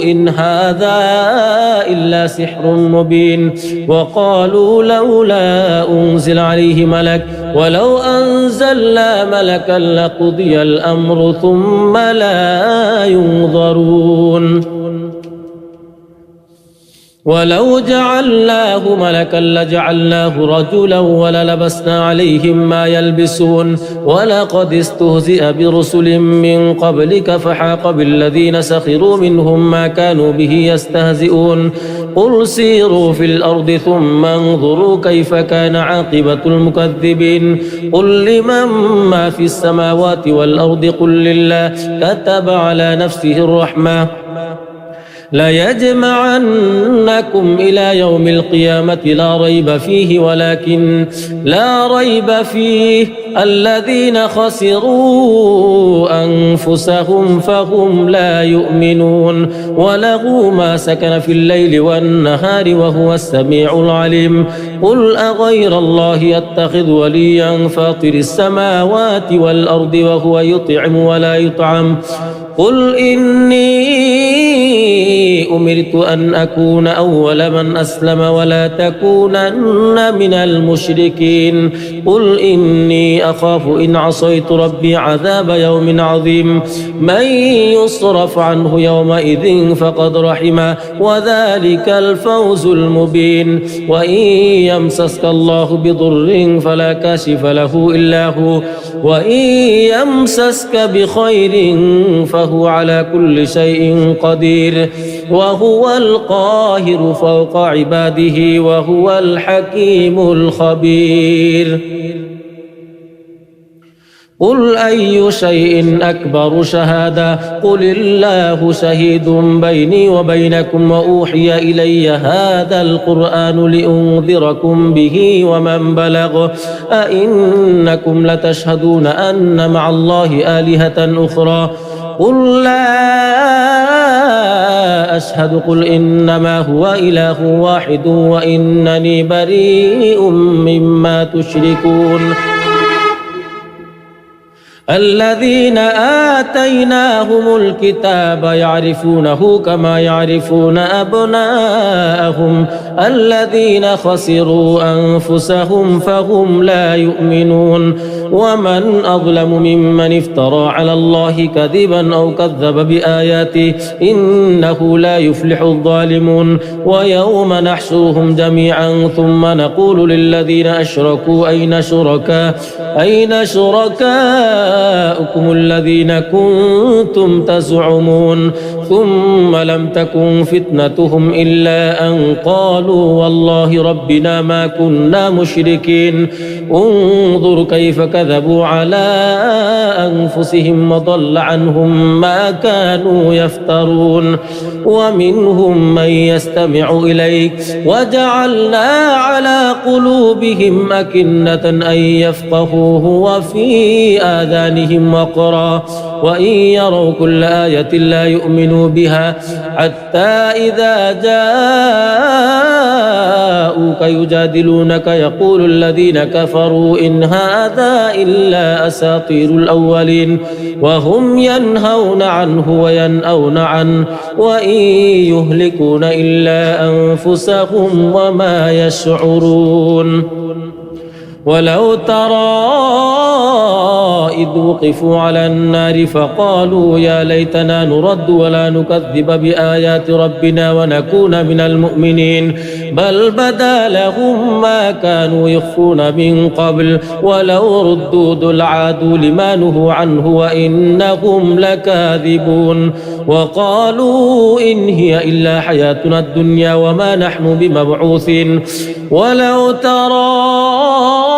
إن هذا إلا سحر مبين وقالوا لولا أنزل عليه ملك ولو أنزلنا ملكا لقضي الأمر ثم لا ينظرون ولو جعلناه ملكا لجعلناه رجلا وللبسنا عليهم ما يلبسون ولقد استهزئ برسل من قبلك فحاق بالذين سخروا منهم ما كانوا به يستهزئون قل سيروا في الأرض ثم انظروا كيف كان عاقبة المكذبين قل لمن ما في السماوات والأرض قل لله كتب على نفسه الرحمة ليجمعنكم إلى يوم القيامة لا ريب فيه ولكن لا ريب فيه الذين خسروا أنفسهم فهم لا يؤمنون وله ما سكن في الليل والنهار وهو السميع العليم قل أغير الله يتخذ وليا فاطر السماوات والأرض وهو يطعم ولا يطعم قل إني أمرت أن أكون أول من أسلم ولا تكونن من المشركين قل إني أخاف إن عصيت ربي عذاب يوم عظيم من يصرف عنه يومئذ فقد رحمه وذلك الفوز المبين وإن يمسسك الله بضر فلا كاشف له إلا هو وإن يمسسك بخير فهو على كل شيء قدير وهو القاهر فوق عباده وهو الحكيم الخبير قل أي شيء أكبر شهادة قل الله شهيد بيني وبينكم وأوحي إلي هذا القرآن لأنذركم به ومن بلغ أئنكم لتشهدون أن مع الله آلهة أخرى قل لا أشهد قل إنما هو إله واحد وإنني بريء مما تشركون الذين آتيناهم الكتاب يعرفونه كما يعرفون أبناءهم الذين خسروا أنفسهم فهم لا يؤمنون ومن أظلم ممن افترى على الله كذبا أو كذب بآياته إنه لا يفلح الظالمون ويوم نحشرهم جميعا ثم نقول للذين أشركوا أين شركاؤكم الذين كنتم تزعمون ثم لم تكن فتنتهم إلا أن قالوا والله ربنا ما كنا مشركين انظر كيف كذبوا على أنفسهم وضل عنهم ما كانوا يفترون ومنهم من يستمع إليك وجعلنا على قلوبهم أكنة أن يفقهوه وفي آذانهم وقرا وإن يروا كل آية لا يؤمنوا بها حتى إذا جاءوك يجادلونك يقول الذين كفروا إن هذا إلا أساطير الأولين وهم ينهون عنه وينأون عنه وإن يهلكون إلا أنفسهم وما يشعرون ولو ترى إذ وقفوا على النار فقالوا يا ليتنا نرد ولا نكذب بآيات ربنا ونكون من المؤمنين بل بدا لهم ما كانوا يخفون من قبل ولو ردوا لعادوا لما نهوا عنه وإنهم لكاذبون وقالوا إن هي إلا حياتنا الدنيا وما نحن بمبعوثين ولو ترى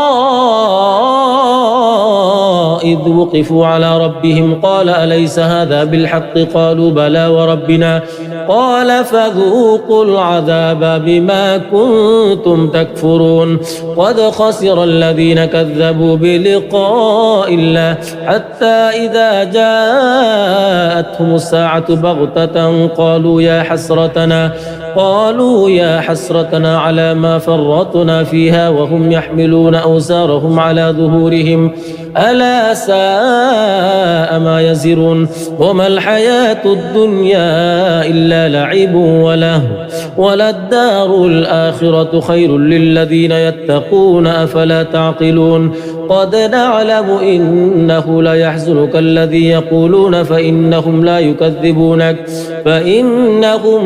إذ وقفوا على ربهم قال أليس هذا بالحق قالوا بلى وربنا قال فذوقوا العذاب بما كنتم تكفرون قد خسر الذين كذبوا بلقاء الله حتى إذا جاءتهم الساعة بغتة قالوا يا حسرتنا على ما فرطنا فيها وهم يحملون أوزارهم على ظهورهم ألا ساء ما يزرون وما الحياة الدنيا إلا لعب وله وللدار الآخرة خير للذين يتقون أفلا تعقلون قد نعلم إنه ليحزنك الذي يقولون فإنهم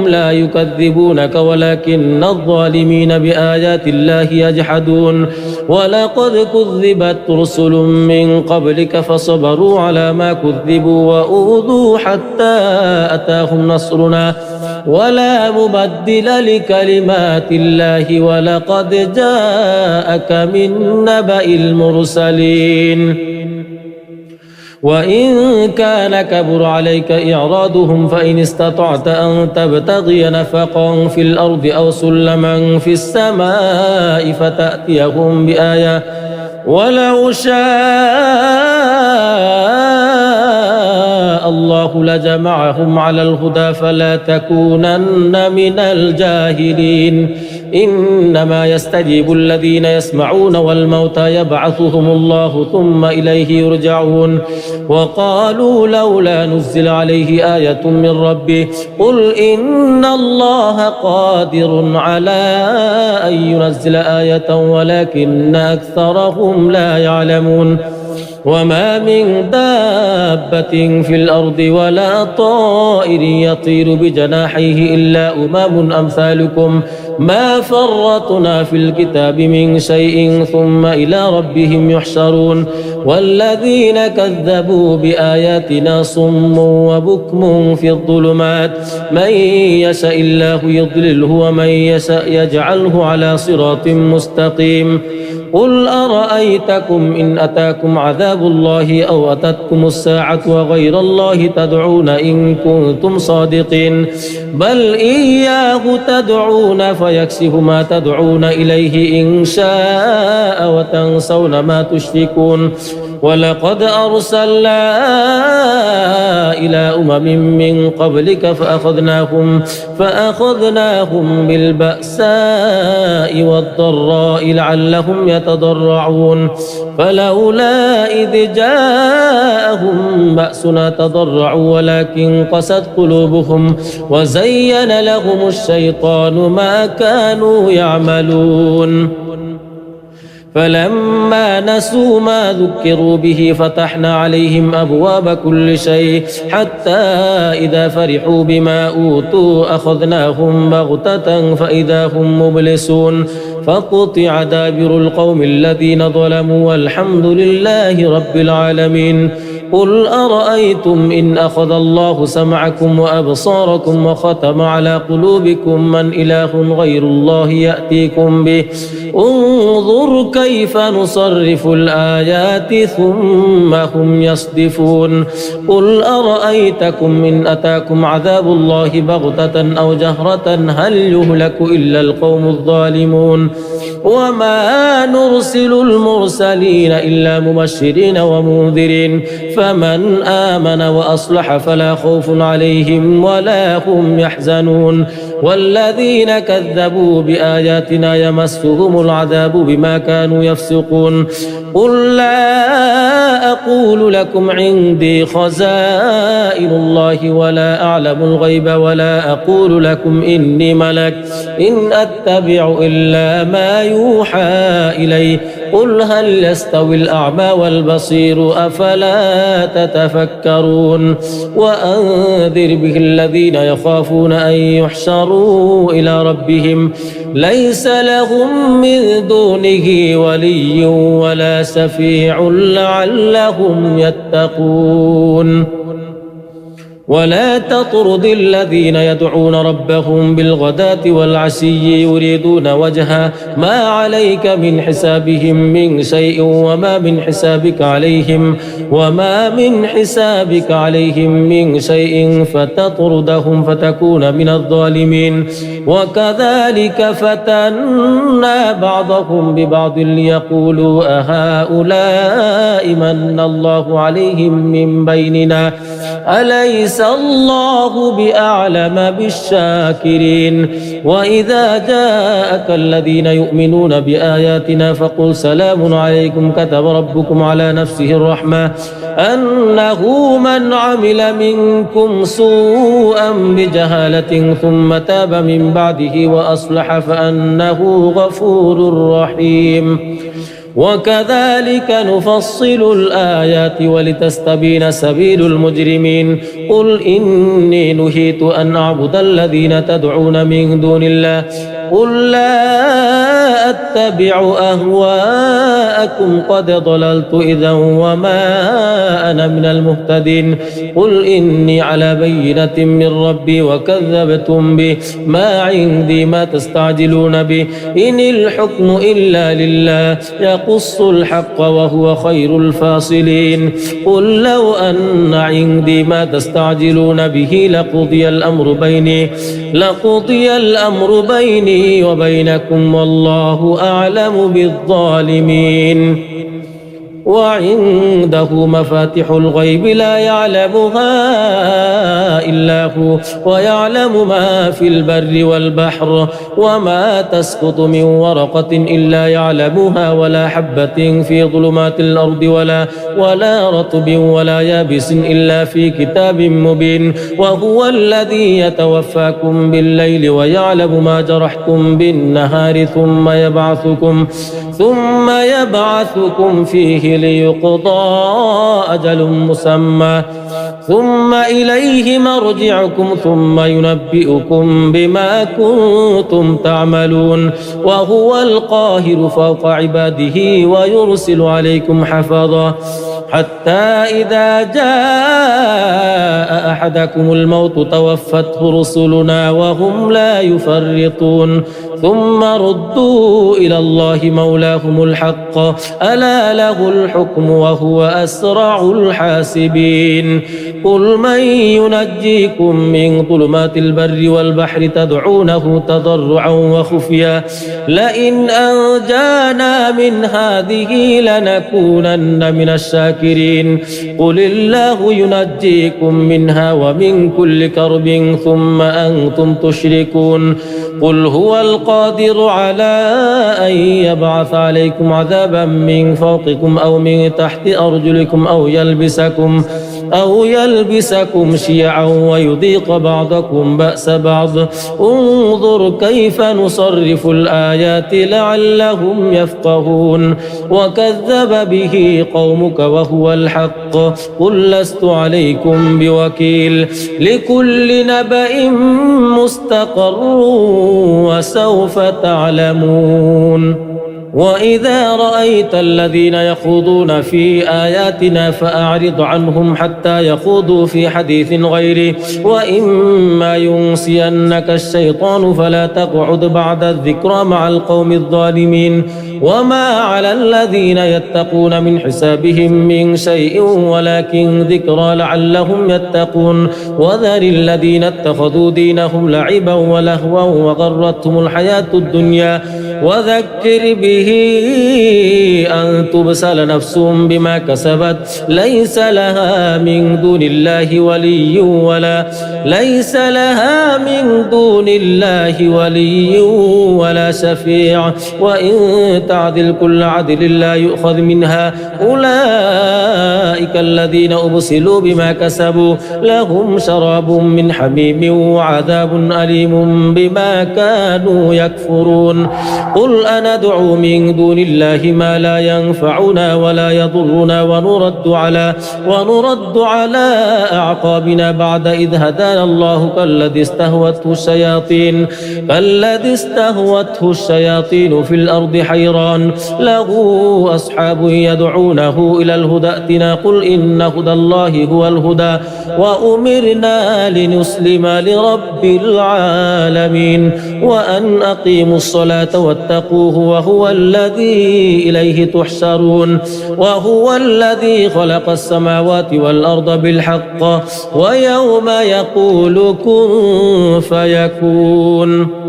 لا يكذبونك ولكن الظالمين بآيات الله يجحدون ولقد كذبت رسل من قبلك فصبروا على ما كذبوا وأوذوا حتى أتاهم نصرنا ولا مبدل لكلمات الله ولقد جاءك من نبأ المرسلين وإن كان كبر عليك إعراضهم فإن استطعت أن تبتغي نفقا في الأرض أو سلما في السماء فتأتيهم بآية ولو شاء الله لجمعهم على الهدى فلا تكونن من الجاهلين إنما يستجيب الذين يسمعون والموتى يبعثهم الله ثم إليه يرجعون وقالوا لولا نزل عليه آية من ربه قل إن الله قادر على أن ينزل آية ولكن أكثرهم لا يعلمون وما من دابة في الأرض ولا طائر يطير بجناحيه إلا أمم أمثالكم ما فرطنا في الكتاب من شيء ثم إلى ربهم يحشرون والذين كذبوا بآياتنا صم وبكم في الظلمات من يشاء الله يضلله ومن يشاء يجعله على صراط مستقيم قل أرأيتكم إن أتاكم عذاب الله أو أتتكم الساعة وغير الله تدعون إن كنتم صادقين بل إياه تدعون فيكشف ما تدعون إليه إن شاء وتنسون ما تشركون ولقد أرسلنا إلى أمم من قبلك فأخذناهم بالبأساء والضراء لعلهم يتضرعون فلولا إذ جاءهم بأسنا تضرعوا ولكن قست قلوبهم وزين لهم الشيطان ما كانوا يعملون فلما نسوا ما ذكروا به فتحنا عليهم أبواب كل شيء حتى إذا فرحوا بما أوتوا أخذناهم بغتة فإذا هم مبلسون فقطع دابر القوم الذين ظلموا والحمد لله رب العالمين قل أرأيتم إن أخذ الله سمعكم وأبصاركم وختم على قلوبكم من إله غير الله يأتيكم به انظر كيف نصرف الآيات ثم هم يصدفون قل أرأيتكم إن أتاكم عذاب الله بغتة أو جهرة هل يهلك إلا القوم الظالمون وما نرسل المرسلين إلا مبشرين ومنذرين فمن آمن وأصلح فلا خوف عليهم ولا هم يحزنون والذين كذبوا بآياتنا يمسهم العذاب بما كانوا يفسقون قل لا أقول لكم عندي خزائن الله ولا أعلم الغيب ولا أقول لكم إني ملك إن أتبع إلا ما يوحى إلي قل هل يستوي الأعمى والبصير أفلا تتفكرون وأنذر به الذين يخافون أن يحشروا إلى ربهم ليس لهم من دونه ولي ولا شفيع لعلهم يتقون ولا تطرد الذين يدعون ربهم بالغداة والعشي يريدون وجهه ما عليك من حسابهم من شيء وما من حسابك عليهم من شيء فتطردهم فتكون من الظالمين وكذلك فتنا بعضهم ببعض ليقولوا أهؤلاء من الله عليهم من بيننا أليس الله بأعلم بالشاكرين وإذا جاءك الذين يؤمنون بآياتنا فقل سلام عليكم كتب ربكم على نفسه الرحمة أنه من عمل منكم سوءا بجهالة ثم تاب من بعده وأصلح فأنه غفور رحيم وكذلك نفصل الآيات ولتستبين سبيل المجرمين قل إني نهيت أن أعبد الذين تدعون من دون الله قل لا أتبع أهواءكم قد ضللت إذا وما أنا من المهتدين قل إني على بينة من ربي وكذبتم به ما عندي ما تستعجلون به إن الحكم إلا لله يقص الحق وهو خير الفاصلين قل لو أن عندي ما تستعجلون به لقضي الأمر بيني وبينكم والله أعلم بالظالمين وعنده مفاتح الغيب لا يعلمها إلا هو ويعلم ما في البر والبحر وما تسقط من ورقة إلا يعلمها ولا حبة في ظلمات الأرض ولا رطب ولا يابس إلا في كتاب مبين وهو الذي يتوفاكم بالليل ويعلم ما جرحتم بالنهار ثم يبعثكم فيه ليقضى أجل مسمى ثم إليه مرجعكم ثم ينبئكم بما كنتم تعملون وهو القاهر فوق عباده ويرسل عليكم حفظا حتى إذا جاء أحدكم الموت توفته رسلنا وهم لا يفرطون ثم ردوا إلى الله مولاهم الحق ألا له الحكم وهو أسرع الحاسبين قل من ينجيكم من ظلمات البر والبحر تدعونه تضرعا وخفيا لئن أنجانا من هذه لنكونن من الشاكرين قل الله ينجيكم منها ومن كل كرب ثم أنتم تشركون قل هو القادر على أن يبعث عليكم عذابا من فوقكم أو من تحت أرجلكم أو يلبسكم شيعا ويذيق بعضكم بأس بعض انظر كيف نصرف الآيات لعلهم يفقهون وكذب به قومك وهو الحق قل لست عليكم بوكيل لكل نبأ مستقر وسوف تعلمون وإذا رأيت الذين يخوضون في آياتنا فأعرض عنهم حتى يخوضوا في حديث غيره وإما ينسينك الشيطان فلا تقعد بعد الذكرى مع القوم الظالمين وما على الذين يتقون من حسابهم من شيء ولكن ذكرى لعلهم يتقون وذر الذين اتخذوا دينهم لعبا ولهوا وغرتهم الحياة الدنيا وذكر به أن تبسل نفس بما كسبت ليس لها من دون الله ولي ولا شفيع وإن تعدل كل عدل لا يؤخذ منها أولئك الذين أبسلوا بما كسبوا لهم شراب من حميم وعذاب أليم بما كانوا يكفرون قل أندعو من دون الله ما لا ينفعنا ولا يضرنا ونرد على أعقابنا بعد إذ هدانا الله كالذي استهوته الشياطين في الأرض حيران له أصحاب يدعونه إلى الهدى ائتنا قل إن هدى الله هو الهدى وأمرنا لنسلم لرب العالمين وأن أقيموا الصلاة واتقوه وهو الذي إليه تحشرون وهو الذي خلق السماوات والأرض بالحق ويوم يقول كن فيكون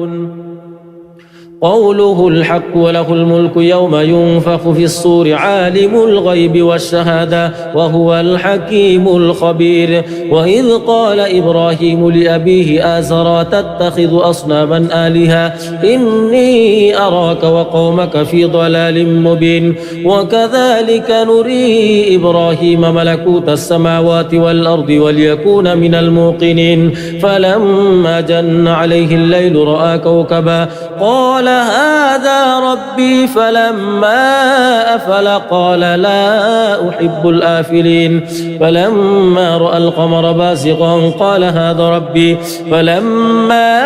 قوله الحق وله الملك يوم ينفخ في الصور عالم الغيب والشهادة وهو الحكيم الخبير وإذ قال إبراهيم لأبيه آزرا تتخذ أصناما آلهة إني أراك وقومك في ضلال مبين وكذلك نري إبراهيم ملكوت السماوات والأرض وليكون من الموقنين فلما جن عليه الليل رأى كوكبا قال هذا ربي فلما أفل قال لا أحب الآفلين فلما رأى القمر بازغا قال هذا ربي فلما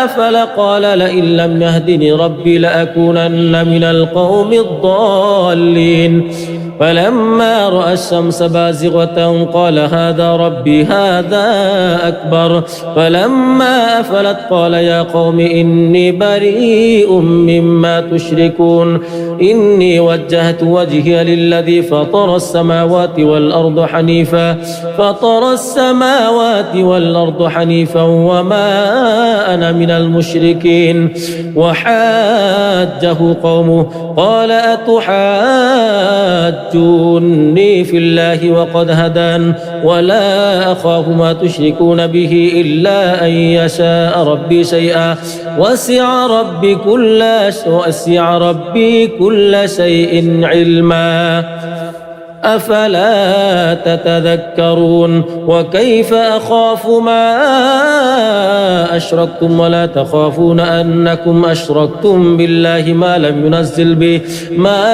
أفل قال لئن لم يهدني ربي لأكونن من القوم الضالين فلما رأى الشمس بازغة قال هذا ربي هذا أكبر فلما أفلت قال يا قوم إني بريء مما تشركون إني وجهت وجهي للذي فطر السماوات والأرض حنيفا وما أنا من المشركين وحاجه قومه قال أتحاجوني في الله وقد هدان ولا أخاف ما تشركون به إلا أن يشاء ربي شيئا وسع ربي كل شيء علما أفلا تتذكرون وكيف أخاف ما أشركتم ولا تخافون أنكم أشركتم بالله ما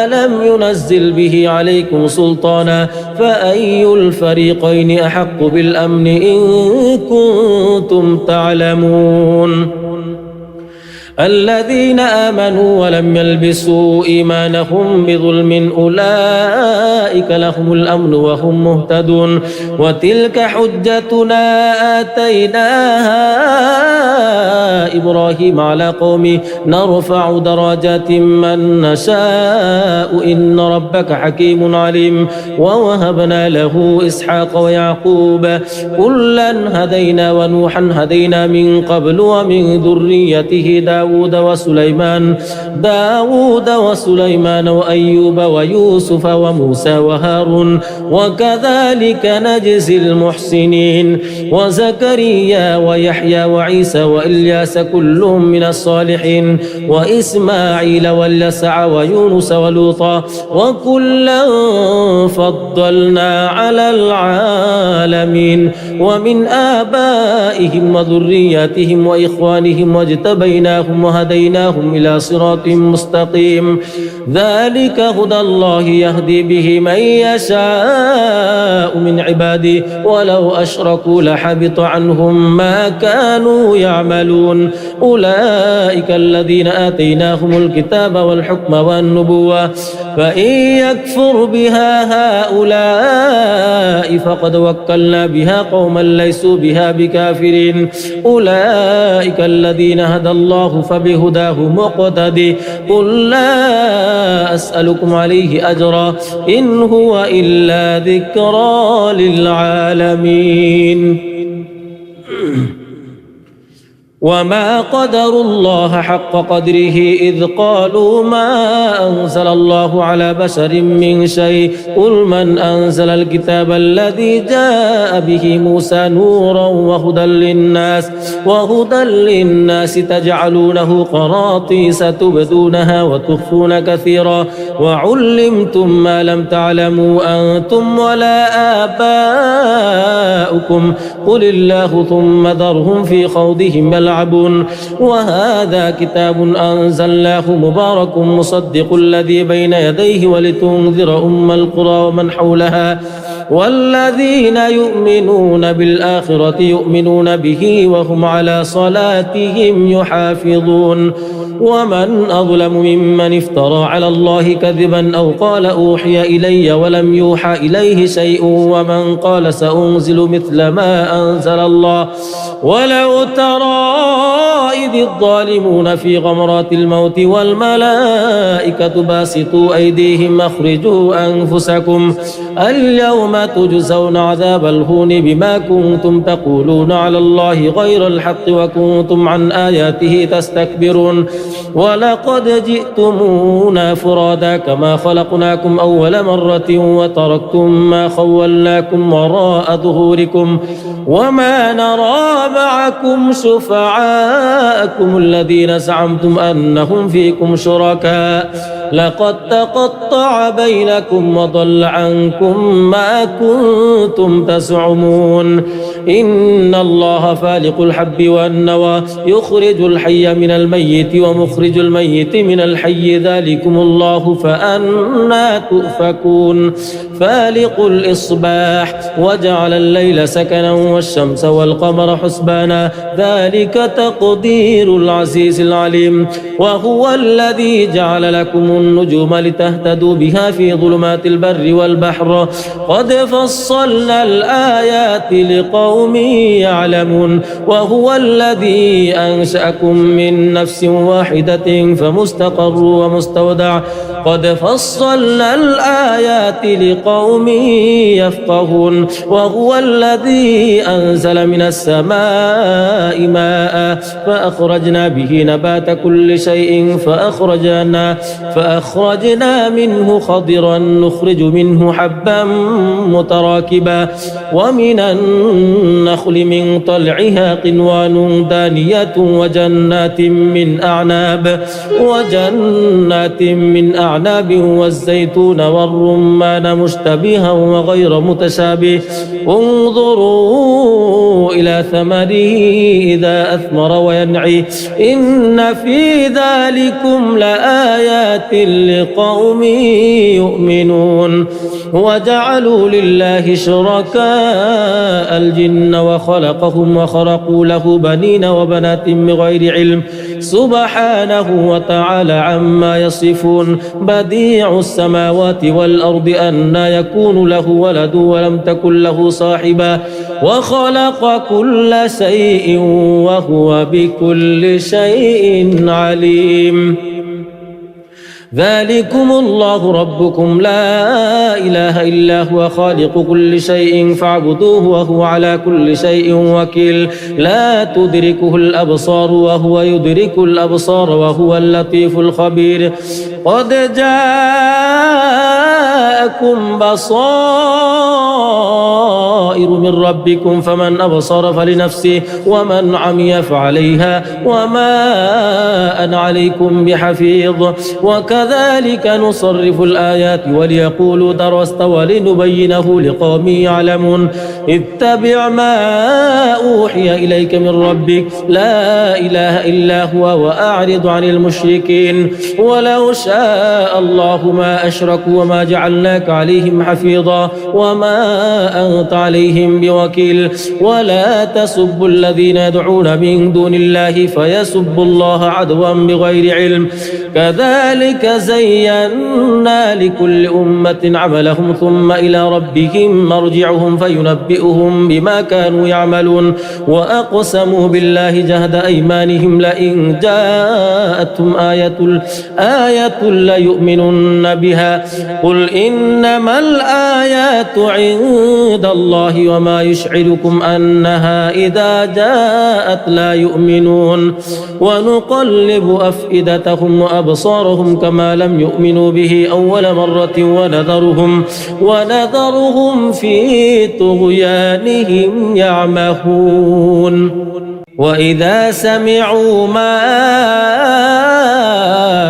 لم ينزل به عليكم سلطانا فأي الفريقين أحق بالأمن إن كنتم تعلمون الذين آمنوا ولم يلبسوا إيمانهم بظلم أولئك لهم الأمن وهم مهتدون وتلك حجتنا آتيناها إبراهيم على قومه نرفع درجات من نشاء إن ربك حكيم عليم ووهبنا له إسحاق ويعقوب كلا هدينا ونوحا هدينا من قبل ومن ذريته داود وسليمان وأيوب ويوسف وموسى وهارون وكذلك نجزي المحسنين وزكريا ويحيى وعيسى وإلياس كل من الصالحين وإسماعيل واليسع ويونس ولوطا وكلا فضلنا على العالمين ومن آبائهم وذرياتهم وإخوانهم واجتبيناهم وهديناهم إلى صراط مستقيم ذلك هدى الله يهدي به من يشاء من عباده ولو أشركوا لحبط عنهم ما كانوا يعملون أولئك الذين آتيناهم الكتاب والحكم والنبوة فإن يكفر بها هؤلاء فقد وكلنا بها قوما ليسوا بها بكافرين أولئك الذين هدى الله فبهداه مقتدي قل لا أسألكم عليه أجرا إن هو إلا ذكرى للعالمين وما قدروا الله حق قدره إذ قالوا ما أنزل الله على بشر من شيء قل من أنزل الكتاب الذي جاء به موسى نورا وهدى للناس تجعلونه قراطيس تبدونها وتخفون كثيرا وعلمتم ما لم تعلموا أنتم ولا آباؤكم قل الله ثم ذرهم في خوضهم يلعبون وهذا كتاب أنزلناه مبارك مصدق الذي بين يديه ولتنذر أم القرى ومن حولها والذين يؤمنون بالآخرة يؤمنون به وهم على صلاتهم يحافظون ومن أظلم ممن افترى على الله كذبا أو قال أوحي إلي ولم يوحى إليه شيء ومن قال سأنزل مثل ما أنزل الله ولو ترى إذ الظالمون في غمرات الموت والملائكة باسطوا أيديهم أخرجوا أنفسكم اليوم تجزون عذاب الهون بما كنتم تقولون على الله غير الحق وكنتم عن آياته تستكبرون ولقد جئتمونا فرادا كما خلقناكم أول مرة وتركتم ما خولناكم وراء ظهوركم وما نرى معكم شفعاءكم الذين زعمتم أنهم فيكم شركاء لقد تقطع بينكم وضل عنكم ما كنتم تزعمون إن الله فالق الحب والنوى يخرج الحي من الميت ومخرج الميت من الحي ذلكم الله فأنى تؤفكون فالق الإصباح وجعل الليل سكنا والشمس والقمر حسبانا ذلك تقدير العزيز العليم وهو الذي جعل لكم النجوم لتهتدوا بها في ظلمات البر والبحر قد فصلنا الآيات لقوم يعلمون وهو الذي أنشأكم من نفس واحدة فمستقر ومستودع قد فصلنا الآيات لقوم يفقهون وهو الذي أنزل من السماء ماء فأخرجنا به نبات كل شيء فأخرجنا منه خضرا نخرج منه حبا متراكبا ومن النخل من طلعها قنوان دانية وجنات من أعناب أعناب والزيتون والرمان مشتبها وغير متشابه انظروا إلى ثمره إذا أثمر وينعي إن في ذلكم لآيات لقوم يؤمنون وجعلوا لله شركاء الجن وخلقهم وخرقوا له بنين وبنات بغير علم سبحانه وتعالى عما يصفون بديع السماوات والأرض أنى يكون له ولد ولم تكن له صاحبة وخلق كل شيء وهو بكل شيء عليم ذلكم الله ربكم لا إله إلا هو خالق كل شيء فاعبدوه وهو على كل شيء وكيل لا تدركه الأبصار وهو يدرك الأبصار وهو اللطيف الخبير قد جاءكم بصائر من ربكم فمن أبصر فلنفسه ومن عمي فعليها وما أنا عليكم بحفيظ وكذلك نصرف الآيات وليقولوا درست ولنبينه لقوم يعلمون اتبع ما أوحي إليك من ربك لا إله إلا هو وأعرض عن المشركين ولو شاء الله ما أشركوا وما جعلناك عليهم حفيظا وما أنت عليهم بوكيل ولا تسبوا الذين يدعون من دون الله فيسبوا الله عدوا بغير علم كذلك زينا لكل أمة عملهم ثم إلى ربهم مرجعهم فينبئهم بما كانوا يعملون وأقسموا بالله جهد أيمانهم لئن جاءتهم آية ليؤمنن بها قل إنما الآيات عند الله وما يشعركم أنها إذا جاءت لا يؤمنون ونقلب أفئدتهم وأبصارهم كما لم يؤمنوا به أول مرة ونذرهم في طغيانهم يعمهون وإذا سمعوا ما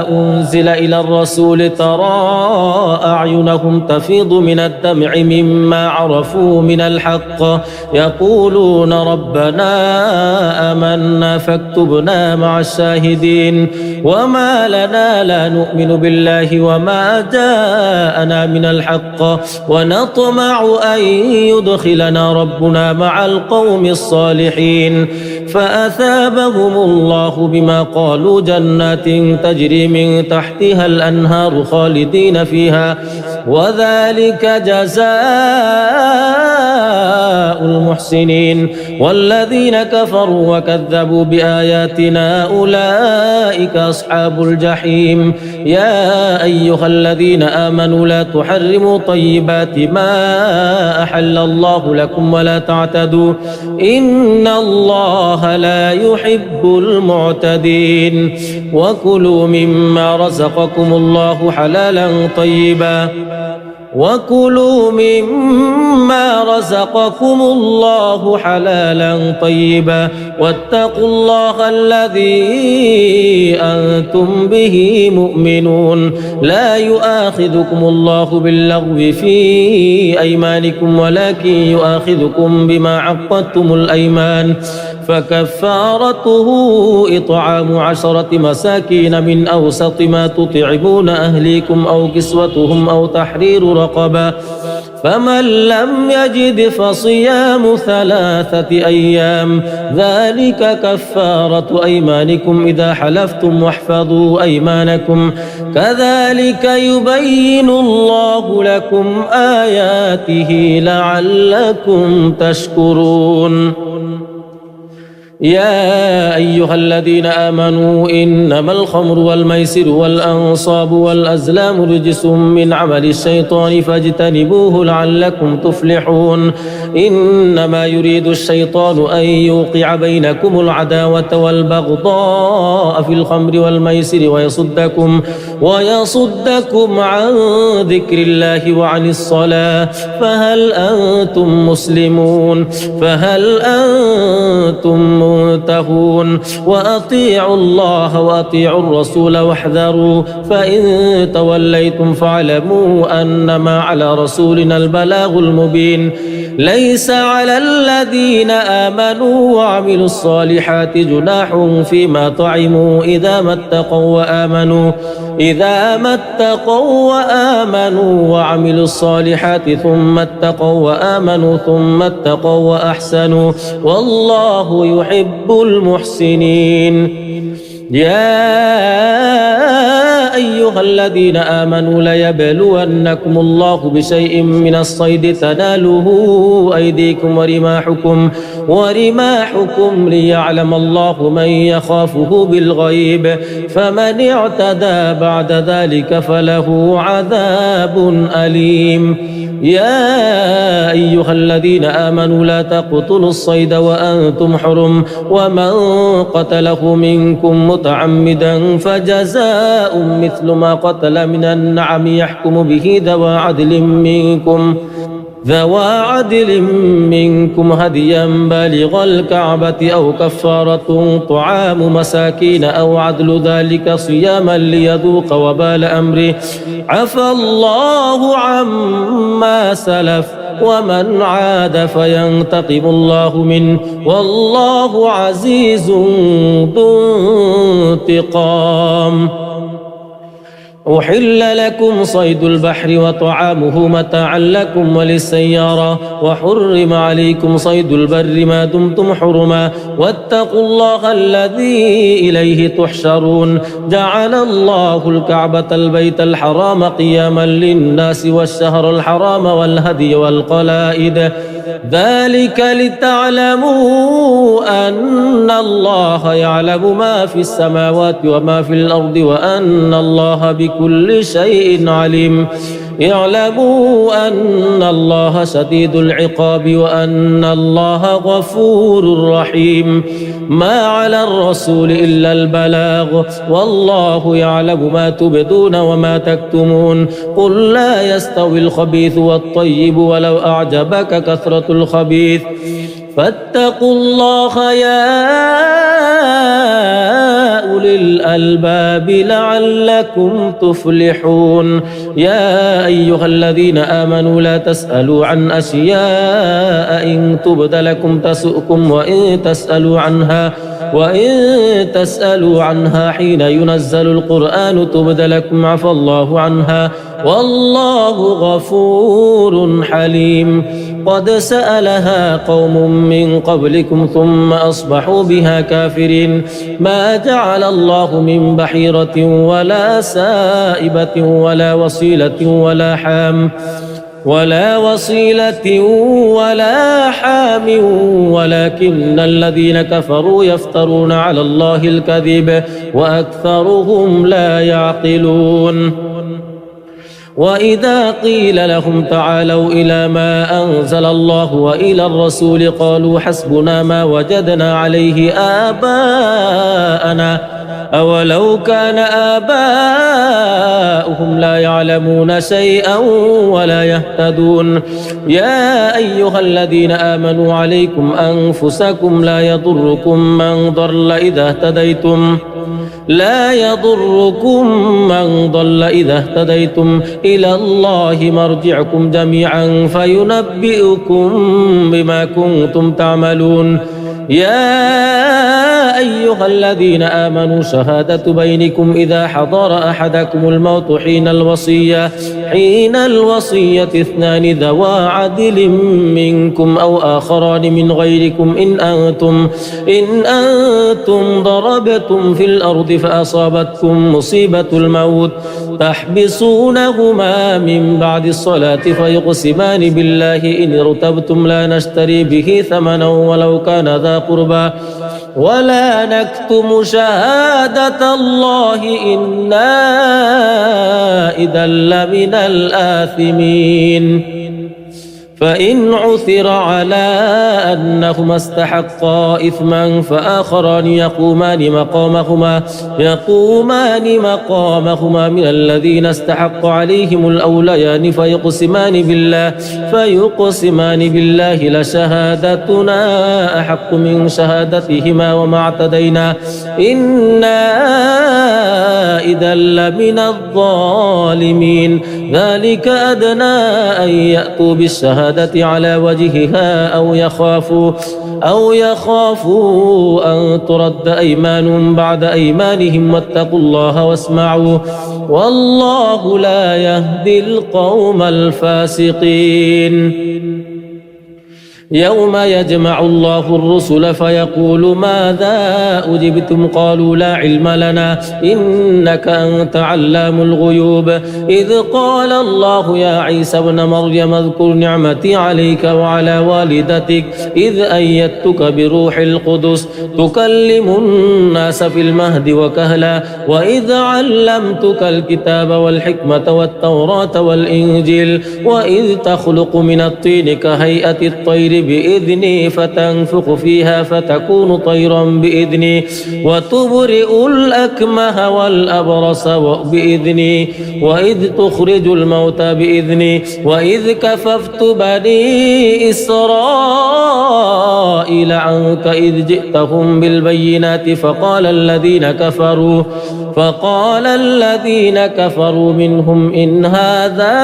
أنزل إلى الرسول ترى أعينهم تفيض من الدمع مما عرفوا من الحق يقولون ربنا آمنا فاكتبنا مع الشاهدين وما لنا لا نؤمن بالله وما جاءنا من الحق ونطمع أن يدخلنا ربنا مع القوم الصالحين فأثابهم الله بما قالوا جنات تجري من تحتها الأنهار خالدين فيها وذلك جزاء المحسنين والذين كفروا وكذبوا بآياتنا أولئك أصحاب الجحيم يا أيها الذين آمنوا لا تحرموا طيبات ما أحل الله لكم ولا تعتدوا إن الله لا يحب المعتدين وكلوا مما رزقكم الله حلالا طيبا واتقوا الله الذي أنتم به مؤمنون لا يؤاخذكم الله باللغو في أيمانكم ولكن يؤاخذكم بما عقدتم الأيمان فكفارته إطعام 10 مساكين من أوسط ما تطعمون أهليكم أو كسوتهم أو تحرير رقبة فمن لم يجد فصيام 3 أيام ذلك كفارة أيمانكم إذا حلفتم واحفظوا أيمانكم كذلك يبين الله لكم آياته لعلكم تشكرون يا أيها الذين آمنوا إنما الخمر والميسر والأنصاب والأزلام رجس من عمل الشيطان فاجتنبوه لعلكم تفلحون إنما يريد الشيطان أن يوقع بينكم العداوة والبغضاء في الخمر والميسر ويصدكم عن ذكر الله وعن الصلاة فهل أنتم تنتهون وأطيعوا الله وأطيعوا الرسول واحذروا فإن توليتم فاعلموا أنما على رسولنا البلاغ المبين ليس على الذين آمنوا وعملوا الصالحات جناح فيما طعموا إذا ما اتقوا وآمنوا وعملوا الصالحات ثم اتقوا وآمنوا ثم اتقوا وأحسنوا والله يحب المحسنين يا أيها الذين آمنوا ليبلونكم الله بشيء من الصيد تناله أيديكم ورماحكم ليعلم الله من يخافه بالغيب فمن اعتدى بعد ذلك فله عذاب أليم يا أيها الذين آمنوا لا تقتلوا الصيد وأنتم حرم ومن قتله منكم متعمدا فجزاء مثل ما قتل من النعم يحكم به ذوى عدل منكم هديا بالغ الكعبة أو كفارة طعام مساكين أو عدل ذلك صياما ليذوق وبال أمره عفى الله عما سلف ومن عاد فينتقم الله منه والله عزيز ذو انتقام أحل لكم صيد البحر وطعامه متاعا لكم وللسيارة وحرم عليكم صيد البر ما دمتم حرما واتقوا الله الذي إليه تحشرون جعل الله الكعبة البيت الحرام قياما للناس والشهر الحرام والهدي والقلائد ذلك لتعلموا أن الله يعلم ما في السماوات وما في الأرض وأن الله بكل شيء عليم اعلموا أن الله شديد العقاب وأن الله غفور رحيم ما على الرسول إلا البلاغ والله يعلم ما تبدون وما تكتمون قل لا يستوي الخبيث والطيب ولو أعجبك كثرة الخبيث فاتقوا الله يا أولي الألباب لعلكم تفلحون يا أيها الذين آمنوا لا تسألوا عن أشياء إن تبد لكم تسؤكم وإن تسألوا عنها حين ينزل القرآن تبد لكم عفى الله عنها والله غفور حليم قد سألها قوم من قبلكم ثم أصبحوا بها كافرين ما جعل الله من بحيرة ولا سائبة ولا وصيلة ولا حام ولكن الذين كفروا يفترون على الله الكذب وأكثرهم لا يعقلون وإذا قيل لهم تعالوا إلى ما أنزل الله وإلى الرسول قالوا حسبنا ما وجدنا عليه آباءنا أولو كان آباؤهم لا يعلمون شيئا ولا يهتدون يا أيها الذين آمنوا عليكم أنفسكم لا يضركم من ضل إذا اهتديتم إلى الله مرجعكم جميعا فينبئكم بما كنتم تعملون يا أيها الذين آمنوا شهادة بينكم إذا حضر أحدكم الموت حين الوصية اثنان ذوا عدل منكم أو آخران من غيركم إن أنتم ضربتم في الأرض فأصابتكم مصيبة الموت تحبسونهما من بعد الصلاة فيقسمان بالله إن ارتبتم لا نشتري به ثمنا ولو كان ذا قربى ولا نكتم شهادة الله إنا إذا لمن الآثمين فإن عثر على أنهما استحقا إثما فآخران يقومان مقامهما من الذين استحق عليهم الأوليان فيقسمان بالله لشهادتنا أحق من شهادتهما وما اعتدينا إنا إذا لمن الظالمين ذلك أدنى أن يأتوا بالشهادة على وجهها أو يخافوا أن ترد أيمان بعد أيمانهم واتقوا الله واسمعوا والله لا يهدي القوم الفاسقين يوم يجمع الله الرسل فيقول ماذا أجبتم قالوا لا علم لنا إنك أنت علام الغيوب إذ قال الله يا عيسى ابن مريم اذكر نعمتي عليك وعلى والدتك إذ أيدتك بروح القدس تكلم الناس في المهد وكهلا وإذ علمتك الكتاب والحكمة والتوراة والإنجيل وإذ تخلق من الطين كهيئة الطير بإذني فتنفخ فيها فتكون طيرا بإذني وتبرئ الأكمه والأبرص بإذني وإذ تخرج الموتى بإذني وإذ كففت بني إسرائيل عنك إذ جئتهم بالبينات فقال الذين كفروا منهم إن هذا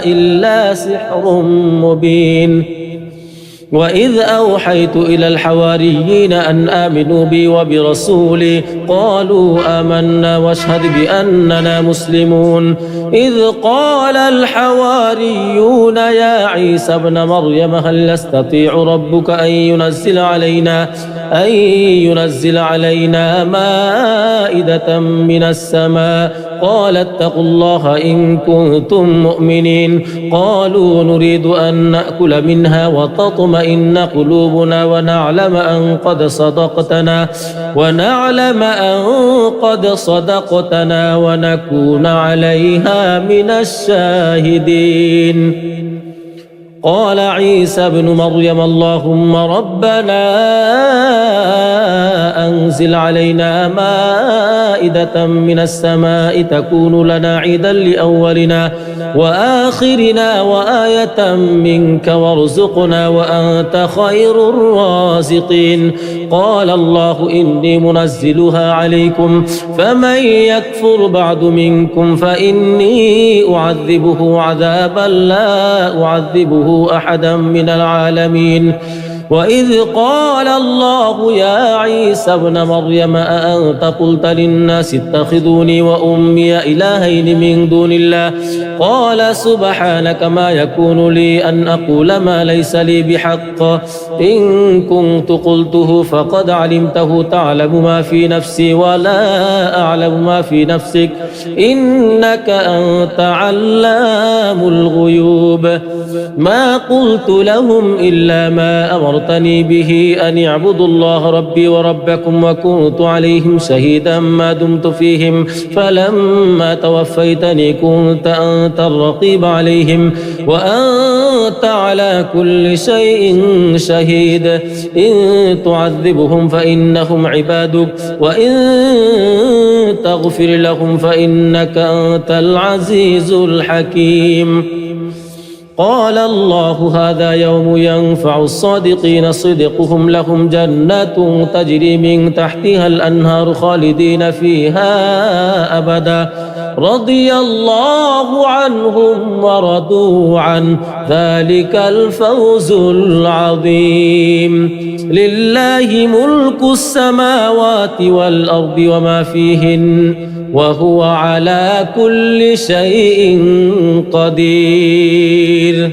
إلا سحر مبين وإذ أوحيت إلى الحواريين أن آمنوا بي وبرسولي قالوا آمنا واشهد بأننا مسلمون إذ قال الحواريون يا عيسى ابن مريم هل يستطيع ربك أن ينزل علينا مائدة من السماء قال اتقوا الله إن كنتم مؤمنين قالوا نريد أن نأكل منها وتطمئن قلوبنا ونعلم أن قد صدقتنا ونكون عليها من الشاهدين قال عيسى ابن مريم اللهم ربنا أنزل علينا مائدة من السماء تكون لنا عيدا لأولنا وآخرنا وآية منك وارزقنا وأنت خير الرازقين قال الله إني منزلها عليكم فمن يكفر بعد منكم فإني أعذبه عذابا لا أعذبه أحدا من العالمين وإذ قال الله يا عيسى ابن مريم أأنت قلت للناس اتخذوني وأمي إلهين من دون الله قال سبحانك ما يكون لي أن أقول ما ليس لي بحق إن كنت قلته فقد علمته تعلم ما في نفسي ولا أعلم ما في نفسك إنك أنت علام الغيوب ما قلت لهم إلا ما أمرتني به أن يعبدوا الله ربي وربكم وكنت عليهم شهيدا ما دمت فيهم فلما توفيتني كنت أنت الرقيب عليهم وأنت على كل شيء شهيد إن تعذبهم فإنهم عبادك وإن تغفر لهم فإنك أنت العزيز الحكيم قال الله هذا يوم ينفع الصادقين صدقهم لهم جنات تجري من تحتها الأنهار خالدين فيها أبدا رضي الله عنهم ورضوا عنه ذلك الفوز العظيم لله ملك السماوات والأرض وما فيهن وهو على كل شيء قدير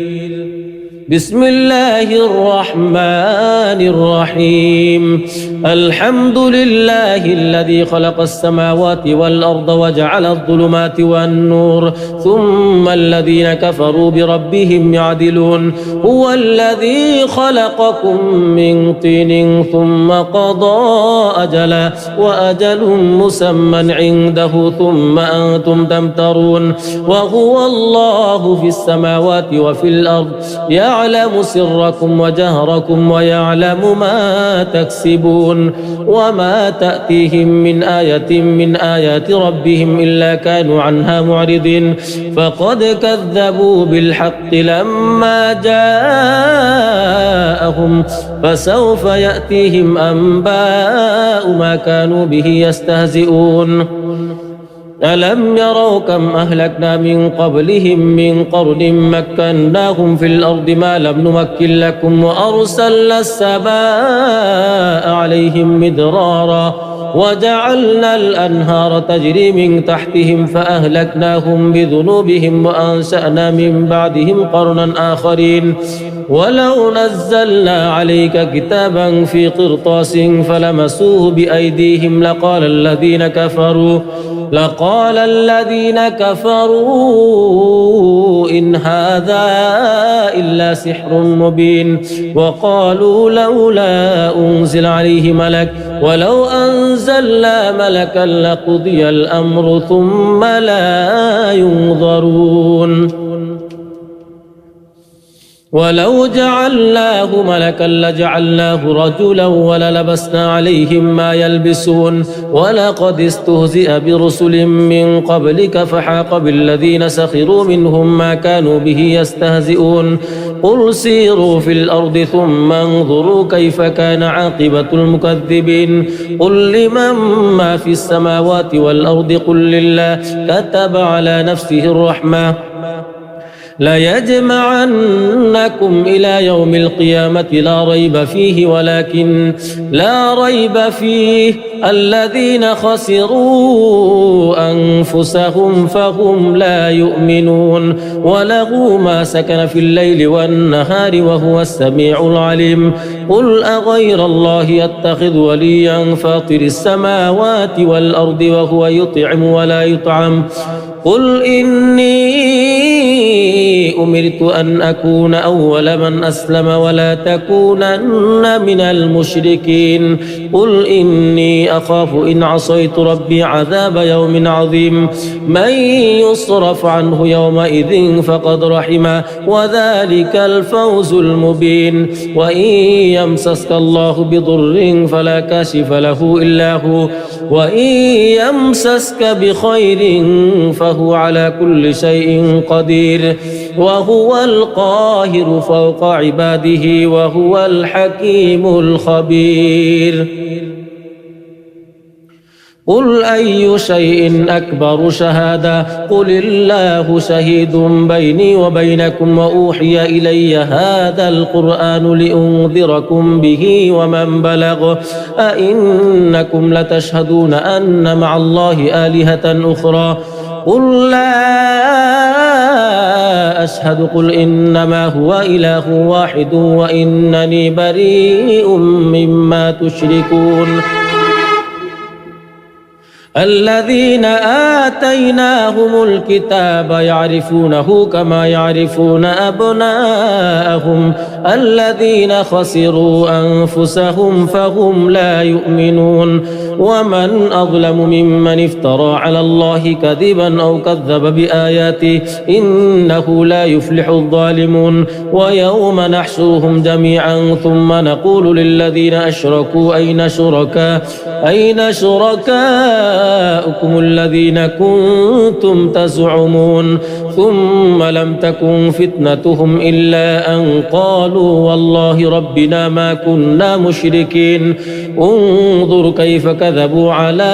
بسم الله الرحمن الرحيم الحمد لله الذي خلق السماوات والأرض وجعل الظلمات والنور ثم الذين كفروا بربهم يعدلون هو الذي خلقكم من طين ثم قضى أجلا وأجل مسمى عنده ثم أنتم تمترون وهو الله في السماوات وفي الأرض يعلم سركم وجهركم ويعلم ما تكسبون وما تأتيهم من آية من آيات ربهم إلا كانوا عنها معرضين فقد كذبوا بالحق لما جاءهم فسوف يأتيهم أنباء ما كانوا به يستهزئون ألم يروا كم أهلكنا من قبلهم من قرن مكناهم في الأرض ما لم نمكن لكم وأرسلنا السماء عليهم مدرارا وجعلنا الأنهار تجري من تحتهم فأهلكناهم بذنوبهم وأنشأنا من بعدهم قرنا آخرين ولو نزلنا عليك كتابا في قرطاس فلمسوه بأيديهم لقال الذين كفروا إن هذا إلا سحر مبين وقالوا لولا أنزل عليه ملك ولو أنزلنا ملكا لقضي الأمر ثم لا ينظرون ولو جعلناه ملكا لجعلناه رجلا وللبسنا عليهم ما يلبسون ولقد استهزئ برسل من قبلك فحاق بالذين سخروا منهم ما كانوا به يستهزئون قل سيروا في الأرض ثم انظروا كيف كان عاقبة المكذبين قل لمن ما في السماوات والأرض قل لله كتب على نفسه الرحمة ليجمعنكم إلى يوم القيامة لا ريب فيه ولكن لا ريب فيه الذين خسروا أنفسهم فهم لا يؤمنون وله ما سكن في الليل والنهار وهو السميع العليم قل أغير الله يتخذ وليا فاطر السماوات والأرض وهو يطعم ولا يطعم قل إني أمرت أن أكون أول من أسلم ولا تكونن من المشركين قل إني أخاف إن عصيت ربي عذاب يوم عظيم من يصرف عنه يومئذ فقد رحمه وذلك الفوز المبين وإن يمسسك الله بضر فلا كاشف له إلا هو وإن يمسسك بخير فهو على كل شيء قدير وهو القاهر فوق عباده وهو الحكيم الخبير قل أي شيء أكبر شهادة قل الله شهيد بيني وبينكم وأوحي إلي هذا القرآن لأنذركم به ومن بلغ أئنكم لتشهدون أن مع الله آلهة أخرى قل لا أشهد قل إنما هو إله واحد وإنني بريء مما تشركون الذين آتيناهم الكتاب يعرفونه كما يعرفون أبناءهم الذين خسروا أنفسهم فهم لا يؤمنون ومن أظلم ممن افترى على الله كذبا أو كذب بآياته إنه لا يفلح الظالمون ويوم نحشرهم جميعا ثم نقول للذين أشركوا أين شركاؤكم الذين كنتم تزعمون ثم لم تكن فتنتهم إلا أن قالوا والله ربنا ما كنا مشركين انظر كيف كذبوا على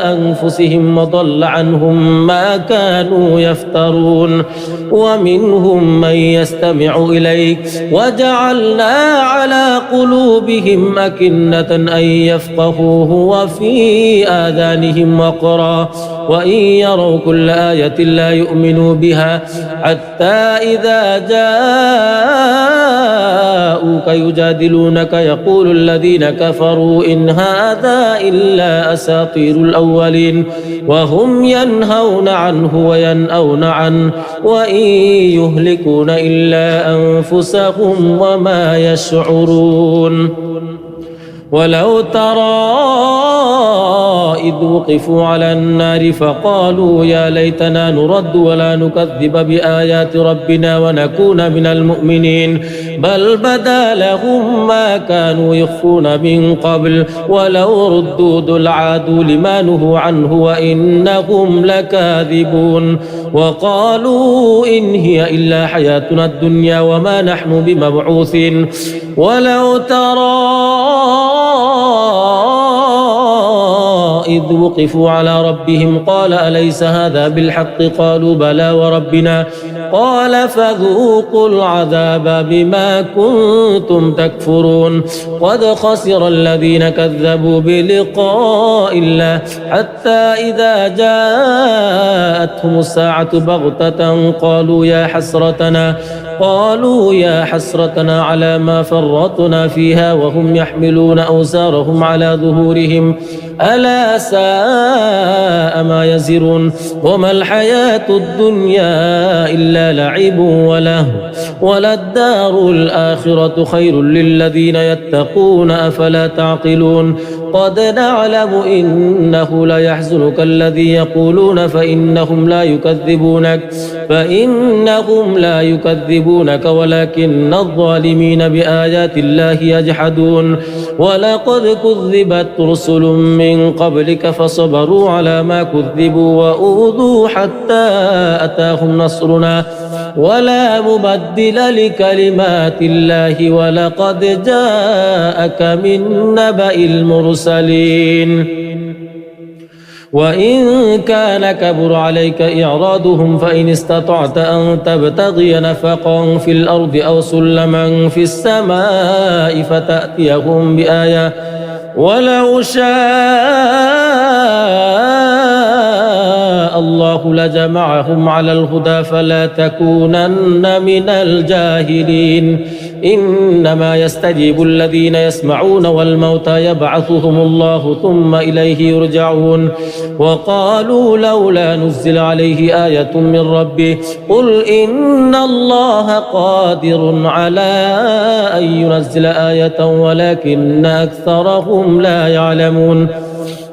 أنفسهم وضل عنهم ما كانوا يفترون ومنهم من يستمع إليك وجعلنا على قلوبهم أكنة أن يفقهوه وفي آذانهم وقرا وإن يروا كل آية لا يؤمنون ليؤمنوا بها حتى إذا جاءوك يجادلونك يقول الذين كفروا إن هذا إلا أساطير الأولين وهم ينهون عنه وينأون عنه وإن يهلكون إلا أنفسهم وما يشعرون ولو ترى إذ وقفوا على النار فقالوا يا ليتنا نرد ولا نكذب بآيات ربنا ونكون من المؤمنين بل بدا لهم ما كانوا يخفون من قبل ولو ردوا لعادوا لما نهوا عنه وإنهم لكاذبون وقالوا إن هي إلا حياتنا الدنيا وما نحن بمبعوثين ولو ترى إذ وقفوا على ربهم قال أليس هذا بالحق قالوا بلى وربنا قال فذوقوا العذاب بما كنتم تكفرون قد خسر الذين كذبوا بلقاء الله حتى إذا جاءتهم الساعة بغتة قالوا يا حسرتنا على ما فرطنا فيها وهم يحملون أوزارهم على ظهورهم ألا ساء ما يزرون وما الحياة الدنيا إلا لعب ولهو وللدار الآخرة خير للذين يتقون أفلا تعقلون قد نعلم إنه ليحزنك الذي يقولون فإنهم لا يكذبونك ولكن الظالمين بآيات الله يجحدون ولقد كذبت رسل من قبلك فصبروا على ما كذبوا وأوذوا حتى أتاهم نصرنا ولا مبدل لكلمات الله ولقد جاءك من نبأ المرسلين وإن كان كبر عليك إعراضهم فإن استطعت أن تبتغي نفقا في الأرض أو سلما في السماء فتأتيهم بآية ولو شاء الله لجمعهم على الهدى فلا تكونن من الجاهلين إنما يستجيب الذين يسمعون والموتى يبعثهم الله ثم إليه يرجعون وقالوا لولا نزل عليه آية من ربه قل إن الله قادر على أن ينزل آية ولكن أكثرهم لا يعلمون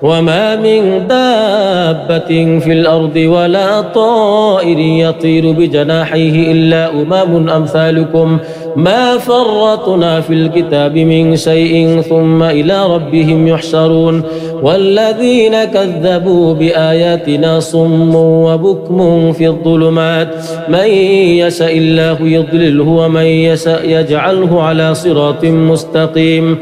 وما من دابة في الأرض ولا طائر يطير بجناحيه إلا أمم أمثالكم ما فرطنا في الكتاب من شيء ثم إلى ربهم يحشرون والذين كذبوا بآياتنا صم وبكم في الظلمات من يشاء الله يضلله ومن يشاء يجعله على صراط مستقيم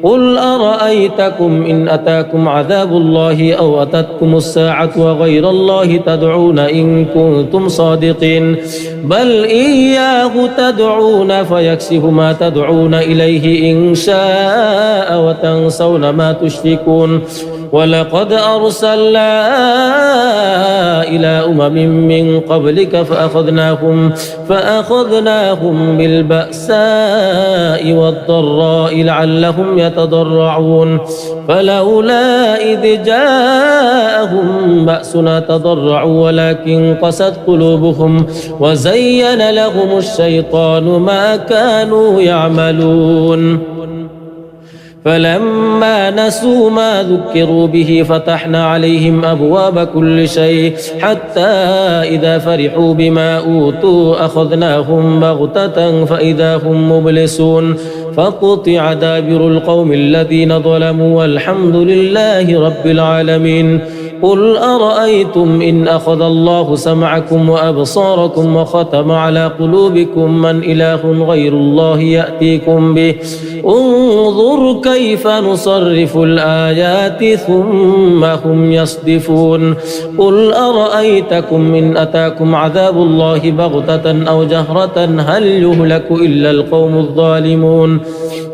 قل أرأيتكم إن أتاكم عذاب الله أو أتتكم الساعة وغير الله تدعون إن كنتم صادقين بل إياه تدعون فيكشف ما تدعون إليه إن شاء وتنسون ما تشركون ولقد أرسلنا إلى أمم من قبلك فأخذناهم بالبأساء والضراء لعلهم يتضرعون فلولا إذ جاءهم بأسنا تضرعوا ولكن قست قلوبهم وزين لهم الشيطان ما كانوا يعملون فلما نسوا ما ذكروا به فتحنا عليهم أبواب كل شيء حتى إذا فرحوا بما أوتوا أخذناهم بغتة فإذا هم مبلسون فقطع دابر القوم الذين ظلموا والحمد لله رب العالمين قل أرأيتم إن أخذ الله سمعكم وأبصاركم وختم على قلوبكم من إله غير الله يأتيكم به انظر كيف نصرف الآيات ثم هم يصدفون قل أرأيتكم إن أتاكم عذاب الله بغتة أو جهرة هل يهلك إلا القوم الظالمون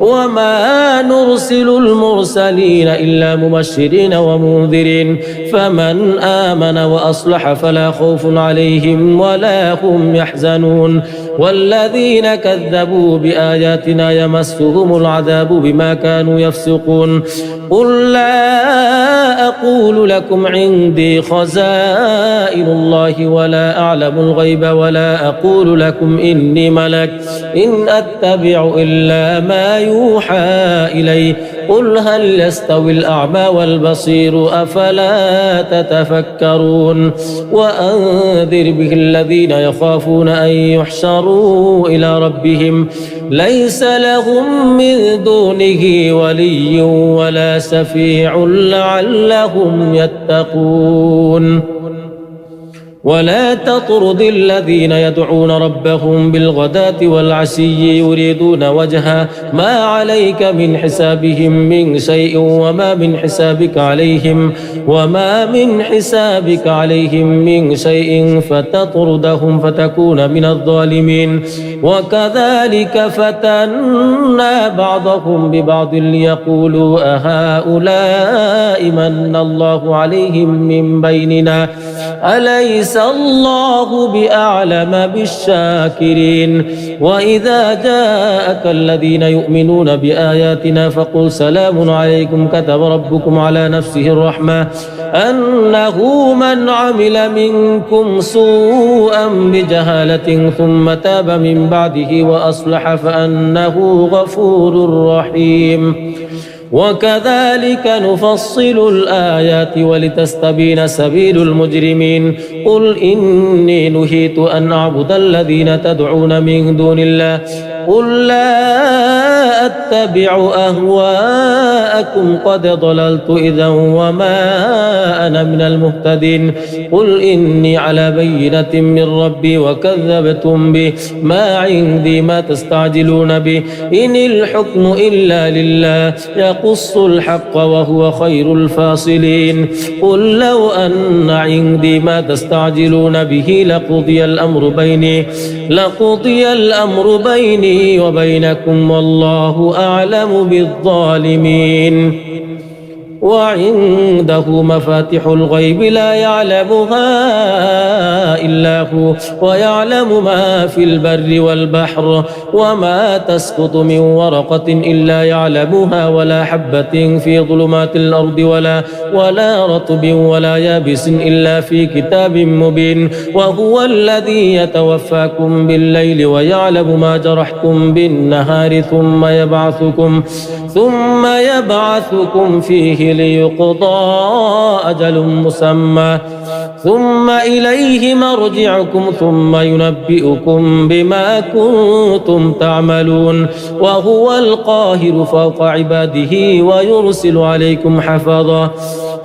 وما نرسل المرسلين إلا مبشرين ومنذرين فمن آمن وأصلح فلا خوف عليهم ولا هم يحزنون والذين كذبوا بآياتنا يمسهم العذاب بما كانوا يفسقون قل لا أقول لكم عندي خزائن الله ولا أعلم الغيب ولا أقول لكم إني ملك إن أتبع إلا ما يوحى إلي قل هل يستوي الأعمى والبصير أفلا تتفكرون وأنذر به الذين يخافون أن يحشروا إلى ربهم ليس لهم من دونه ولي ولا شفيع لعلهم يتقون ولا تطرد الذين يدعون ربهم بالغداة والعشي يريدون وجهه ما عليك من حسابهم من شيء وما من حسابك عليهم من شيء فتطردهم فتكون من الظالمين وكذلك فتنا بعضهم ببعض ليقولوا أهؤلاء من الله عليهم من بيننا أليس الله بأعلم بالشاكرين وإذا جاءك الذين يؤمنون بآياتنا فقل سلام عليكم كتب ربكم على نفسه الرحمة أنه من عمل منكم سوءا بجهالة ثم تاب من بعده وأصلح فأنه غفور رحيم وكذلك نفصل الآيات ولتستبين سبيل المجرمين قل إني نهيت أن أعبد الذين تدعون من دون الله قل لا أتبع أهواءكم قد ضللت إذا وما أنا من المهتدين قل إني على بينة من ربي وكذبتم به ما عندي ما تستعجلون به إن الحكم إلا لله يقص الحق وهو خير الفاصلين قل لو أن عندي ما تستعجلون به لقضي الأمر بيني وبينكم والله أعلم بالظالمين وعنده مفاتح الغيب لا يعلمها إلا هو ويعلم ما في البر والبحر وما تسقط من ورقة إلا يعلمها ولا حبة في ظلمات الأرض ولا رطب ولا يابس إلا في كتاب مبين وهو الذي يتوفاكم بالليل ويعلم ما جرحتم بالنهار ثم يبعثكم فيه ليقضى أجل مسمى ثم إليه مرجعكم ثم ينبئكم بما كنتم تعملون وهو القاهر فوق عباده ويرسل عليكم حفظا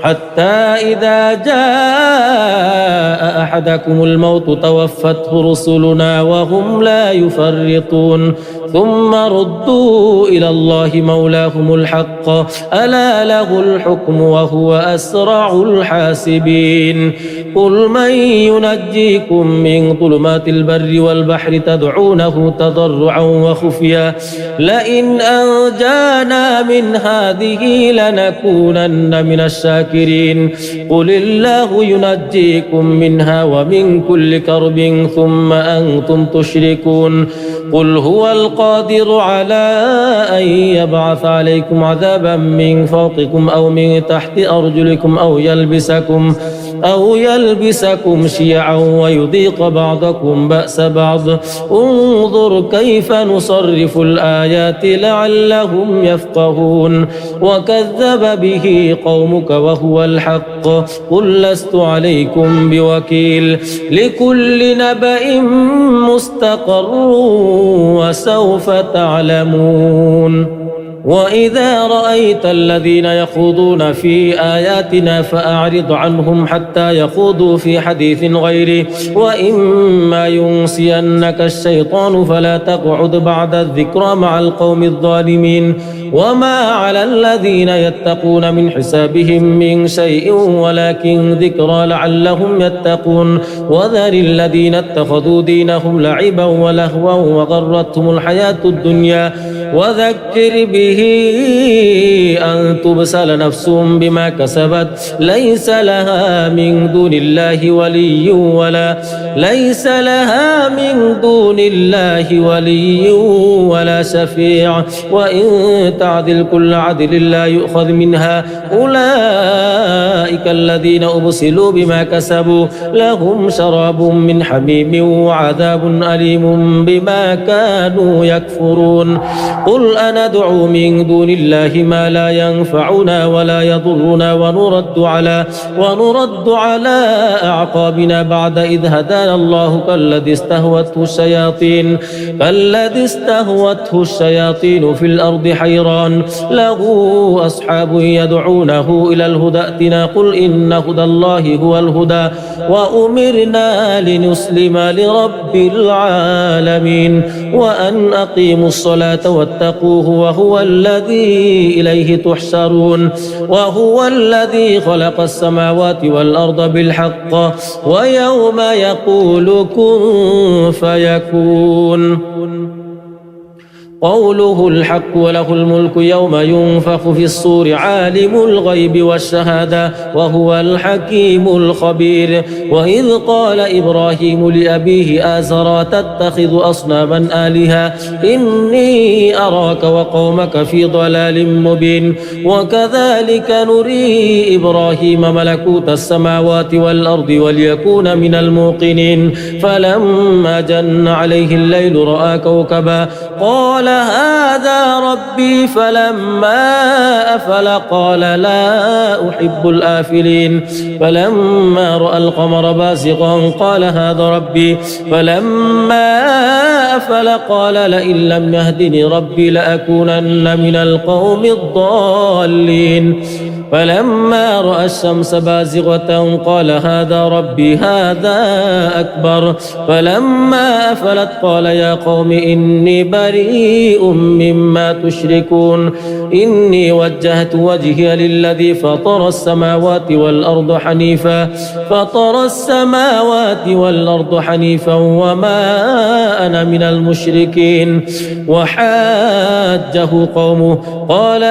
حتى إذا جاء أحدكم الموت توفته رسلنا وهم لا يفرطون ثم ردوا إلى الله مولاهم الحق ألا له الحكم وهو أسرع الحاسبين قل من ينجيكم من ظلمات البر والبحر تدعونه تضرعا وخفيا لئن أنجانا من هذه لنكونن من الشاكرين قل الله ينجيكم منها ومن كل كرب ثم أنتم تشركون قل هو القادر على أن يبعث عليكم عذابا من فوقكم أو من تحت أرجلكم أو يلبسكم شيعا ويذيق بعضكم بأس بعض انظر كيف نصرف الآيات لعلهم يفقهون وكذب به قومك وهو الحق قل لست عليكم بوكيل لكل نبأ مستقر وسوف تعلمون وإذا رأيت الذين يخوضون في آياتنا فأعرض عنهم حتى يخوضوا في حديث غيره وإما ينسينك الشيطان فلا تقعد بعد الذكرى مع القوم الظالمين وما على الذين يتقون من حسابهم من شيء ولكن ذكرى لعلهم يتقون وذر الذين اتخذوا دينهم لعبا ولهوا وغرتهم الحياة الدنيا وذكر به أن تبسل نفس بما كسبت ليس لها من دون الله ولي ولا شفيع وإن تعدل كل عدل لا يؤخذ منها أولئك الذين أبسلوا بما كسبوا لهم شراب من حميم وعذاب أليم بما كانوا يكفرون قل أندعو من دون الله ما لا ينفعنا ولا يضرنا ونرد على أعقابنا بعد إذ هدانا الله كالذي استهوته الشياطين في الأرض حيران له أصحاب يدعونه إلى الهدى ائتنا قل إن هدى الله هو الهدى وأمرنا لنسلم لرب العالمين وأن أقيموا الصلاة واتقوه وهو الذي إليه تحشرون وهو الذي خلق السماوات والأرض بالحق ويوم يقول كن فيكون قوله الحق وله الملك يوم ينفخ في الصور عالم الغيب والشهادة وهو الحكيم الخبير وإذ قال إبراهيم لأبيه آزرا تتخذ أصناما آلهة إني أراك وقومك في ضلال مبين وكذلك نري إبراهيم ملكوت السماوات والأرض وليكون من الموقنين فلما جن عليه الليل رأى كوكبا قال هذا ربي فلما أفل قال لا أحب الآفلين فلما رأى القمر بازغا قال هذا ربي فلما أفل قال لئن لم يهدني ربي لأكونن من القوم الضالين فلما رأى الشمس بازغة قال هذا ربي هذا أكبر فلما أفلت قال يا قوم إني بريء مما تشركون إني وجهت وجهي للذي فطر السماوات والأرض حنيفا وما أنا من المشركين وحاجه قومه قال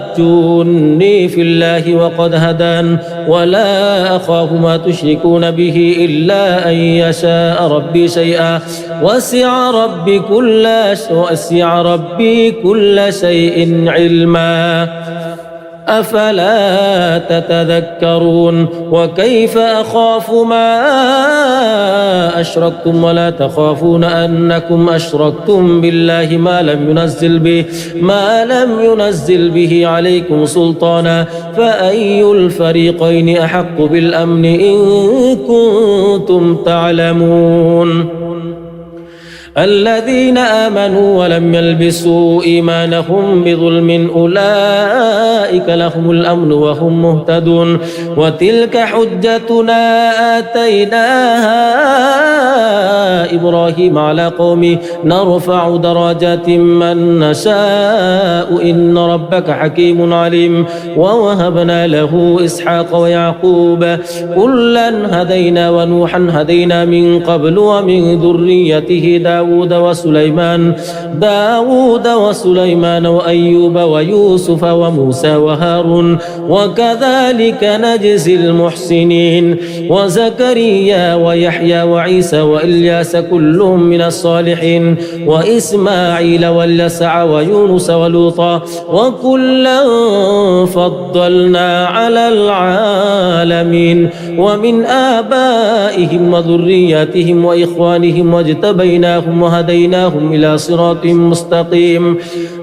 أتحاجوني في الله وقد هدان ولا أخاف ما تشركون به إلا أن يشاء ربي شيئا وسع ربي كل شيء علما أفلا تتذكرون وكيف أخاف ما أشركتم ولا تخافون أنكم أشركتم بالله ما لم ينزل به عليكم سلطانا فأي الفريقين أحق بالأمن إن كنتم تعلمون الذين آمنوا ولم يلبسوا إيمانهم بظلم أولئك لهم الأمن وهم مهتدون وتلك حجتنا آتيناها إبراهيم على قومه نرفع درجات من نشاء إن ربك حكيم عليم ووهبنا له إسحاق ويعقوب كلا هدينا ونوحا هدينا من قبل ومن ذريته داود وسليمان وأيوب ويوسف وموسى وهارون وكذلك نجزي المحسنين وزكريا ويحيى وعيسى وإلياس كل من الصالحين وإسماعيل واليسع ويونس ولوطا وكلا فضلنا على العالمين ومن آبائهم وذرياتهم وإخوانهم واجتبيناهم وهديناهم إلى صراط مستقيم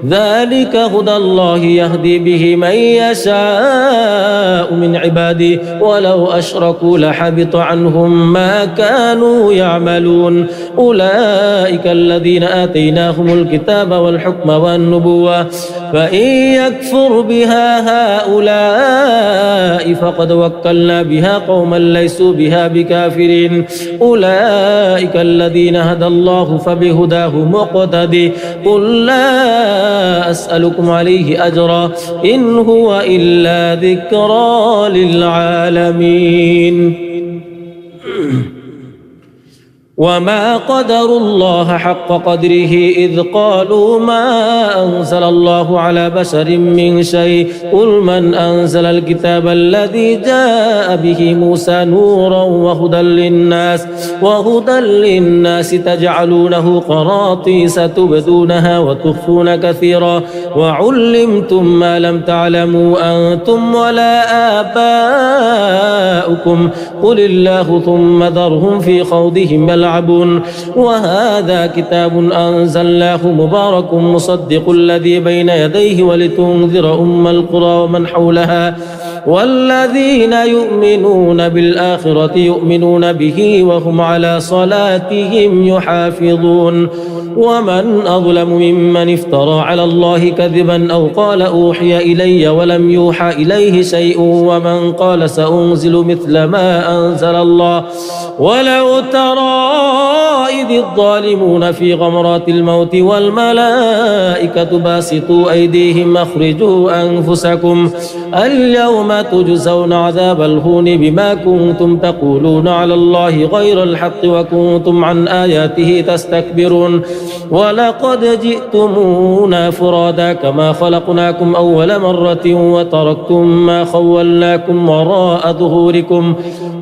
ذلك هدى الله يهدي به من يشاء من عباده ولو أشركوا لحبط عنهم ما كانوا يعملون أولئك الذين آتيناهم الكتاب والحكم والنبوة فإن يكفر بها هؤلاء فقد وكلنا بها قوما ليسوا بها بكافرين أولئك الذين هدى الله فبهداه مقتدي قل لا أسألكم عليه أجرا إن هو إلا ذكرى للعالمين وما قدروا الله حق قدره إذ قالوا ما أنزل الله على بشر من شيء قل من أنزل الكتاب الذي جاء به موسى نورا وهدى للناس تجعلونه قراطيس تبدونها وتخفون كثيرا وعلمتم ما لم تعلموا أنتم ولا آباؤكم قل الله ثم ذرهم في خوضهم يلعبون وهذا كتاب أنزلناه مبارك مصدق الذي بين يديه ولتنذر أم القرى ومن حولها والذين يؤمنون بالآخرة يؤمنون به وهم على صلاتهم يحافظون ومن أظلم ممن افترى على الله كذبا أو قال أوحي إلي ولم يوحى إليه شيء ومن قال سأنزل مثل ما أنزل الله ولو ترى إذ الظالمون في غمرات الموت والملائكة باسطوا أيديهم أخرجوا أنفسكم اليوم تجزون عذاب الهون بما كنتم تقولون على الله غير الحق وكنتم عن آياته تستكبرون ولقد جئتمونا فرادا كما خلقناكم أول مرة وتركتم ما خولناكم وراء ظهوركم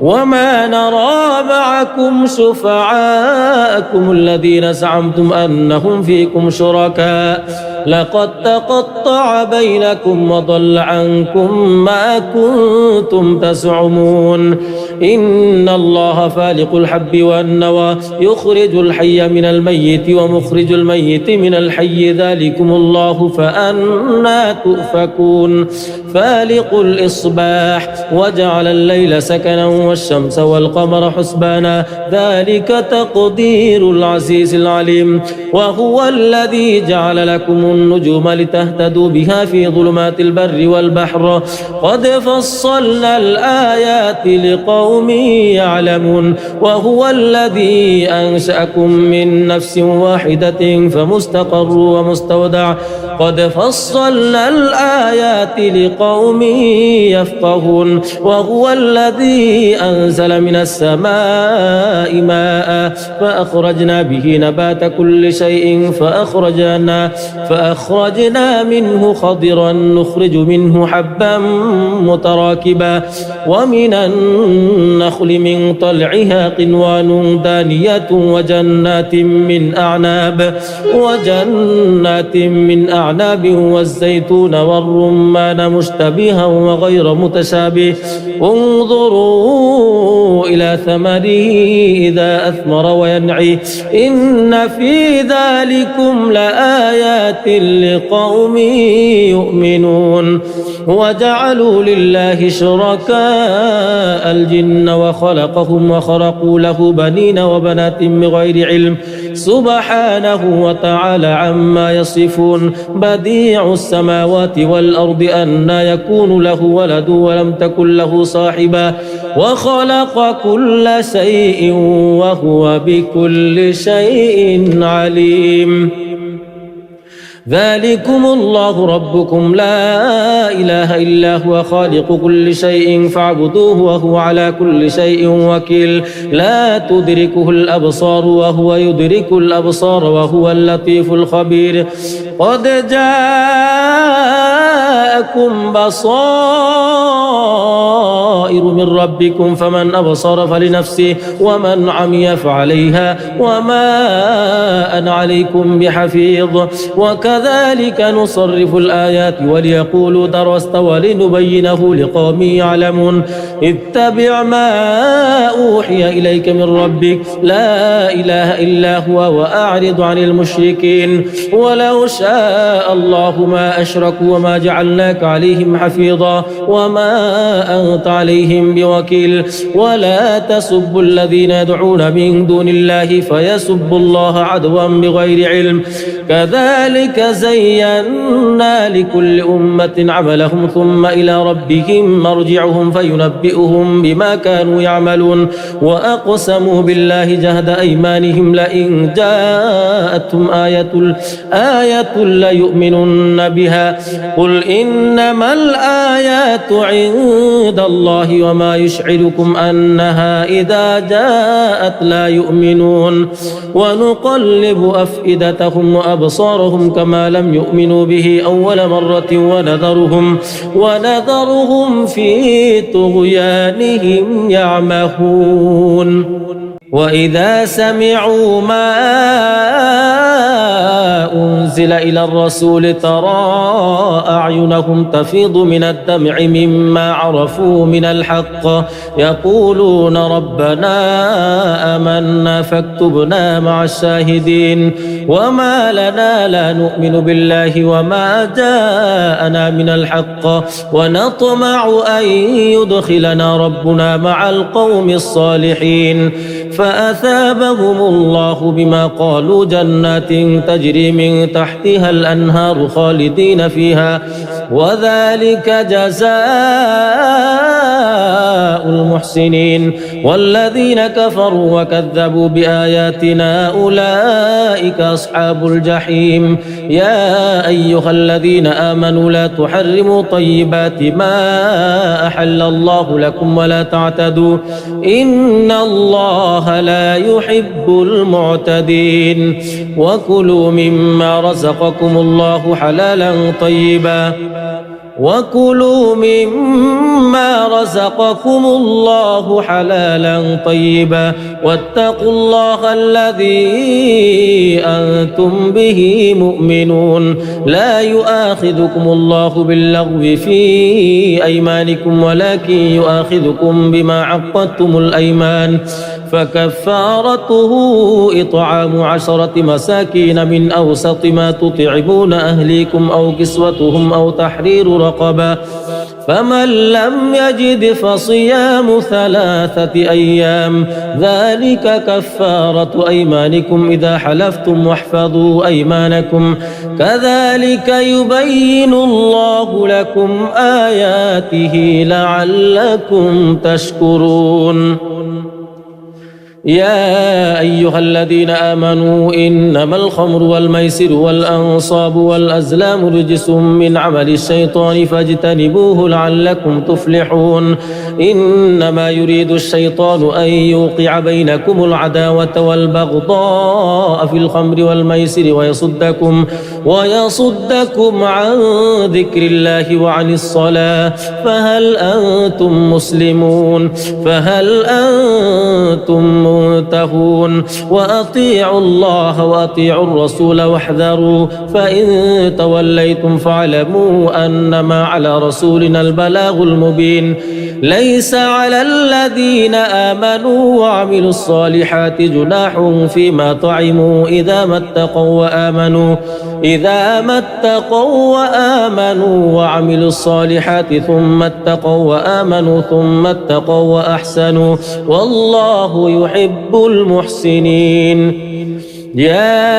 وما نرى معكم شفعاءكم الذين زعمتم أنهم فيكم شركاء لقد تقطع بينكم وضل عنكم ما كنتم تزعمون إن الله فالق الحب والنوى يخرج الحي من الميت ومخرج الميت من الحي ذلكم الله فأنى تؤفكون فالق الإصباح وجعل الليل سكنا والشمس والقمر حسبانا ذلك تقدير العزيز العليم وهو الذي جعل لكم النجوم لتهتدوا بها في ظلمات البر والبحر قد فصلنا الآيات لقوم يعلمون وهو الذي أنشأكم من نفس واحدة فمستقر ومستودع قد فصلنا الآيات لقوم يفقهون وهو الذي أنزل من السماء ماء فأخرجنا به نبات كل شيء فأخرجنا منه خضرا نخرج منه حبا متراكبا ومن النخل من طلعها قنوان دانية وجنات من أعناب والزيتون والرمان مشتبها وغير متشابه انظروا إلى ثمره إذا أثمر وينعي إن في ذلكم لآيات لقوم يؤمنون وجعلوا لله شركاء الجن وخلقهم وخرقوا له بنين وبنات بغير علم سبحانه وتعالى عما يصفون بديع السماوات والأرض أنى يكون له ولد ولم تكن له صاحبة وخلق كل شيء وهو بكل شيء عليم ذلكم الله ربكم لا إله إلا هو خالق كل شيء فاعبدوه وهو على كل شيء وكيل لا تدركه الأبصار وهو يدرك الأبصار وهو اللطيف الخبير قد جاءكم بصائر من ربكم فمن أبصر فلنفسه ومن عمي فعليها وما أنا عليكم بحفيظ وكذلك نصرف الآيات وليقولوا درست ولنبينه لقوم يعلمون اتبع ما أوحي إليك من ربك لا إله إلا هو وأعرض عن المشركين ولو شاء الله ما أشركوا وما جعلنا جعلناك عليهم حفيظا وما أنت عليهم بوكيل ولا تسبوا الذين يدعون من دون الله فيسبوا الله عدوا بغير علم كذلك زينا لكل أمة عملهم ثم إلى ربهم مرجعهم فينبئهم بما كانوا يعملون وأقسموا بالله جهد أيمانهم لئن جاءتهم آية ليؤمنن بها قل إنما الآيات عند الله وما يشعركم أنها إذا جاءت لا يؤمنون ونقلب أفئدتهم وأبصارهم كما لم يؤمنوا به أول مرة ونذرهم في طغيانهم يعمهون وإذا سمعوا ما أنزل إلى الرسول ترى أعينهم تفيض من الدمع مما عرفوا من الحق يقولون ربنا آمنا فاكتبنا مع الشاهدين وما لنا لا نؤمن بالله وما جاءنا من الحق ونطمع أن يدخلنا ربنا مع القوم الصالحين فأثابهم الله بما قالوا جنات تجري من تحتها الأنهار خالدين فيها وذلك جزاء المحسنين والذين كفروا وكذبوا بآياتنا أولئك أصحاب الجحيم يا أيها الذين آمنوا لا تحرموا طيبات ما أحل الله لكم ولا تعتدوا إن الله لا يحب المعتدين وكلوا مما رزقكم الله حلالا طيبا واتقوا الله الذي أنتم به مؤمنون لا يؤاخذكم الله باللغو في أيمانكم ولكن يؤاخذكم بما عقدتم الأيمان فكفارته إطعام 10 مساكين من أوسط ما تطعمون أهليكم أو كسوتهم أو تحرير رقبة فمن لم يجد فصيام 3 أيام ذلك كفارة أيمانكم إذا حلفتم واحفظوا أيمانكم كذلك يبين الله لكم آياته لعلكم تشكرون يا أيها الذين آمنوا إنما الخمر والميسر والأنصاب والأزلام رجس من عمل الشيطان فاجتنبوه لعلكم تفلحون إنما يريد الشيطان أن يوقع بينكم العداوة والبغضاء في الخمر والميسر ويصدكم عن ذكر الله وعن الصلاة فهل أنتم منتهون وأطيعوا الله وأطيعوا الرسول واحذروا فإن توليتم فاعلموا أنما على رسولنا البلاغ المبين ليس على الذين آمنوا وعملوا الصالحات جناح فيما طعموا إذا ما اتقوا وآمنوا وعملوا الصالحات ثم اتقوا وآمنوا ثم اتقوا وأحسنوا والله يحب المحسنين يا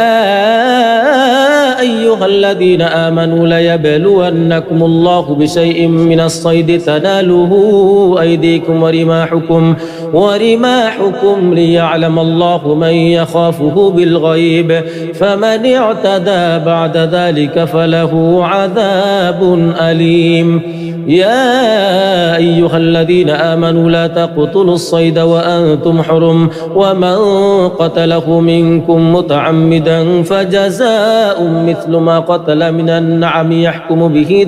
أيها الذين آمنوا ليبلونكم الله بشيء من الصيد تناله أيديكم ورماحكم ليعلم الله من يخافه بالغيب فمن اعتدى بعد ذلك فله عذاب أليم يا أيها الذين آمنوا لا تقتلوا الصيد وأنتم حرم ومن قتله منكم متعمدا فجزاء مثل ما قتل من النعم يحكم به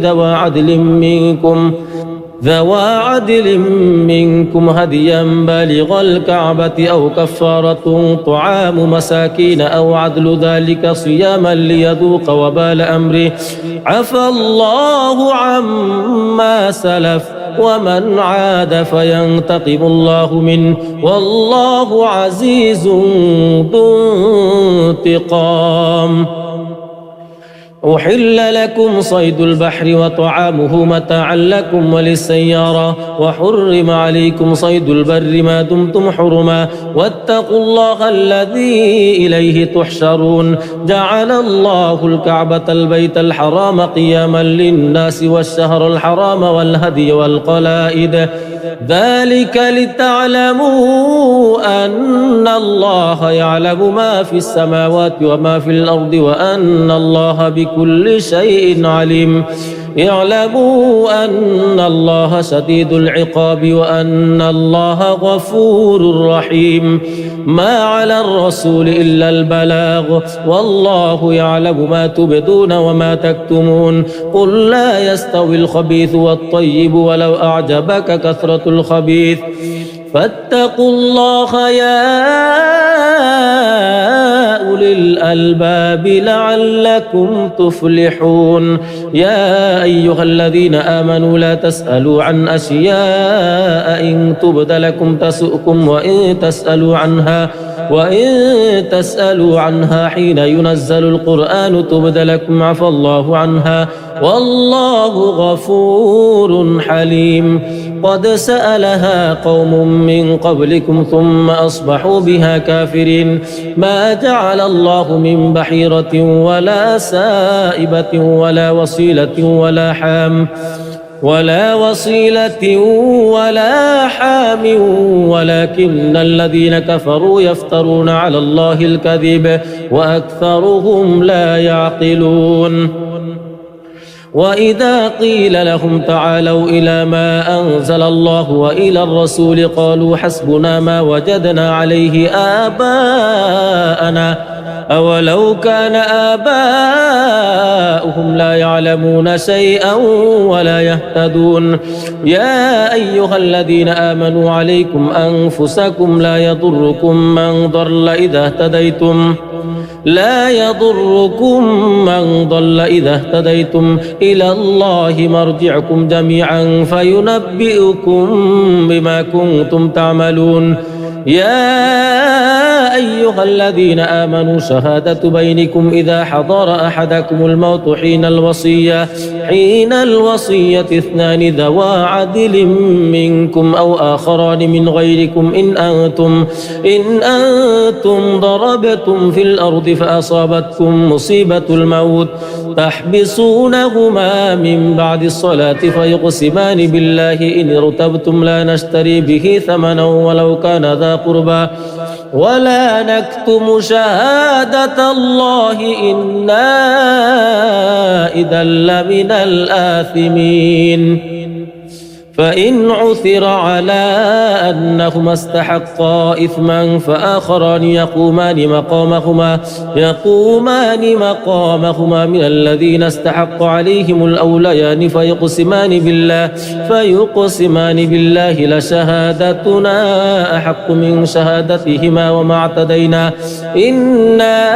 ذوى عدل منكم هديا بالغ الكعبة أو كفارة طعام مساكين أو عدل ذلك صياما ليذوق وبال أمره عفى الله عما سلف ومن عاد فينتقم الله منه والله عزيز ذو انتقام أحل لكم صيد البحر وطعامه متاعا لكم وللسيارة وحرم عليكم صيد البر ما دمتم حرما واتقوا الله الذي إليه تحشرون جعل الله الكعبة البيت الحرام قياما للناس والشهر الحرام والهدي والقلائد ذلك لتعلموا أن الله يعلم ما في السماوات وما في الأرض وأن الله بكل شيء عليم اعلموا أن الله شديد العقاب وأن الله غفور رحيم ما على الرسول إلا البلاغ والله يعلم ما تبدون وما تكتمون قل لا يستوي الخبيث والطيب ولو أعجبك كثرة الخبيث فاتقوا الله يا أولي الألباب لعلكم تفلحون يا أيها الذين آمنوا لا تسألوا عن أشياء إن تبد لكم تسؤكم وإن تسألوا عنها حين ينزل القرآن تبد لكم عفى الله عنها والله غفور حليم قد سألها قوم من قبلكم ثم أصبحوا بها كافرين ما جعل الله من بحيرة ولا سائبة ولا وصيلة ولا حام ولكن الذين كفروا يفترون على الله الكذب وأكثرهم لا يعقلون وإذا قيل لهم تعالوا إلى ما أنزل الله وإلى الرسول قالوا حسبنا ما وجدنا عليه آباءنا أولو كان آباؤهم لا يعلمون شيئا ولا يهتدون يا أيها الذين آمنوا عليكم أنفسكم لا يضركم من ضل إذا اهتديتم إلى الله مرجعكم جميعا فينبئكم بما كنتم تعملون يا أيها الذين آمنوا شهادة بينكم إذا حضر أحدكم الموت حين الوصية اثنان ذوا عدل منكم أو آخران من غيركم إن أنتم ضربتم في الأرض فأصابتكم مصيبة الموت تحبسونهما من بعد الصلاة فيقسمان بالله إن ارتبتم لا نشتري به ثمنا ولو كان ذا قربى ولا نكتم شهادة الله إنا إذا لمن الآثمين فإن عثر على أنهما استحقا إثما فآخران يقومان مقامهما من الذين استحق عليهم الأوليان فيقسمان بالله لشهادتنا أحق من شهادتهما وما اعتدينا إنا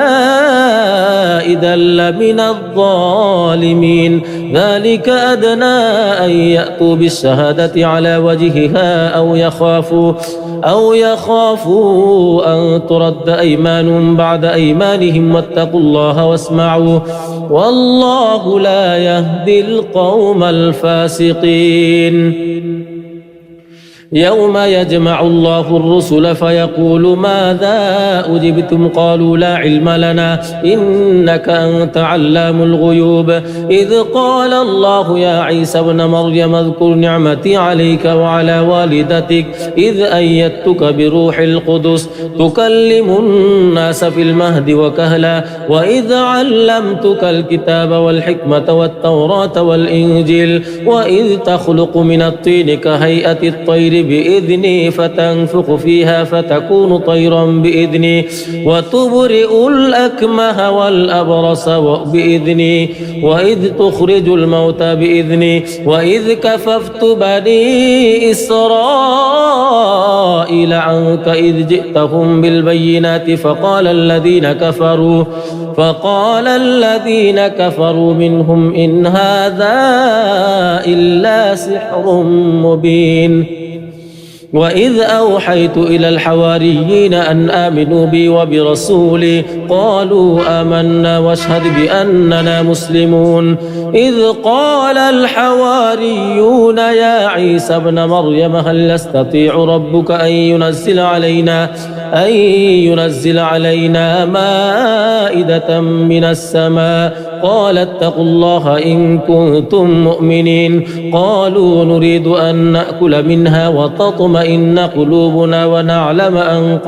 إذا لمن الظالمين ذلك أدنى أن يأتوا بالشهادة على وجهها أو يخافوا أن ترد أيمان بعد أيمانهم واتقوا الله واسمعوا والله لا يهدي القوم الفاسقين يوم يجمع الله الرسل فيقول ماذا أجبتم قالوا لا علم لنا إنك أنت علام الغيوب إذ قال الله يا عيسى ابن مريم اذكر نعمتي عليك وعلى والدتك إذ أيدتك بروح القدس تكلم الناس في المهد وكهلا وإذ علمتك الكتاب والحكمة والتوراة والإنجيل وإذ تخلق من الطين كهيئة الطير بإذني فتنفخ فيها فتكون طيرا بإذني وتبرئ الأكمه والأبرص بإذني وإذ تخرج الموتى بإذني وإذ كففت بني إسرائيل عنك إذ جئتهم بالبينات فقال الذين كفروا منهم إن هذا إلا سحر مبين وإذ أوحيت إلى الحواريين أن آمنوا بي وبرسولي قالوا آمنا واشهد بأننا مسلمون إذ قال الحواريون يا عيسى ابن مريم هل يستطيع ربك أن ينزل علينا مائدة من السماء قال اتقوا الله إن كنتم مؤمنين قالوا نريد أن نأكل منها وتطمئن قلوبنا ونعلم أن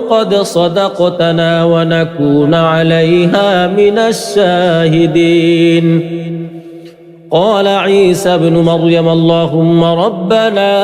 قد صدقتنا ونكون عليها من الشاهدين قال عيسى ابن مريم اللهم ربنا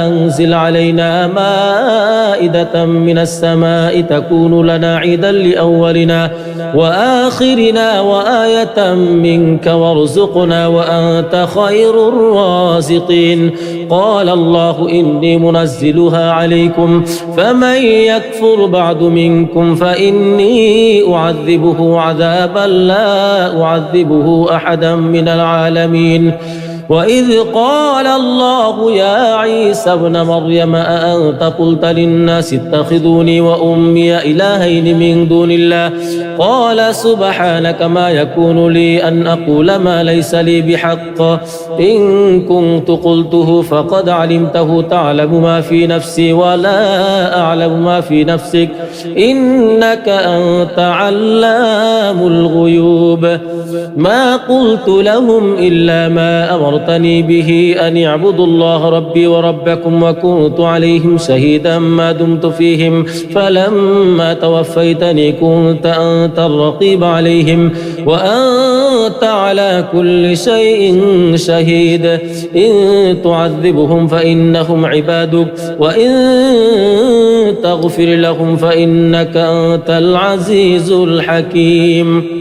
أنزل علينا مائدة من السماء تكون لنا عيدا لأولنا وآخرنا وآية منك وارزقنا وأنت خير الرازقين قال الله إني منزلها عليكم فمن يكفر بعد منكم فإني أعذبه عذابا لا أعذبه أحدا من العالمين وإذ قال الله يا عيسى ابن مريم أأنت قلت للناس اتخذوني وأمي إلهين من دون الله قال سبحانك ما يكون لي أن أقول ما ليس لي بحق إن كنت قلته فقد علمته تعلم ما في نفسي ولا أعلم ما في نفسك إنك أنت علام الغيوب ما قلت لهم إلا ما أمرتني به أن يعبدوا الله ربي وربكم وكنت عليهم شهيدا ما دمت فيهم فلما توفيتني كنت أنت الرقيب عليهم وأنت على كل شيء شهيد إن تعذبهم فإنهم عبادك وإن تغفر لهم فإنك أنت العزيز الحكيم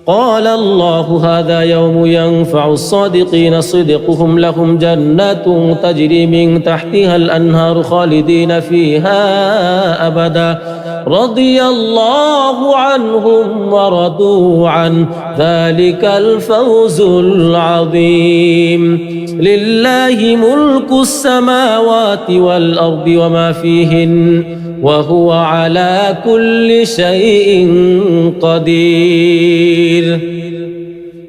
قال الله هذا يوم ينفع الصادقين صدقهم لهم جنات تجري من تحتها الأنهار خالدين فيها أبدا رضي الله عنهم ورضوا عنه ذلك الفوز العظيم لله ملك السماوات والأرض وما فيهن وهو على كل شيء قدير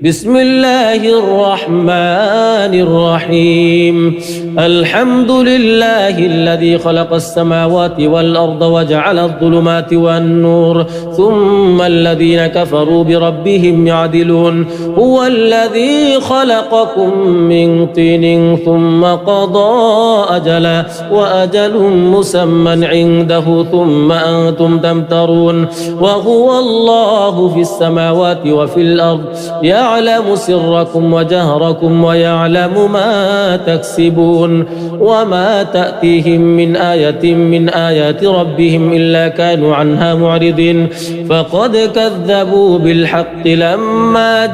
بسم الله الرحمن الرحيم الحمد لله الذي خلق السماوات والأرض وجعل الظلمات والنور ثم الذين كفروا بربهم يعدلون هو الذي خلقكم من طين ثم قضى أجلا وأجل مسمى عنده ثم أنتم تمترون وهو الله في السماوات وفي الأرض يعلم سركم وجهركم ويعلم ما تكسبون وما تأتيهم من آية من آيات ربهم إلا كانوا عنها معرضين فقد كذبوا بالحق لما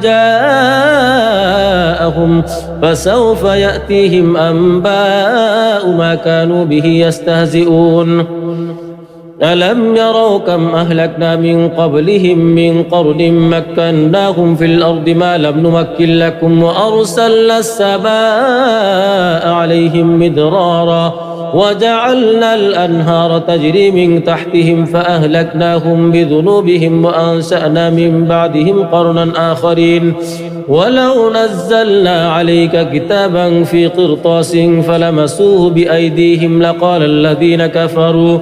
جاءهم فسوف يأتيهم أنباء ما كانوا به يستهزئون ألم يروا كم أهلكنا من قبلهم من قرن مكناهم في الأرض ما لم نمكن لكم وأرسلنا السماء عليهم مدرارا وجعلنا الأنهار تجري من تحتهم فأهلكناهم بذنوبهم وأنشأنا من بعدهم قرنا آخرين ولو نزلنا عليك كتابا في قرطاس فلمسوه بأيديهم لقال الذين كفروا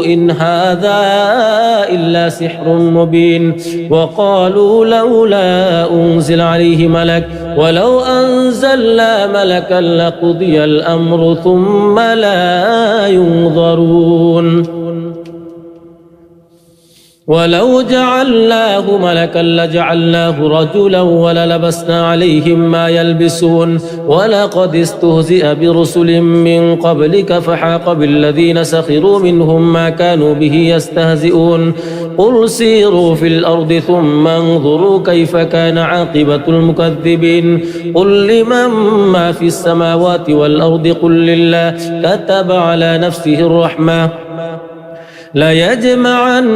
إن هذا إلا سحر مبين وقالوا لولا أنزل عليه ملك ولو أنزلنا ملكا لقضي الأمر ثم لا ينظرون ولو جعلناه ملكا لجعلناه رجلا وللبسنا عليهم ما يلبسون ولقد استهزئ برسل من قبلك فحاق بالذين سخروا منهم ما كانوا به يستهزئون قل سيروا في الأرض ثم انظروا كيف كان عاقبة المكذبين قل لمن ما في السماوات والأرض قل لله كتب على نفسه الرحمة ليجمعنكم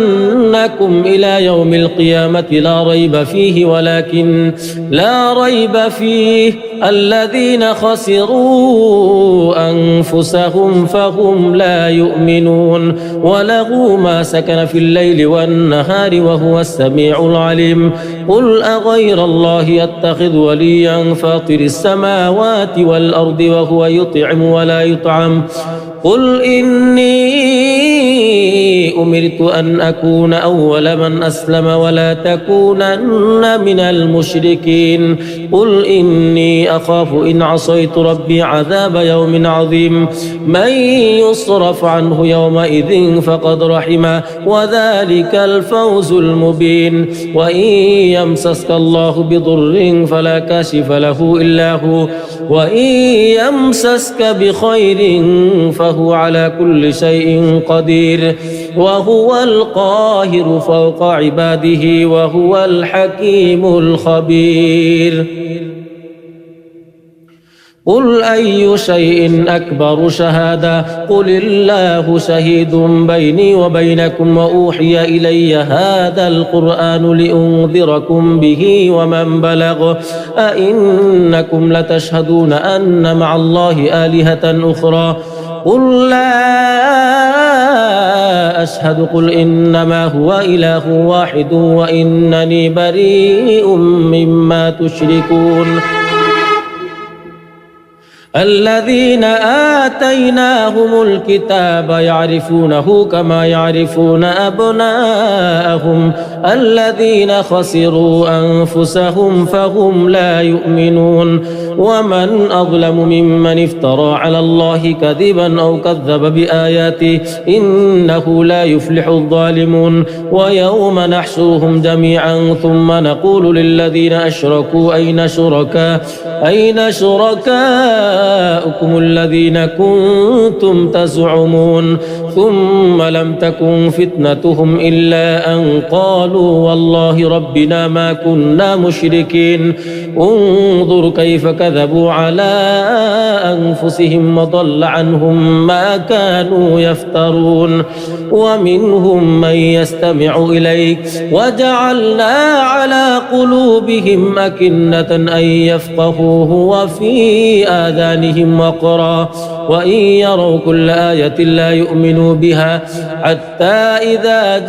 إلى يوم القيامة لا ريب فيه ولكن لا ريب فيه الذين خسروا أنفسهم فهم لا يؤمنون وله ما سكن في الليل والنهار وهو السميع العليم قل أغير الله يتخذ وليا فاطر السماوات والأرض وهو يطعم ولا يطعم قل إني أمرت أن أكون أول من أسلم ولا تكونن من المشركين قل إني أخاف إن عصيت ربي عذاب يوم عظيم من يصرف عنه يومئذ فقد رحمه وذلك الفوز المبين وإن يمسسك الله بضر فلا كاشف له إلا هو وإن يمسسك بخير فهو على كل شيء قدير وهو القاهر فوق عباده وهو الحكيم الخبير قل أي شيء أكبر شهادة قل الله شهيد بيني وبينكم وأوحي إلي هذا القرآن لأنذركم به ومن بلغ أئنكم لتشهدون أن مع الله آلهة أخرى قل لا أشهد قل إنما هو إله واحد وإنني بريء مما تشركون الذين آتيناهم الكتاب يعرفونه كما يعرفون أبناءهم الذين خسروا أنفسهم فهم لا يؤمنون ومن أظلم ممن افترى على الله كذبا أو كذب بآياته إنه لا يفلح الظالمون ويوم نحشرهم جميعا ثم نقول للذين أشركوا أين شركاؤكم الذين كنتم تزعمون ثم لم تكن فتنتهم إلا أن قالوا والله ربنا ما كنا مشركين انظر كيف كذبوا على أنفسهم وضل عنهم ما كانوا يفترون ومنهم من يستمع إليك وجعلنا على قلوبهم أكنة أن يفقهوه وفي آذانهم وقرا وإن يروا كل آية لا يؤمنوا بها حتى إذا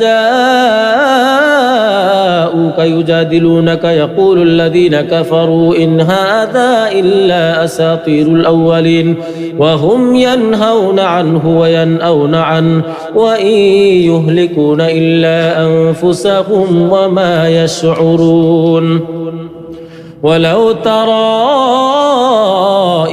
جاءوك يجادلونك يقول الذين كفروا إن هذا إلا أساطير الأولين وهم ينهون عنه وينأون عنه وإن يهلكون إلا أنفسهم وما يشعرون ولو ترى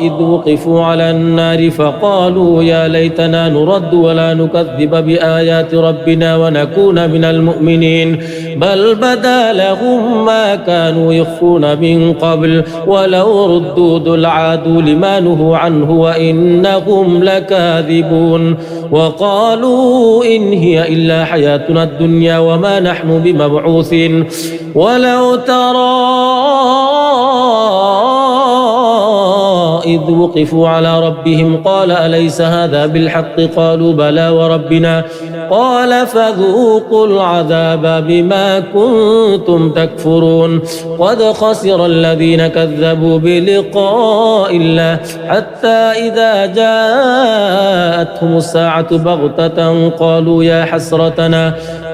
إذ وقفوا على النار فقالوا يا ليتنا نرد ولا نكذب بآيات ربنا ونكون من المؤمنين بل بدا لهم ما كانوا يخفون من قبل ولو ردوا لعادوا لما نهوا عنه وإنهم لكاذبون وقالوا إن هي إلا حياتنا الدنيا وما نحن بمبعوثين ولو ترى إذ وقفوا على ربهم قال أليس هذا بالحق قالوا بلى وربنا قال فذوقوا العذاب بما كنتم تكفرون قد خسر الذين كذبوا بلقاء الله حتى إذا جاءتهم الساعة بغتة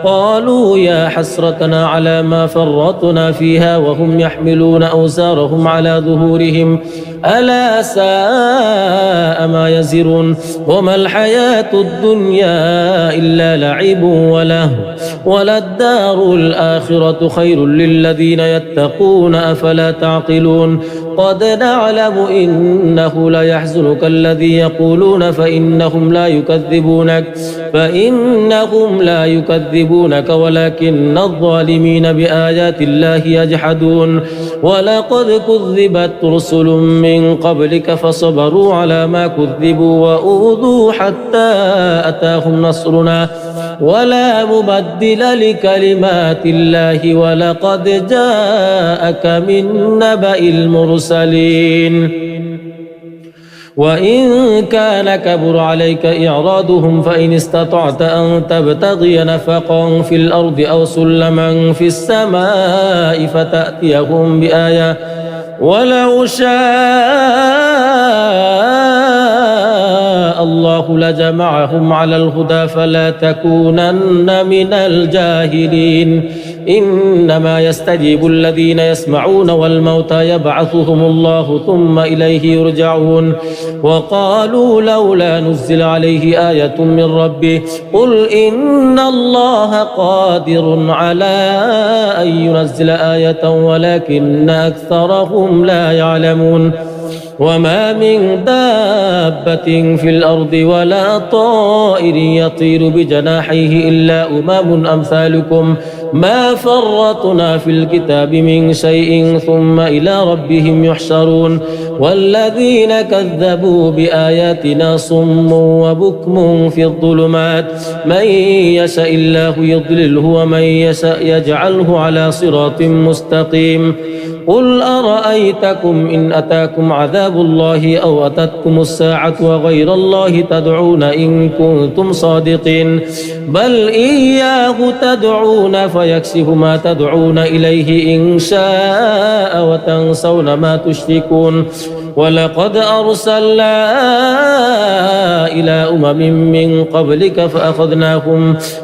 قالوا يا حسرتنا على ما فرطنا فيها وهم يحملون أوزارهم على ظهورهم ألا ساء ما يزرون وما الحياة الدنيا إلا لعب وله وللدار الآخرة خير للذين يتقون أفلا تعقلون قد نعلم إنه ليحزنك الذي يقولون فإنهم لا يكذبونك ولكن الظالمين بآيات الله يجحدون ولقد كذبت رسل من قبلك فصبروا على ما كذبوا وأوذوا حتى أتاهم نصرنا ولا مبدل لكلمات الله ولقد جاءك من نبأ المرسلين وإن كان كبر عليك إعراضهم فإن استطعت أن تبتغي نفقا في الأرض أو سلما في السماء فتأتيهم بآية ولو شاء الله لجمعهم على الهدى فلا تكونن من الجاهلين إنما يستجيب الذين يسمعون والموتى يبعثهم الله ثم إليه يرجعون وقالوا لولا نزل عليه آية من ربه قل إن الله قادر على أن ينزل آية ولكن أكثرهم لا يعلمون وما من دابة في الأرض ولا طائر يطير بجناحيه إلا أمم أمثالكم ما فرطنا في الكتاب من شيء ثم إلى ربهم يحشرون والذين كذبوا بآياتنا صم وبكم في الظلمات من يشاء الله يضلله ومن يشاء يجعله على صراط مستقيم قل أرأيتكم إن أتاكم عذاب الله أو أتتكم الساعة وغير الله تدعون إن كنتم صادقين بل إياه تدعون فيكشف ما تدعون إليه إن شاء وتنسون ما تشركون ولقد أرسلنا إلى أمم من قبلك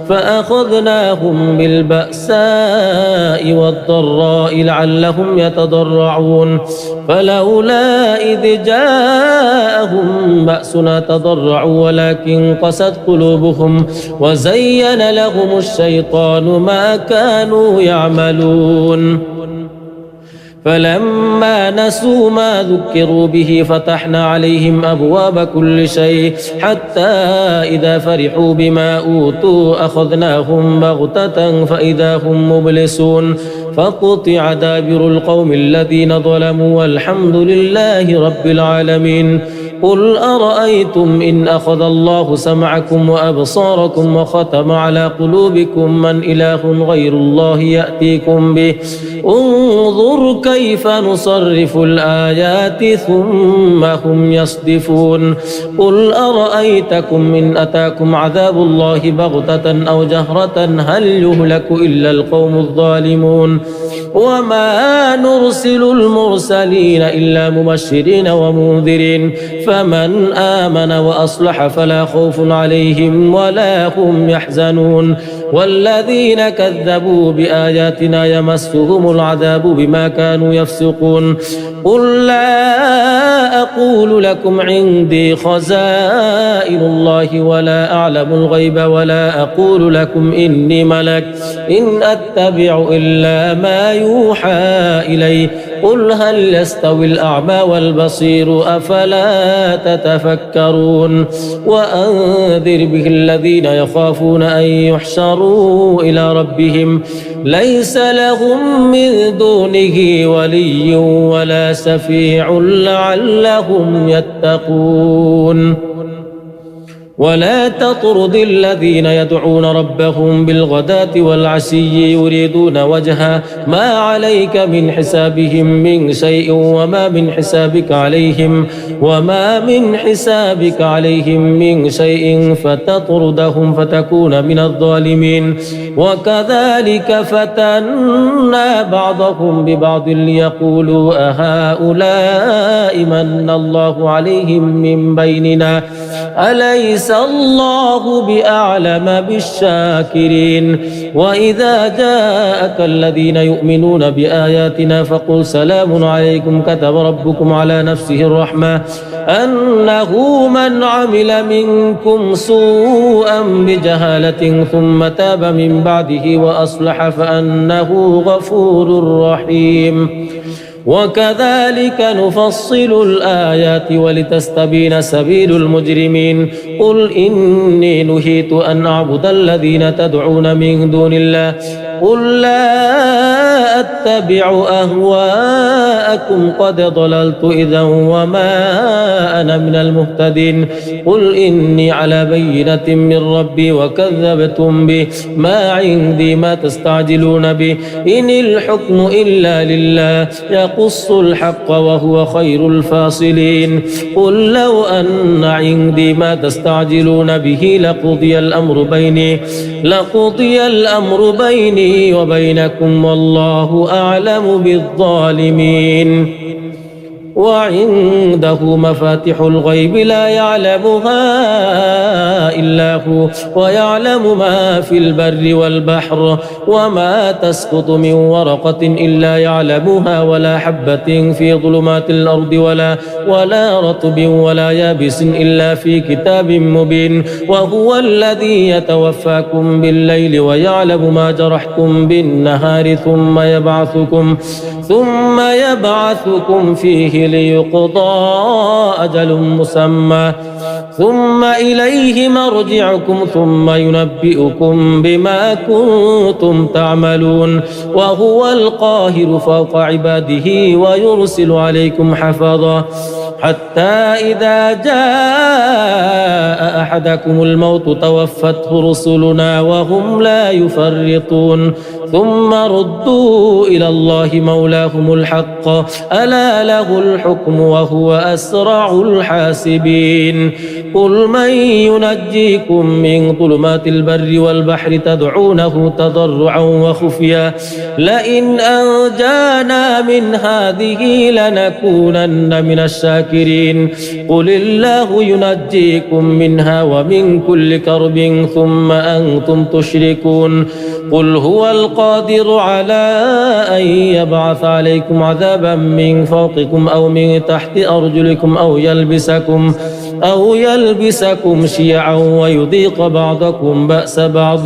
فأخذناهم بالبأساء والضراء لعلهم يتضرعون فلولا إذ جاءهم بأسنا تضرعوا ولكن قست قلوبهم وزين لهم الشيطان ما كانوا يعملون فلما نسوا ما ذكروا به فتحنا عليهم أبواب كل شيء حتى إذا فرحوا بما أوتوا أخذناهم بغتة فإذا هم مبلسون فقطع دابر القوم الذين ظلموا والحمد لله رب العالمين قل أرأيتم إن أخذ الله سمعكم وأبصاركم وختم على قلوبكم من إله غير الله يأتيكم به انظر كيف نصرف الآيات ثم هم يصدفون قل أرأيتكم إن أتاكم عذاب الله بغتة أو جهرة هل يهلك إلا القوم الظالمون وما نرسل المرسلين إلا مبشرين ومنذرين فمن آمن وأصلح فلا خوف عليهم ولا هم يحزنون والذين كذبوا بآياتنا يمسهم العذاب بما كانوا يفسقون قل لا أقول لكم عندي خزائن الله ولا أعلم الغيب ولا أقول لكم إني ملك إن أتبع إلا ما يوحى إلي قل هل يستوي الأعمى والبصير أفلا تتفكرون وأنذر به الذين يخافون أن يحشروا إلى ربهم ليس لهم من دونه ولي ولا شفيع لعلهم يتقون ولا تطرد الذين يدعون ربهم بالغداة والعشي يريدون وجهه ما عليك من حسابهم من شيء وما من حسابك عليهم من شيء فتطردهم فتكون من الظالمين وكذلك فتنا بعضهم ببعض ليقولوا أهؤلاء من الله عليهم من بيننا أليس الله بأعلم بالشاكرين وإذا جاءك الذين يؤمنون بآياتنا فقل سلام عليكم كتب ربكم على نفسه الرحمة أنه من عمل منكم سوءا بجهالة ثم تاب من بعده وأصلح فأنه غفور رحيم وكذلك نفصل الآيات ولتستبين سبيل المجرمين قل إني نهيت أن أعبد الذين تدعون من دون الله قل لا أتبع أهواءكم قد ضللت إذا وما أنا من المهتدين قل إني على بينة من ربي وكذبتم به ما عندي ما تستعجلون به إن الحكم إلا لله يقص الحق وهو خير الفاصلين قل لو أن عندي ما تستعجلون به لقضي الأمر بيني وبينكم والله أعلم بالظالمين وعنده مفاتح الغيب لا يعلمها إلا هو ويعلم ما في البر والبحر وما تسقط من ورقة إلا يعلمها ولا حبة في ظلمات الأرض ولا رطب ولا يابس إلا في كتاب مبين وهو الذي يتوفاكم بالليل ويعلم ما جرحتم بالنهار ثم يبعثكم فيه ليقضى أجل مسمى ثم إليه مرجعكم ثم ينبئكم بما كنتم تعملون وهو القاهر فوق عباده ويرسل عليكم حفظا حتى إذا جاء أحدكم الموت توفته رسلنا وهم لا يفرطون ثم ردوا إلى الله مولاهم الحق ألا له الحكم وهو أسرع الحاسبين قل من ينجيكم من ظلمات البر والبحر تدعونه تضرعا وخفيا لئن أنجانا من هذه لنكونن من الشاكرين قل الله ينجيكم منها ومن كل كرب ثم أنتم تشركون قل هو القادر على أن يبعث عليكم عذابا من فوقكم أو من تحت أرجلكم أو يلبسكم شيعا ويذيق بعضكم بأس بعض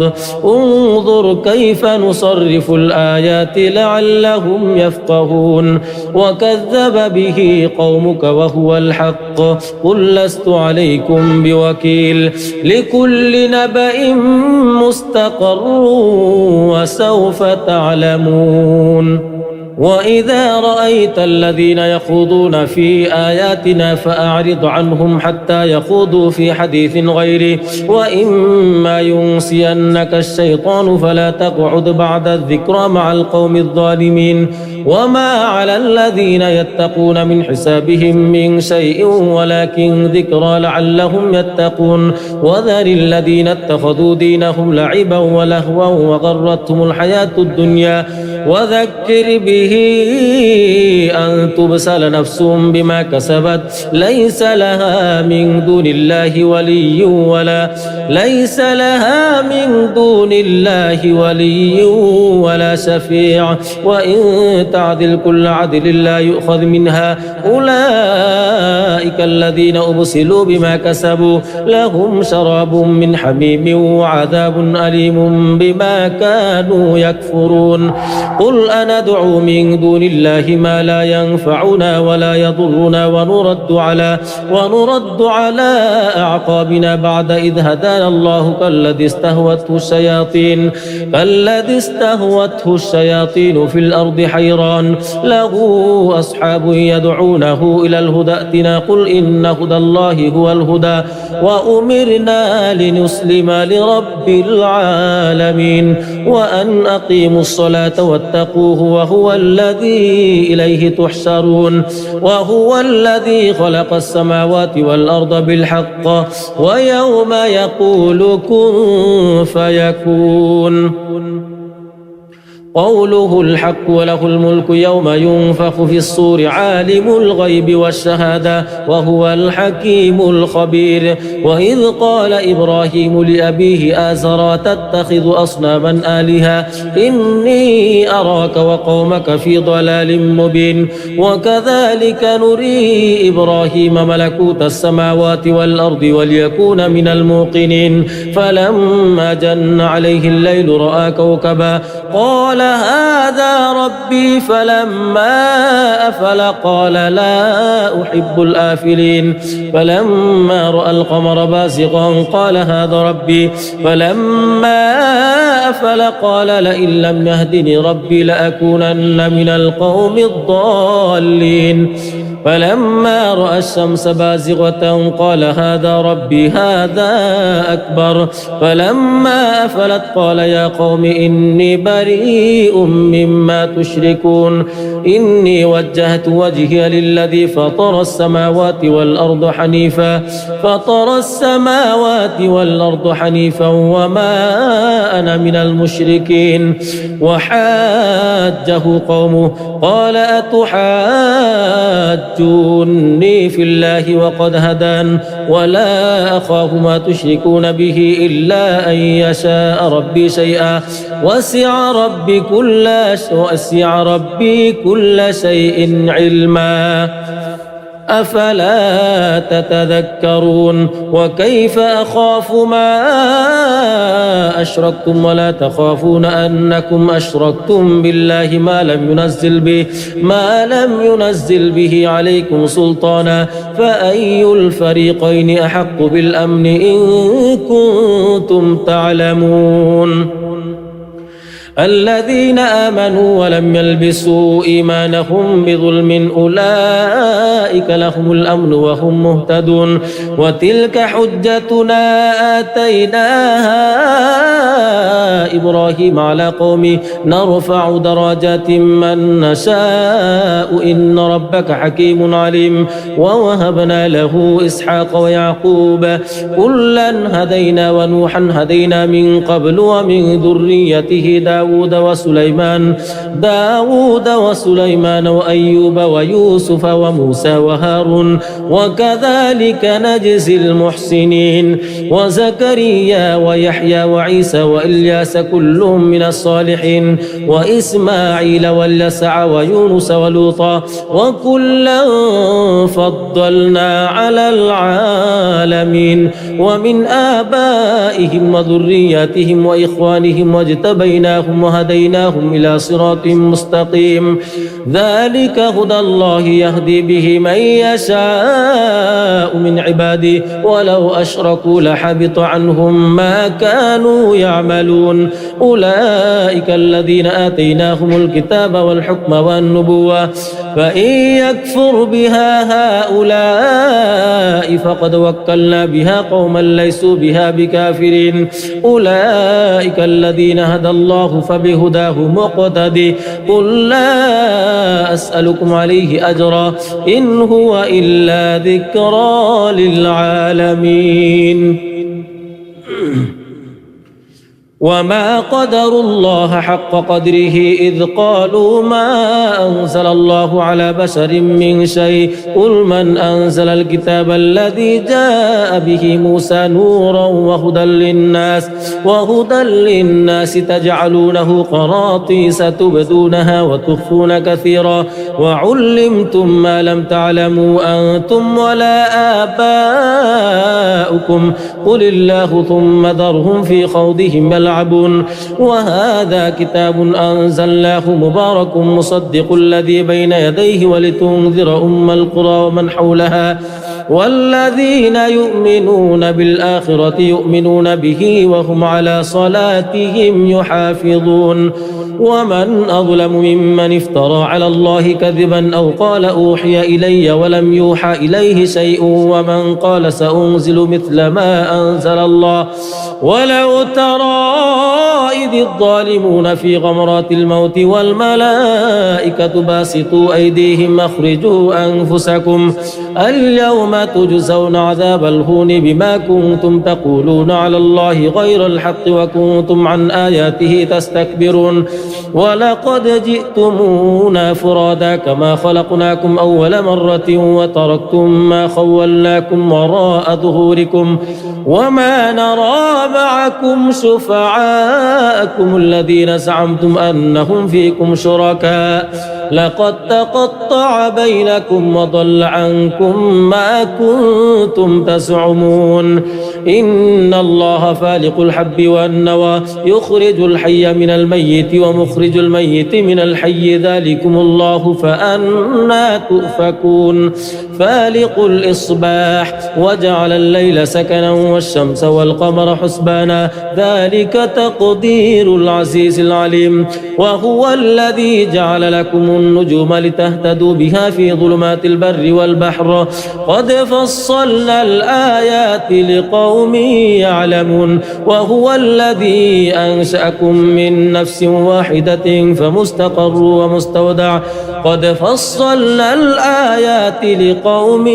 انظر كيف نصرف الآيات لعلهم يفقهون وكذب به قومك وهو الحق قل لست عليكم بوكيل لكل نبأ مستقر وسوف تعلمون وإذا رأيت الذين يخوضون في آياتنا فأعرض عنهم حتى يخوضوا في حديث غيره وإما ينسينك الشيطان فلا تقعد بعد الذكرى مع القوم الظالمين وما على الذين يتقون من حسابهم من شيء ولكن ذكرى لعلهم يتقون وذر الذين اتخذوا دينهم لعبا ولهوا وغرتهم الحياة الدنيا وذكر به أن تبسل نفس بما كسبت ليس لها من دون الله ولي ولا شفيع وإن تعدل كل عدل لا يؤخذ منها أولئك الذين أبسلوا بما كسبوا لهم شراب من حميم وعذاب أليم بما كانوا يكفرون قل أندعو من دون الله ما لا ينفعنا ولا يضرنا ونرد على أعقابنا بعد إذ هدانا الله كالذي استهوته الشياطين في الأرض حيران له أصحاب يدعونه إلى الهدى ائتنا قل إن هدى الله هو الهدى وأمرنا لنسلم لرب العالمين وأن أقيموا الصلاة واتقوه وهو الذي إليه تحشرون وهو الذي خلق السماوات والأرض بالحق ويوم يقول كن فيكون قوله الحق وله الملك يوم ينفخ في الصور عالم الغيب والشهادة وهو الحكيم الخبير وإذ قال إبراهيم لأبيه آزرا تتخذ أصناما آلهة إني أراك وقومك في ضلال مبين وكذلك نري إبراهيم ملكوت السماوات والأرض وليكون من الموقنين فلما جن عليه الليل رأى كوكبا قال هذا ربي فلما أفل قال لا أحب الآفلين فلما رأى القمر بازغا قال هذا ربي فلما أفل قال لئن لم يهدني ربي لأكونن من القوم الضالين فلما رأى الشمس بازغة قال هذا ربي هذا أكبر فلما أفلت قال يا قوم إني بريء مما تشركون إني وجهت وجهي للذي فطر السماوات والأرض حنيفا وما أنا من المشركين وحاجه قومه قال أتحاجوني في الله وقد هدان ولا أخاف ما تشركون به إلا أن يشاء ربي شيئا وسع ربي كل شيء علما أفلا تتذكرون وكيف أخاف ما أشركتم ولا تخافون أنكم أشركتم بالله ما لم ينزل به عليكم سلطانا فأي الفريقين أحق بالأمن إن كنتم تعلمون الذين آمنوا ولم يلبسوا إيمانهم بظلم أولئك لهم الأمن وهم مهتدون وتلك حجتنا آتيناها إبراهيم على قومه نرفع درجات من نشاء إن ربك حكيم عليم ووهبنا له إسحاق ويعقوب كلا هدينا ونوحا هدينا من قبل ومن ذريته داود وسليمان وأيوب ويوسف وموسى وهارون وكذلك نجزي المحسنين وزكريا ويحيى وعيسى وإلياس كل من الصالحين وإسماعيل واليسع ويونس ولوطا وكلا فضلنا على العالمين ومن آبائهم وذرياتهم وإخوانهم واجتبيناهم وهديناهم إلى صراط مستقيم ذلك هدى الله يهدي به من يشاء من عباده ولو أشركوا لحبط عنهم ما كانوا يعملون أولئك الذين آتيناهم الكتاب والحكم والنبوة فإن يكفر بها هؤلاء فقد وكلنا بها قوما ليسوا بها بكافرين أولئك الذين هدى الله فبهداه مقتدي قل لا أسألكم عليه أجرا إن هو إلا ذكرى للعالمين وما قدروا الله حق قدره إذ قالوا ما أنزل الله على بشر من شيء قل من أنزل الكتاب الذي جاء به موسى نورا وهدى للناس تجعلونه قراطيس تبدونها وتخفون كثيرا وعلمتم ما لم تعلموا أنتم ولا آباؤكم قل الله ثم ذرهم في خوضهم يلعبون وهذا كتاب أنزلناه مبارك مصدق الذي بين يديه ولتنذر أم القرى ومن حولها والذين يؤمنون بالآخرة يؤمنون به وهم على صلاتهم يحافظون ومن أظلم ممن افترى على الله كذبا أو قال أوحي إلي ولم يوحى إليه شيء ومن قال سأنزل مثل ما أنزل الله ولو ترى إذ الظالمون في غمرات الموت والملائكة باسطوا أيديهم أخرجوا أنفسكم اليوم تجزون عذاب الهون بما كنتم تقولون على الله غير الحق وكنتم عن آياته تستكبرون ولقد جئتمونا فرادا كما خلقناكم أول مرة وتركتم ما خولناكم وراء ظهوركم وما نرى معكم شفعاءكم الذين زعمتم أنهم فيكم شركاء لقد تقطع بينكم وضل عنكم ما كنتم تزعمون إن الله فالق الحب والنوى يخرج الحي من الميت ومخرج الميت من الحي ذلكم الله فأنا تؤفكون فالق الإصباح وجعل الليل سكنا والشمس والقمر حسبانا ذلك تقدير العزيز العليم وهو الذي جعل لكم النجوم لتهتدوا بها في ظلمات البر والبحر قد فصلنا الآيات لقوم يعلمون وهو الذي أنشأكم من نفس واحدة فمستقر ومستودع قد فصلنا الآيات لقوم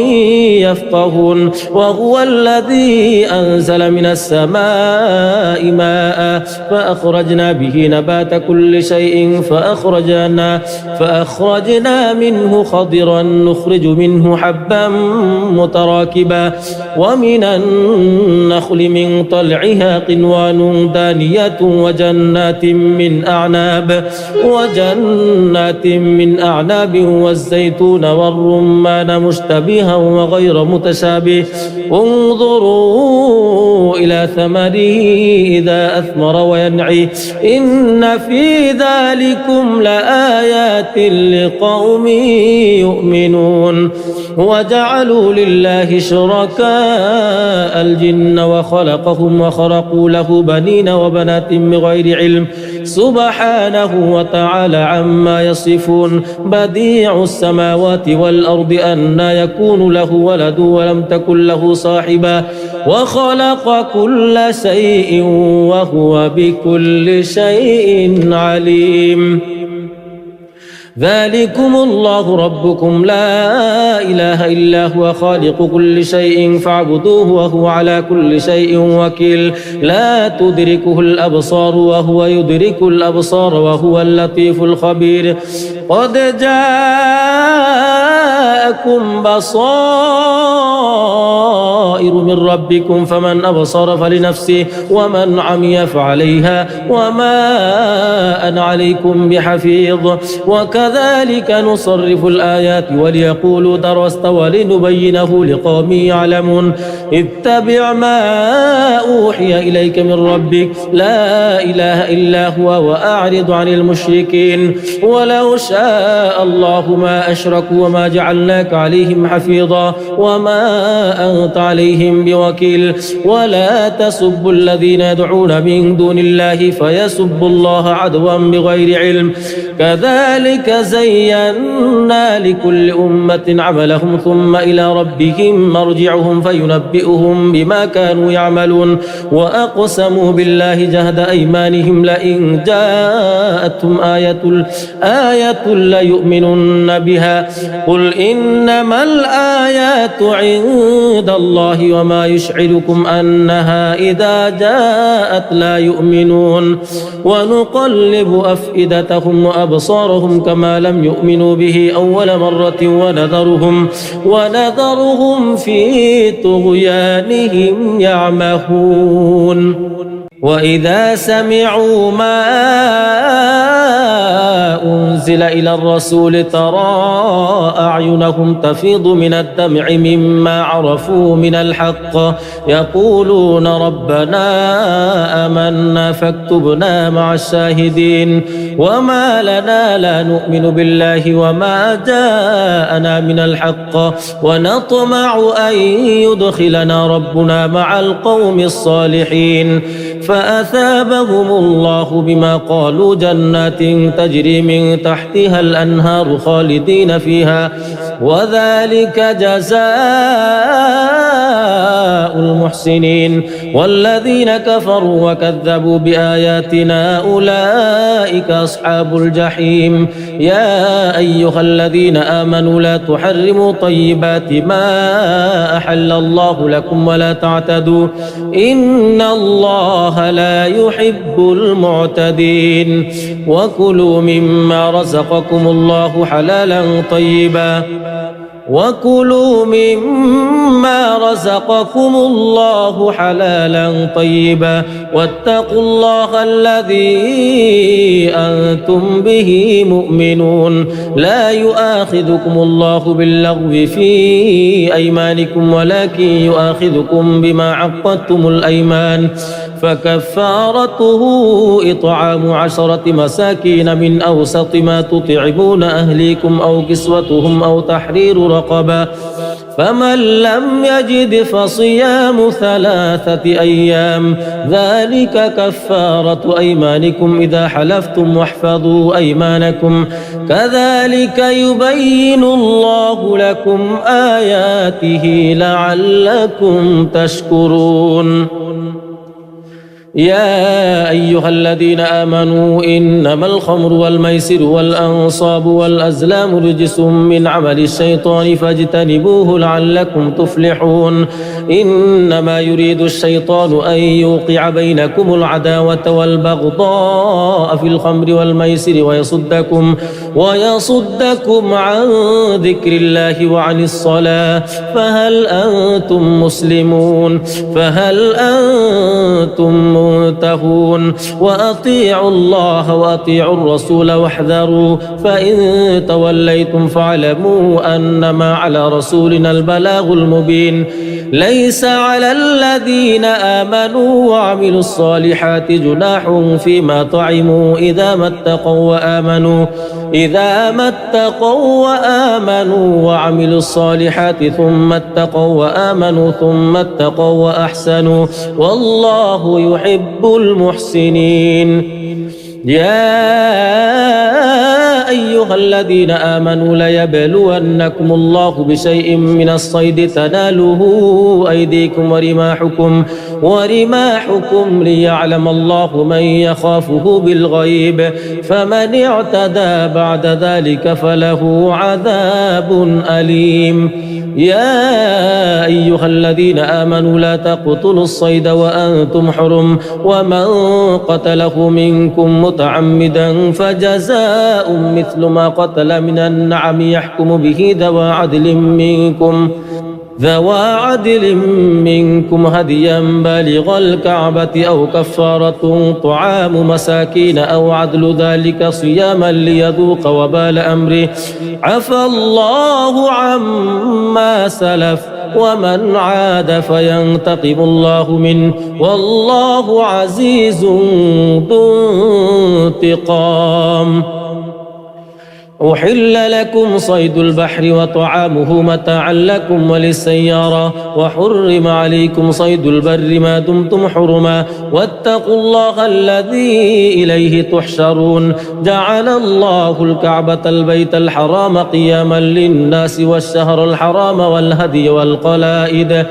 يفقهون وهو الذي أنزل من السماء ماء فأخرجنا به نبات كل شيء فأخرجنا منه خضرا نخرج منه حبا متراكبا ومن النخل من طلعها قنوان دانية وجنات من أعناب والزيتون والرمان مشتبها وغير متشابه انظروا إلى ثمره إذا أثمر وينعي إن في ذلكم لآيات لقوم يؤمنون وجعلوا لله شركاء الجن وخلقهم وخرقوا له بنين وبنات بغير علم سبحانه وتعالى عما يصفون بديع السماوات والأرض أنى يكون له ولد ولم تكن له صاحبة وخلق كل شيء وهو بكل شيء عليم ذلكم الله ربكم لا إله إلا هو خالق كل شيء فاعبدوه وهو على كل شيء وكيل لا تدركه الأبصار وهو يدرك الأبصار وهو اللطيف الخبير قد جاءكم بصائر من ربكم فمن أبصر فلنفسه ومن عمي فعليها وما أنا عليكم بحفيظ وكذلك نصرف الآيات وليقولوا درست ولنبينه لقوم يعلمون اتبع ما أوحي إليك من ربك لا إله إلا هو وأعرض عن المشركين ولو شاء الله ما أشركوا وما جعلناك عليهم حفيظا وما أنت عليهم بوكيل ولا تسبوا الذين يدعون من دون الله فيسبوا الله عدوا بغير علم كذلك زينا لكل أمة عملهم ثم إلى ربهم مرجعهم فينبئهم بما كانوا يعملون وأقسموا بالله جهد أيمانهم لئن جاءتهم آية ليؤمنن بها قل إنما الآيات عند الله وما يشعركم أنها إذا جاءت لا يؤمنون ونقلب أفئدتهم وأبصارهم كما لم يؤمنوا به أول مرة ونذرهم في طغيانهم يعمهون وإذا سمعوا ما أنزل إلى الرسول ترى أعينهم تفيض من الدمع مما عرفوا من الحق يقولون ربنا آمنا فاكتبنا مع الشاهدين وما لنا لا نؤمن بالله وما جاءنا من الحق ونطمع أن يدخلنا ربنا مع القوم الصالحين فأثابهم الله بما قالوا جنات تجري من تحتها الأنهار خالدين فيها وذلك جزاء المحسنين والذين كفروا وكذبوا بآياتنا أولئك أصحاب الجحيم يا أيها الذين آمنوا لا تحرموا طيبات ما أحل الله لكم ولا تعتدوا إن الله لا يحب المعتدين وكلوا مما رزقكم الله حلالا طيبا وكلوا مما رزقكم الله حلالا طيبا واتقوا الله الذي أنتم به مؤمنون لا يؤاخذكم الله باللغو في أيمانكم ولكن يؤاخذكم بما عقدتم الأيمان فكفارته إطعام 10 مساكين من أوسط ما تطعمون أهليكم أو كسوتهم أو تحرير رقبة فمن لم يجد فصيام 3 أيام ذلك كفارة أيمانكم إذا حلفتم واحفظوا أيمانكم كذلك يبين الله لكم آياته لعلكم تشكرون يا أيها الذين آمنوا إنما الخمر والميسر والأنصاب والأزلام رجس من عمل الشيطان فاجتنبوه لعلكم تفلحون إنما يريد الشيطان أن يوقع بينكم العداوة والبغضاء في الخمر والميسر ويصدكم عن ذكر الله وعن الصلاة فهل أنتم مسلمون فهل أنتم منتهون وأطيعوا الله وأطيعوا الرسول واحذروا فإن توليتم فاعلموا أنما على رسولنا البلاغ المبين ليس على الذين آمنوا وعملوا الصالحات جناح فيما طعموا إذا ما اتقوا وآمنوا وعملوا الصالحات ثم اتقوا وآمنوا ثم اتقوا وأحسنوا والله يحب المحسنين يا أيها الذين آمنوا ليبلونكم الله بشيء من الصيد تناله أيديكم ورماحكم ليعلم الله من يخافه بالغيب فمن اعتدى بعد ذلك فله عذاب أليم يا أيها الذين آمنوا لا تقتلوا الصيد وأنتم حرم ومن قتله منكم متعمدا فجزاء مثل ما قتل من النعم يحكم به ذوى عدل منكم هديا بالغ الكعبة أو كفارة طعام مساكين أو عدل ذلك صياما ليذوق وبال أمره عفى الله عما سلف ومن عاد فينتقم الله منه والله عزيز ذو انتقام أحل لكم صيد البحر وطعامه متاعا لكم وللسيارة وحرم عليكم صيد البر ما دمتم حرما واتقوا الله الذي إليه تحشرون جعل الله الكعبة البيت الحرام قياما للناس والشهر الحرام والهدي والقلائد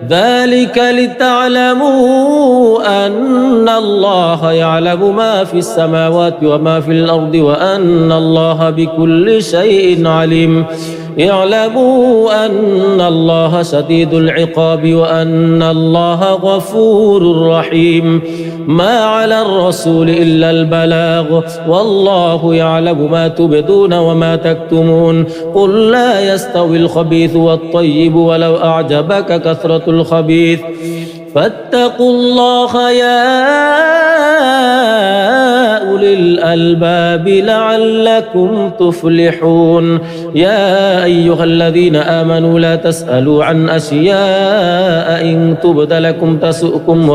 ذلك لتعلموا أن الله يعلم ما في السماوات وما في الأرض وأن الله بكل شيء عليم اعلموا أن الله شديد العقاب وأن الله غفور رحيم ما على الرسول إلا البلاغ والله يعلم ما تبدون وما تكتمون قل لا يستوي الخبيث والطيب ولو أعجبك كثرة الخبيث فاتقوا الله يا أولي الألباب لعلكم تفلحون يا أيها الذين آمنوا لا تسألوا عن أشياء إن تبد لكم تسؤكم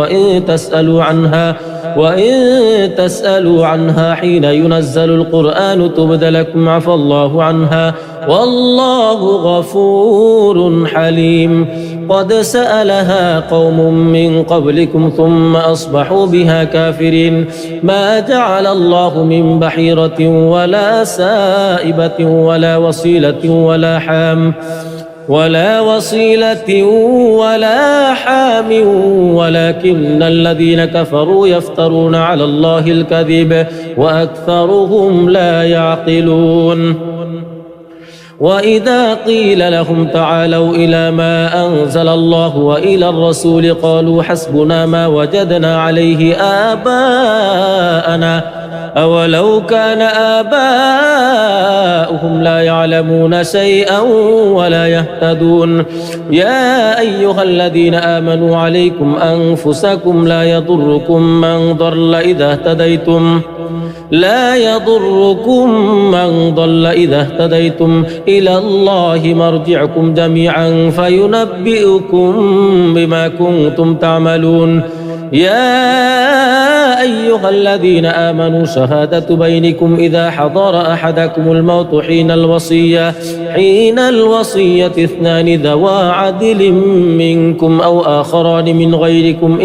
وإن تسألوا عنها حين ينزل القرآن تبد لكم عفى الله عنها والله غفور حليم قد سألها قوم من قبلكم ثم أصبحوا بها كافرين ما جعل الله من بحيرة ولا سائبة ولا وصيلة ولا حام ولكن الذين كفروا يفترون على الله الكذب وأكثرهم لا يعقلون وإذا قيل لهم تعالوا إلى ما أنزل الله وإلى الرسول قالوا حسبنا ما وجدنا عليه آباءنا أولو كان آباؤهم لا يعلمون شيئا ولا يهتدون يا أيها الذين آمنوا عليكم أنفسكم لا يضركم من ضل إذا اهتديتم إلى الله مرجعكم جميعا فينبئكم بما كنتم تعملون يا أيها الذين آمنوا شهادة بينكم إذا حضر أحدكم الموت حين الوصية اثنان ذوا عدل منكم أو آخران من غيركم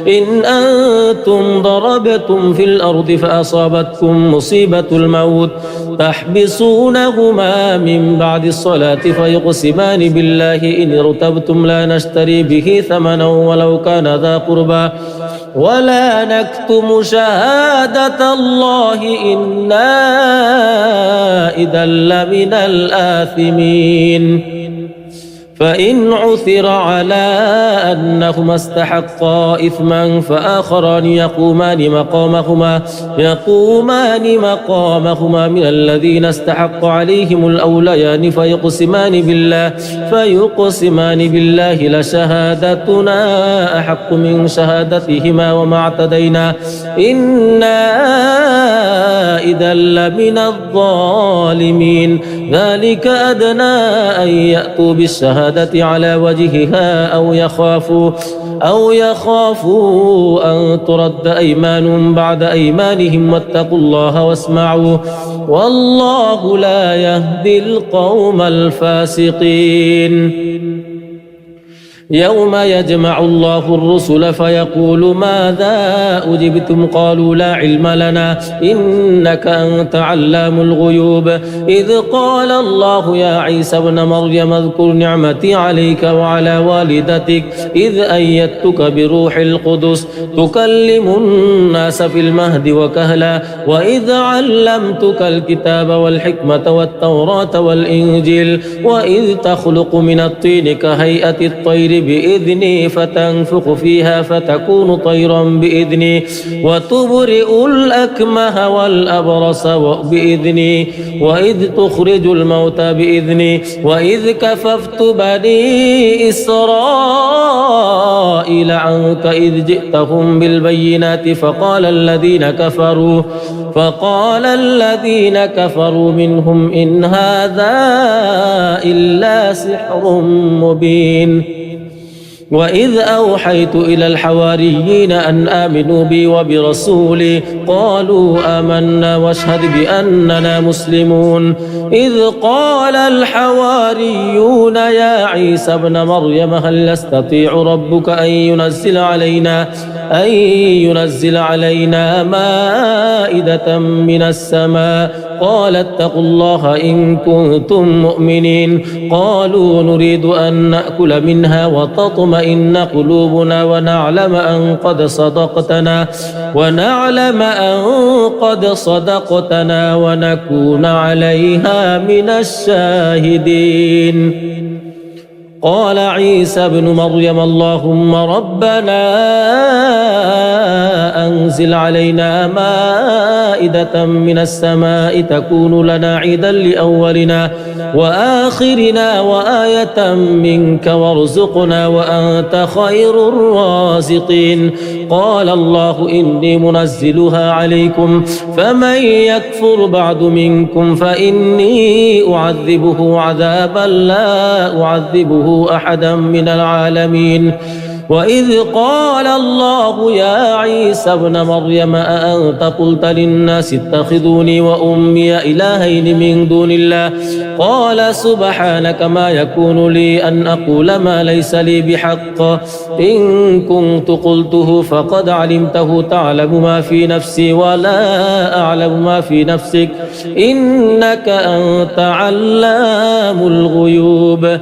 إن أنتم ضربتم في الأرض فأصابتكم مصيبة الموت تحبسونهما من بعد الصلاة فيقسمان بالله إن ارتبتم لا نشتري به ثمنا ولو كان ذا قربى ولا نكتم شهادة الله إنا إذا لمن الآثمين فإن عثر على أنهما استحقا إثما فآخران يقومان مقامهما من الذين استحق عليهم الأوليان فيقسمان بالله لشهادتنا أحق من شهادتهما وما اعتدينا إنا إذا لمن الظالمين ذلك أدنى أن يأتوا بالشهادة على وجهها أو يخافوا أن ترد أيمان بعد أيمانهم واتقوا الله واسمعوا والله لا يهدي القوم الفاسقين يوم يجمع الله الرسل فيقول ماذا أجبتم قالوا لا علم لنا إنك أنت علام الغيوب إذ قال الله يا عيسى ابن مريم اذكر نعمتي عليك وعلى والدتك إذ أيدتك بروح القدس تكلم الناس في المهد وكهلا وإذ علمتك الكتاب والحكمة والتوراة والإنجيل وإذ تخلق من الطين كهيئة الطير بإذني فتنفخ فيها فتكون طيرا بإذني وتبرئ الأكمه والأبرص بإذني وإذ تخرج الموتى بإذني وإذ كففت بني إسرائيل عنك إذ جئتهم بالبينات فقال الذين كفروا منهم إن هذا إلا سحر مبين وإذ أوحيت إلى الحواريين أن آمنوا بي وبرسولي قالوا آمنا واشهد بأننا مسلمون إذ قال الحواريون يا عيسى ابن مريم هل يستطيع ربك أن ينزل علينا مائدة من السماء قال اتقوا الله إن كنتم مؤمنين قالوا نريد أن نأكل منها وتطمئن قلوبنا ونعلم أن قد صدقتنا ونكون عليها من الشاهدين قال عيسى ابن مريم اللهم ربنا أنزل علينا مائدة من السماء تكون لنا عيدا لأولنا وآخرنا وآية منك وارزقنا وأنت خير الرازقين قال الله إني منزلها عليكم فمن يكفر بعد منكم فإني أعذبه عذابا لا أعذبه أحدا من العالمين وإذ قال الله يا عيسى ابن مريم أأنت قلت للناس اتخذوني وأمي إلهين من دون الله قال سبحانك ما يكون لي أن أقول ما ليس لي بحق إن كنت قلته فقد علمته تعلم ما في نفسي ولا أعلم ما في نفسك إنك أنت علام الغيوب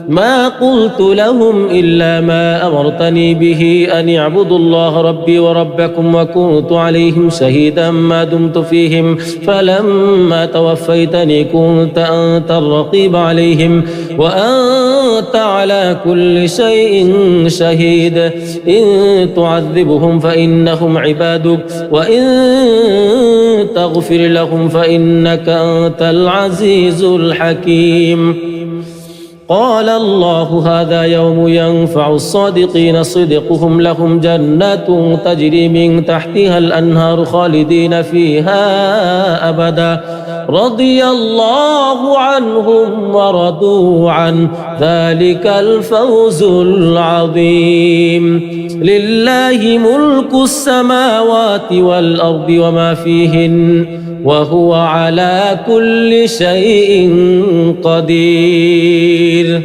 ما قلت لهم إلا ما أمرت أمرتني به أن اعبدوا الله ربي وربكم وكنت عليهم شهيدا ما دمت فيهم فلما توفيتني كنت أنت الرقيب عليهم وأنت على كل شيء شهيد إن تعذبهم فإنهم عبادك وإن تغفر لهم فإنك أنت العزيز الحكيم. قال الله هذا يوم ينفع الصادقين صدقهم لهم جنات تجري من تحتها الأنهار خالدين فيها أبدا رضي الله عنهم ورضوا عنه ذلك الفوز العظيم. لله ملك السماوات والأرض وما فيهن وهو على كل شيء قدير.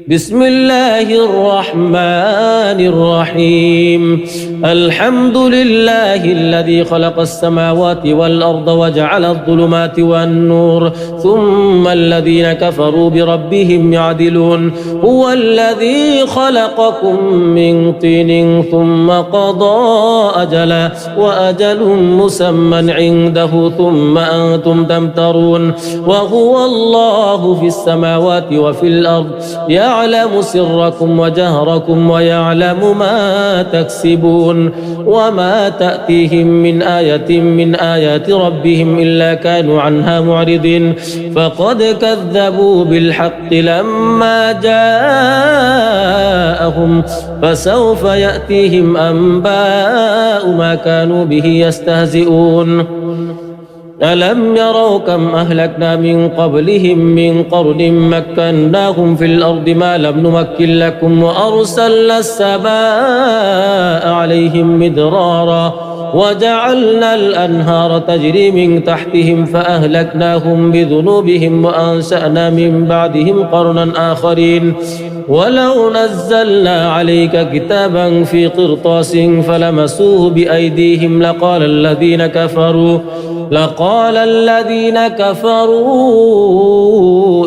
بسم الله الرحمن الرحيم. الحمد لله الذي خلق السماوات والأرض وجعل الظلمات والنور ثم الذين كفروا بربهم يعدلون. هو الذي خلقكم من طين ثم قضى أجلا وأجل مسمى عنده ثم أنتم تمترون. وهو الله في السماوات وفي الأرض يعلم سركم وجهركم ويعلم ما تكسبون وما تأتيهم من آية من آيات ربهم إلا كانوا عنها معرضين. فقد كذبوا بالحق لما جاءهم فسوف يأتيهم أنباء ما كانوا به يستهزئون. ألم يروا كم أهلكنا من قبلهم من قرن مكناهم في الأرض ما لم نمكن لكم وأرسلنا السماء عليهم مدرارا وجعلنا الأنهار تجري من تحتهم فأهلكناهم بذنوبهم وأنشأنا من بعدهم قرنا آخرين. ولو نزلنا عليك كتابا في قرطاس فلمسوه بأيديهم لقال الذين كفروا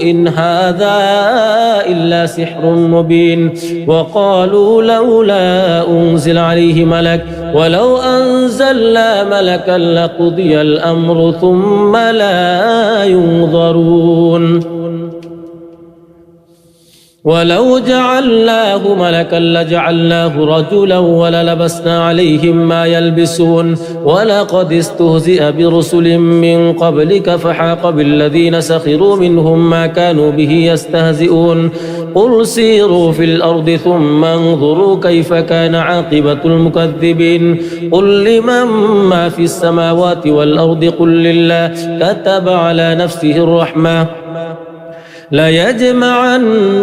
إن هذا إلا سحر مبين. وقالوا لولا أنزل عليه ملك ولو أنزلنا ملكا لقضي الأمر ثم لا ينظرون. ولو جعلناه ملكا لجعلناه رجلا وللبسنا عليهم ما يلبسون. ولقد استهزئ برسل من قبلك فحاق بالذين سخروا منهم ما كانوا به يستهزئون. قل سيروا في الأرض ثم انظروا كيف كان عاقبة المكذبين. قل لمن ما في السماوات والأرض قل لله كتب على نفسه الرحمة ليجمعنكم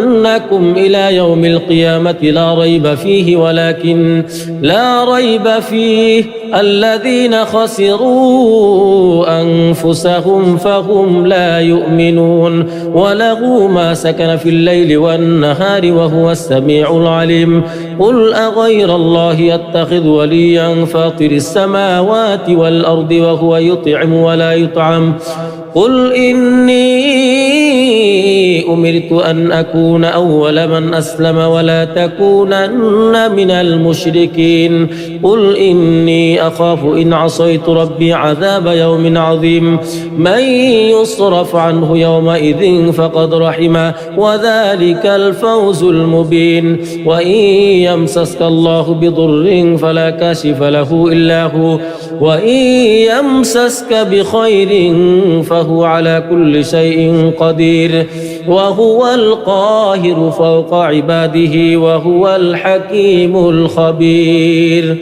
إلى يوم القيامة لا ريب فيه ولكن لا ريب فيه الذين خسروا أنفسهم فهم لا يؤمنون. وله ما سكن في الليل والنهار وهو السميع العليم. قل أغير الله يتخذ وليا فاطر السماوات والأرض وهو يطعم ولا يطعم. قل إني أمرت أن أكون أول من أسلم ولا تكونن من المشركين. قل إني أخاف إن عصيت ربي عذاب يوم عظيم. من يصرف عنه يومئذ فقد رحمه وذلك الفوز المبين. وإن يمسسك الله بضر فلا كاشف له إلا هو وإن يمسسك بخير فهو على كل شيء قدير وهو القاهر فوق عباده وهو الحكيم الخبير.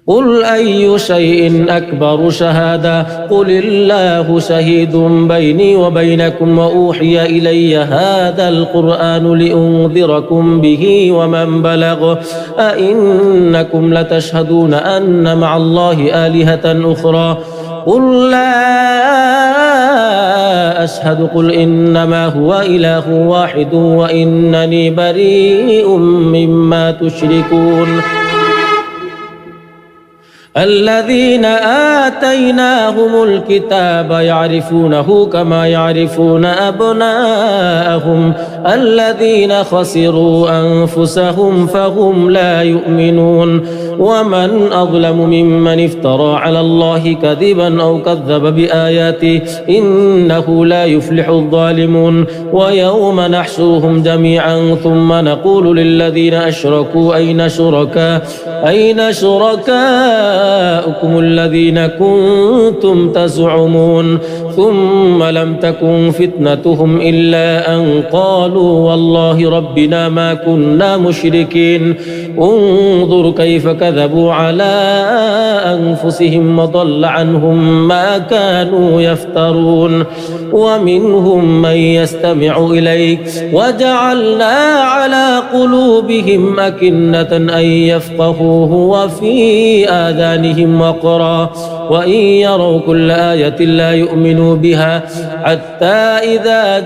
قل أي شيء أكبر شهادة قل الله شهيد بيني وبينكم وأوحي إلي هذا القرآن لأنذركم به ومن بلغ أئنكم لتشهدون أن مع الله آلهة أخرى قل لا أشهد قل إنما هو إله واحد وإنني بريء مما تشركون. الذين آتيناهم الكتاب يعرفونه كما يعرفون أبناءهم الذين خسروا أنفسهم فهم لا يؤمنون ومن أظلم ممن افترى على الله كذبا أو كذب بآياته إنه لا يفلح الظالمون ويوم نحشرهم جميعا ثم نقول للذين أشركوا أين شركاؤكم الذين كنتم تزعمون ثم لم تكن فتنتهم إلا أن قالوا والله ربنا ما كنا مشركين انظر كيف كذبوا على أنفسهم وضل عنهم ما كانوا يفترون ومنهم من يستمع إليك وجعلنا على قلوبهم أكنة أن يفقهوه وفي آذانهم وقرا وإن يروا كل آية لا يؤمنوا بها حتى إذا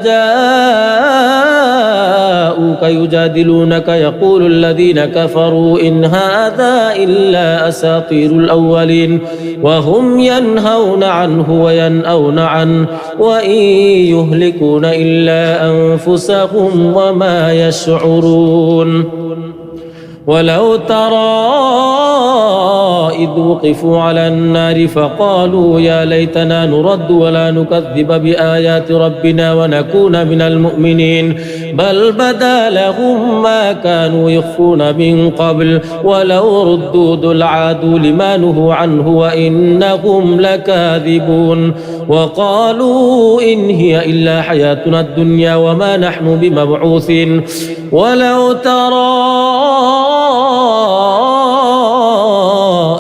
جاءوك يجادلونك يقول الذين كفروا إن هذا إلا أساطير الأولين وهم ينهون عنه وينأون عنه وإن يهلكون إلا أنفسهم وما يشعرون ولو ترى إذ وقفوا على النار فقالوا يا ليتنا نرد ولا نكذب بآيات ربنا ونكون من المؤمنين بل بدا لهم ما كانوا يخفون من قبل ولو ردوا لعادوا لما نهوا عنه وإنهم لكاذبون وقالوا إن هي إلا حياتنا الدنيا وما نحن بمبعوثين ولو ترى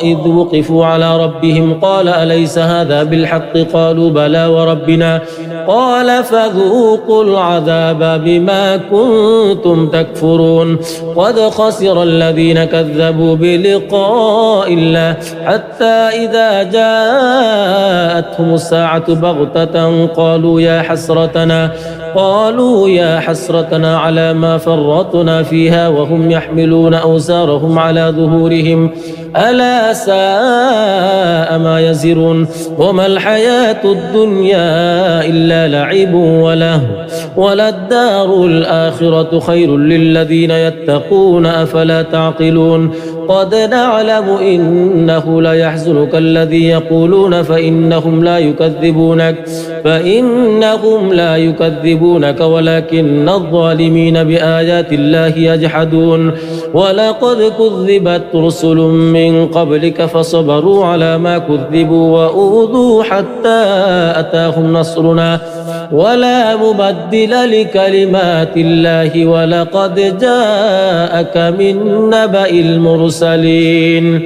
إذ وقفوا على ربهم قال أليس هذا بالحق قالوا بلى وربنا قال فذوقوا العذاب بما كنتم تكفرون قد خسر الذين كذبوا بلقاء الله حتى إذا جاءتهم الساعة بغتة قالوا يا حسرتنا على ما فرطنا فيها وهم يحملون أوزارهم على ظهورهم ألا ساء ما يزرون وما الحياة الدنيا إلا لعب وله وللدار الآخرة خير للذين يتقون أفلا تعقلون قد نعلم إنه ليحزنك الذي يقولون فإنهم لا يكذبونك ولكن الظالمين بآيات الله يجحدون ولقد كذبت رسل من قبلك فصبروا على ما كذبوا وأوذوا حتى أتاهم نصرنا ولا مبدل لكلمات الله ولقد جاءك من نبأ المرسلين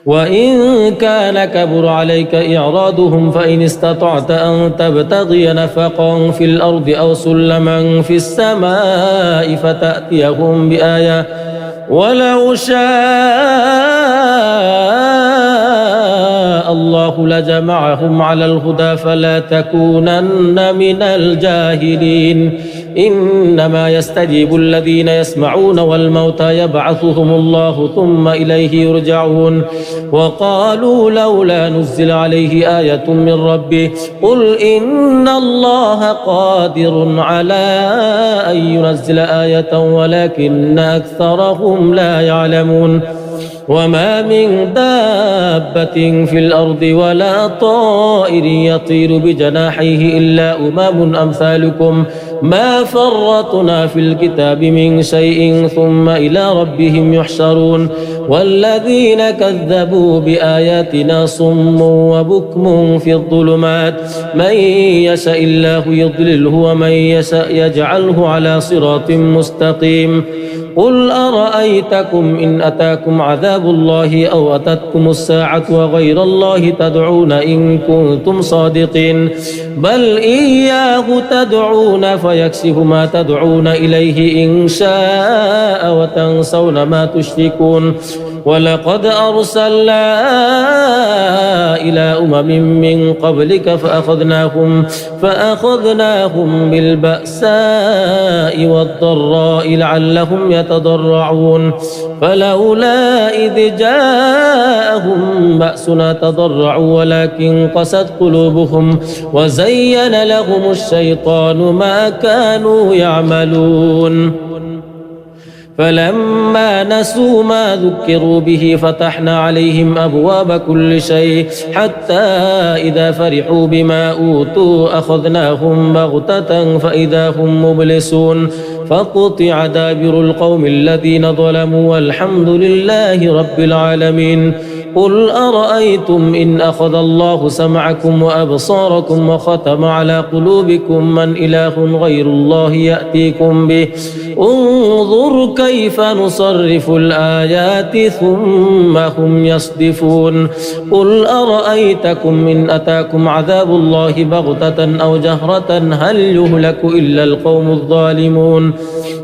وإن كان كبر عليك إعراضهم فإن استطعت أن تبتغي نفقا في الأرض أو سلما في السماء فتأتيهم بآية ولو شاء الله لجمعهم على الهدى فلا تكونن من الجاهلين إنما يستجيب الذين يسمعون والموتى يبعثهم الله ثم إليه يرجعون وقالوا لولا نزل عليه آية من ربه قل إن الله قادر على أن ينزل آية ولكن أكثرهم لا يعلمون وما من دابة في الأرض ولا طائر يطير بجناحيه إلا أمم أمثالكم ما فرطنا في الكتاب من شيء ثم إلى ربهم يحشرون والذين كذبوا بآياتنا صم وبكم في الظلمات من يشاء الله يضلله ومن يشاء يجعله على صراط مستقيم قل أرأيتكم إن أتاكم عذاب الله أو أتتكم الساعة وغير الله تدعون إن كنتم صادقين بل إياه تدعون فيكشف ما تدعون إليه إن شاء وتنسون ما تشركون ولقد أرسلنا إلى أمم من قبلك فأخذناهم بالبأساء والضراء لعلهم يتضرعون فلولا إذ جاءهم بأسنا تضرعوا ولكن قست قلوبهم وزين لهم الشيطان ما كانوا يعملون فلما نسوا ما ذكروا به فتحنا عليهم أبواب كل شيء حتى إذا فرحوا بما أوتوا أخذناهم بغتة فإذا هم مبلسون فقطع دابر القوم الذين ظلموا والحمد لله رب العالمين قل أرأيتم إن أخذ الله سمعكم وأبصاركم وختم على قلوبكم من إله غير الله يأتيكم به انظر كيف نصرف الآيات ثم هم يصدفون قل أرأيتكم إن أتاكم عذاب الله بغتة أو جهرة هل يهلك إلا القوم الظالمون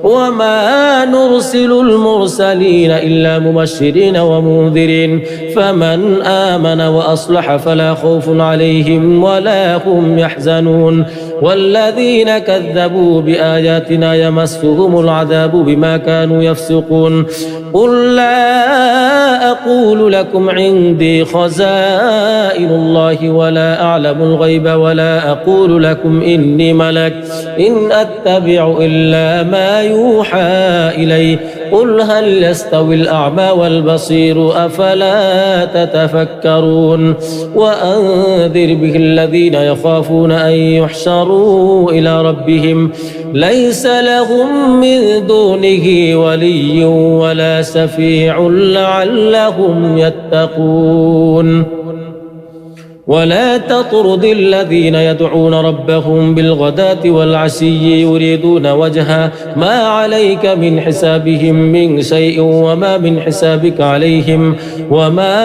وما نرسل المرسلين إلا مبشرين ومنذرين فمن آمن وأصلح فلا خوف عليهم ولا هم يحزنون والذين كذبوا بآياتنا يمسهم العذاب بما كانوا يفسقون قل لا أقول لكم عندي خزائن الله ولا أعلم الغيب ولا أقول لكم إني ملك إن أتبع إلا ما يوحى إلي قل هل يستوي الأعمى والبصير أفلا تتفكرون وأنذر به الذين يخافون أن يحشروا إلى ربهم ليس لهم من دونه ولي ولا شفيع لعلهم يتقون ولا تطرد الذين يدعون ربهم بالغداة والعشي يريدون وجهه ما عليك من حسابهم من شيء وما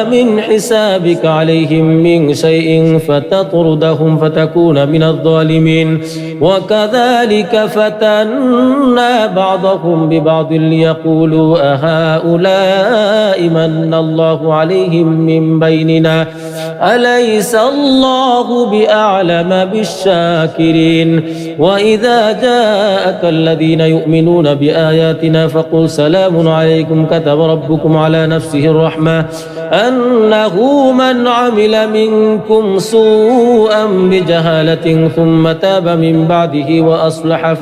من حسابك عليهم من شيء فتطردهم فتكون من الظالمين وكذلك فتنا بعضهم ببعض ليقولوا أهؤلاء من الله عليهم من بيننا أليس الله بأعلم بالشاكرين وإذا جاءك الذين يؤمنون بآياتنا فقل سلام عليكم كتب ربكم على نفسه الرحمة أنه من عمل منكم سوءا بجهالة ثم تاب من بعده وأصلح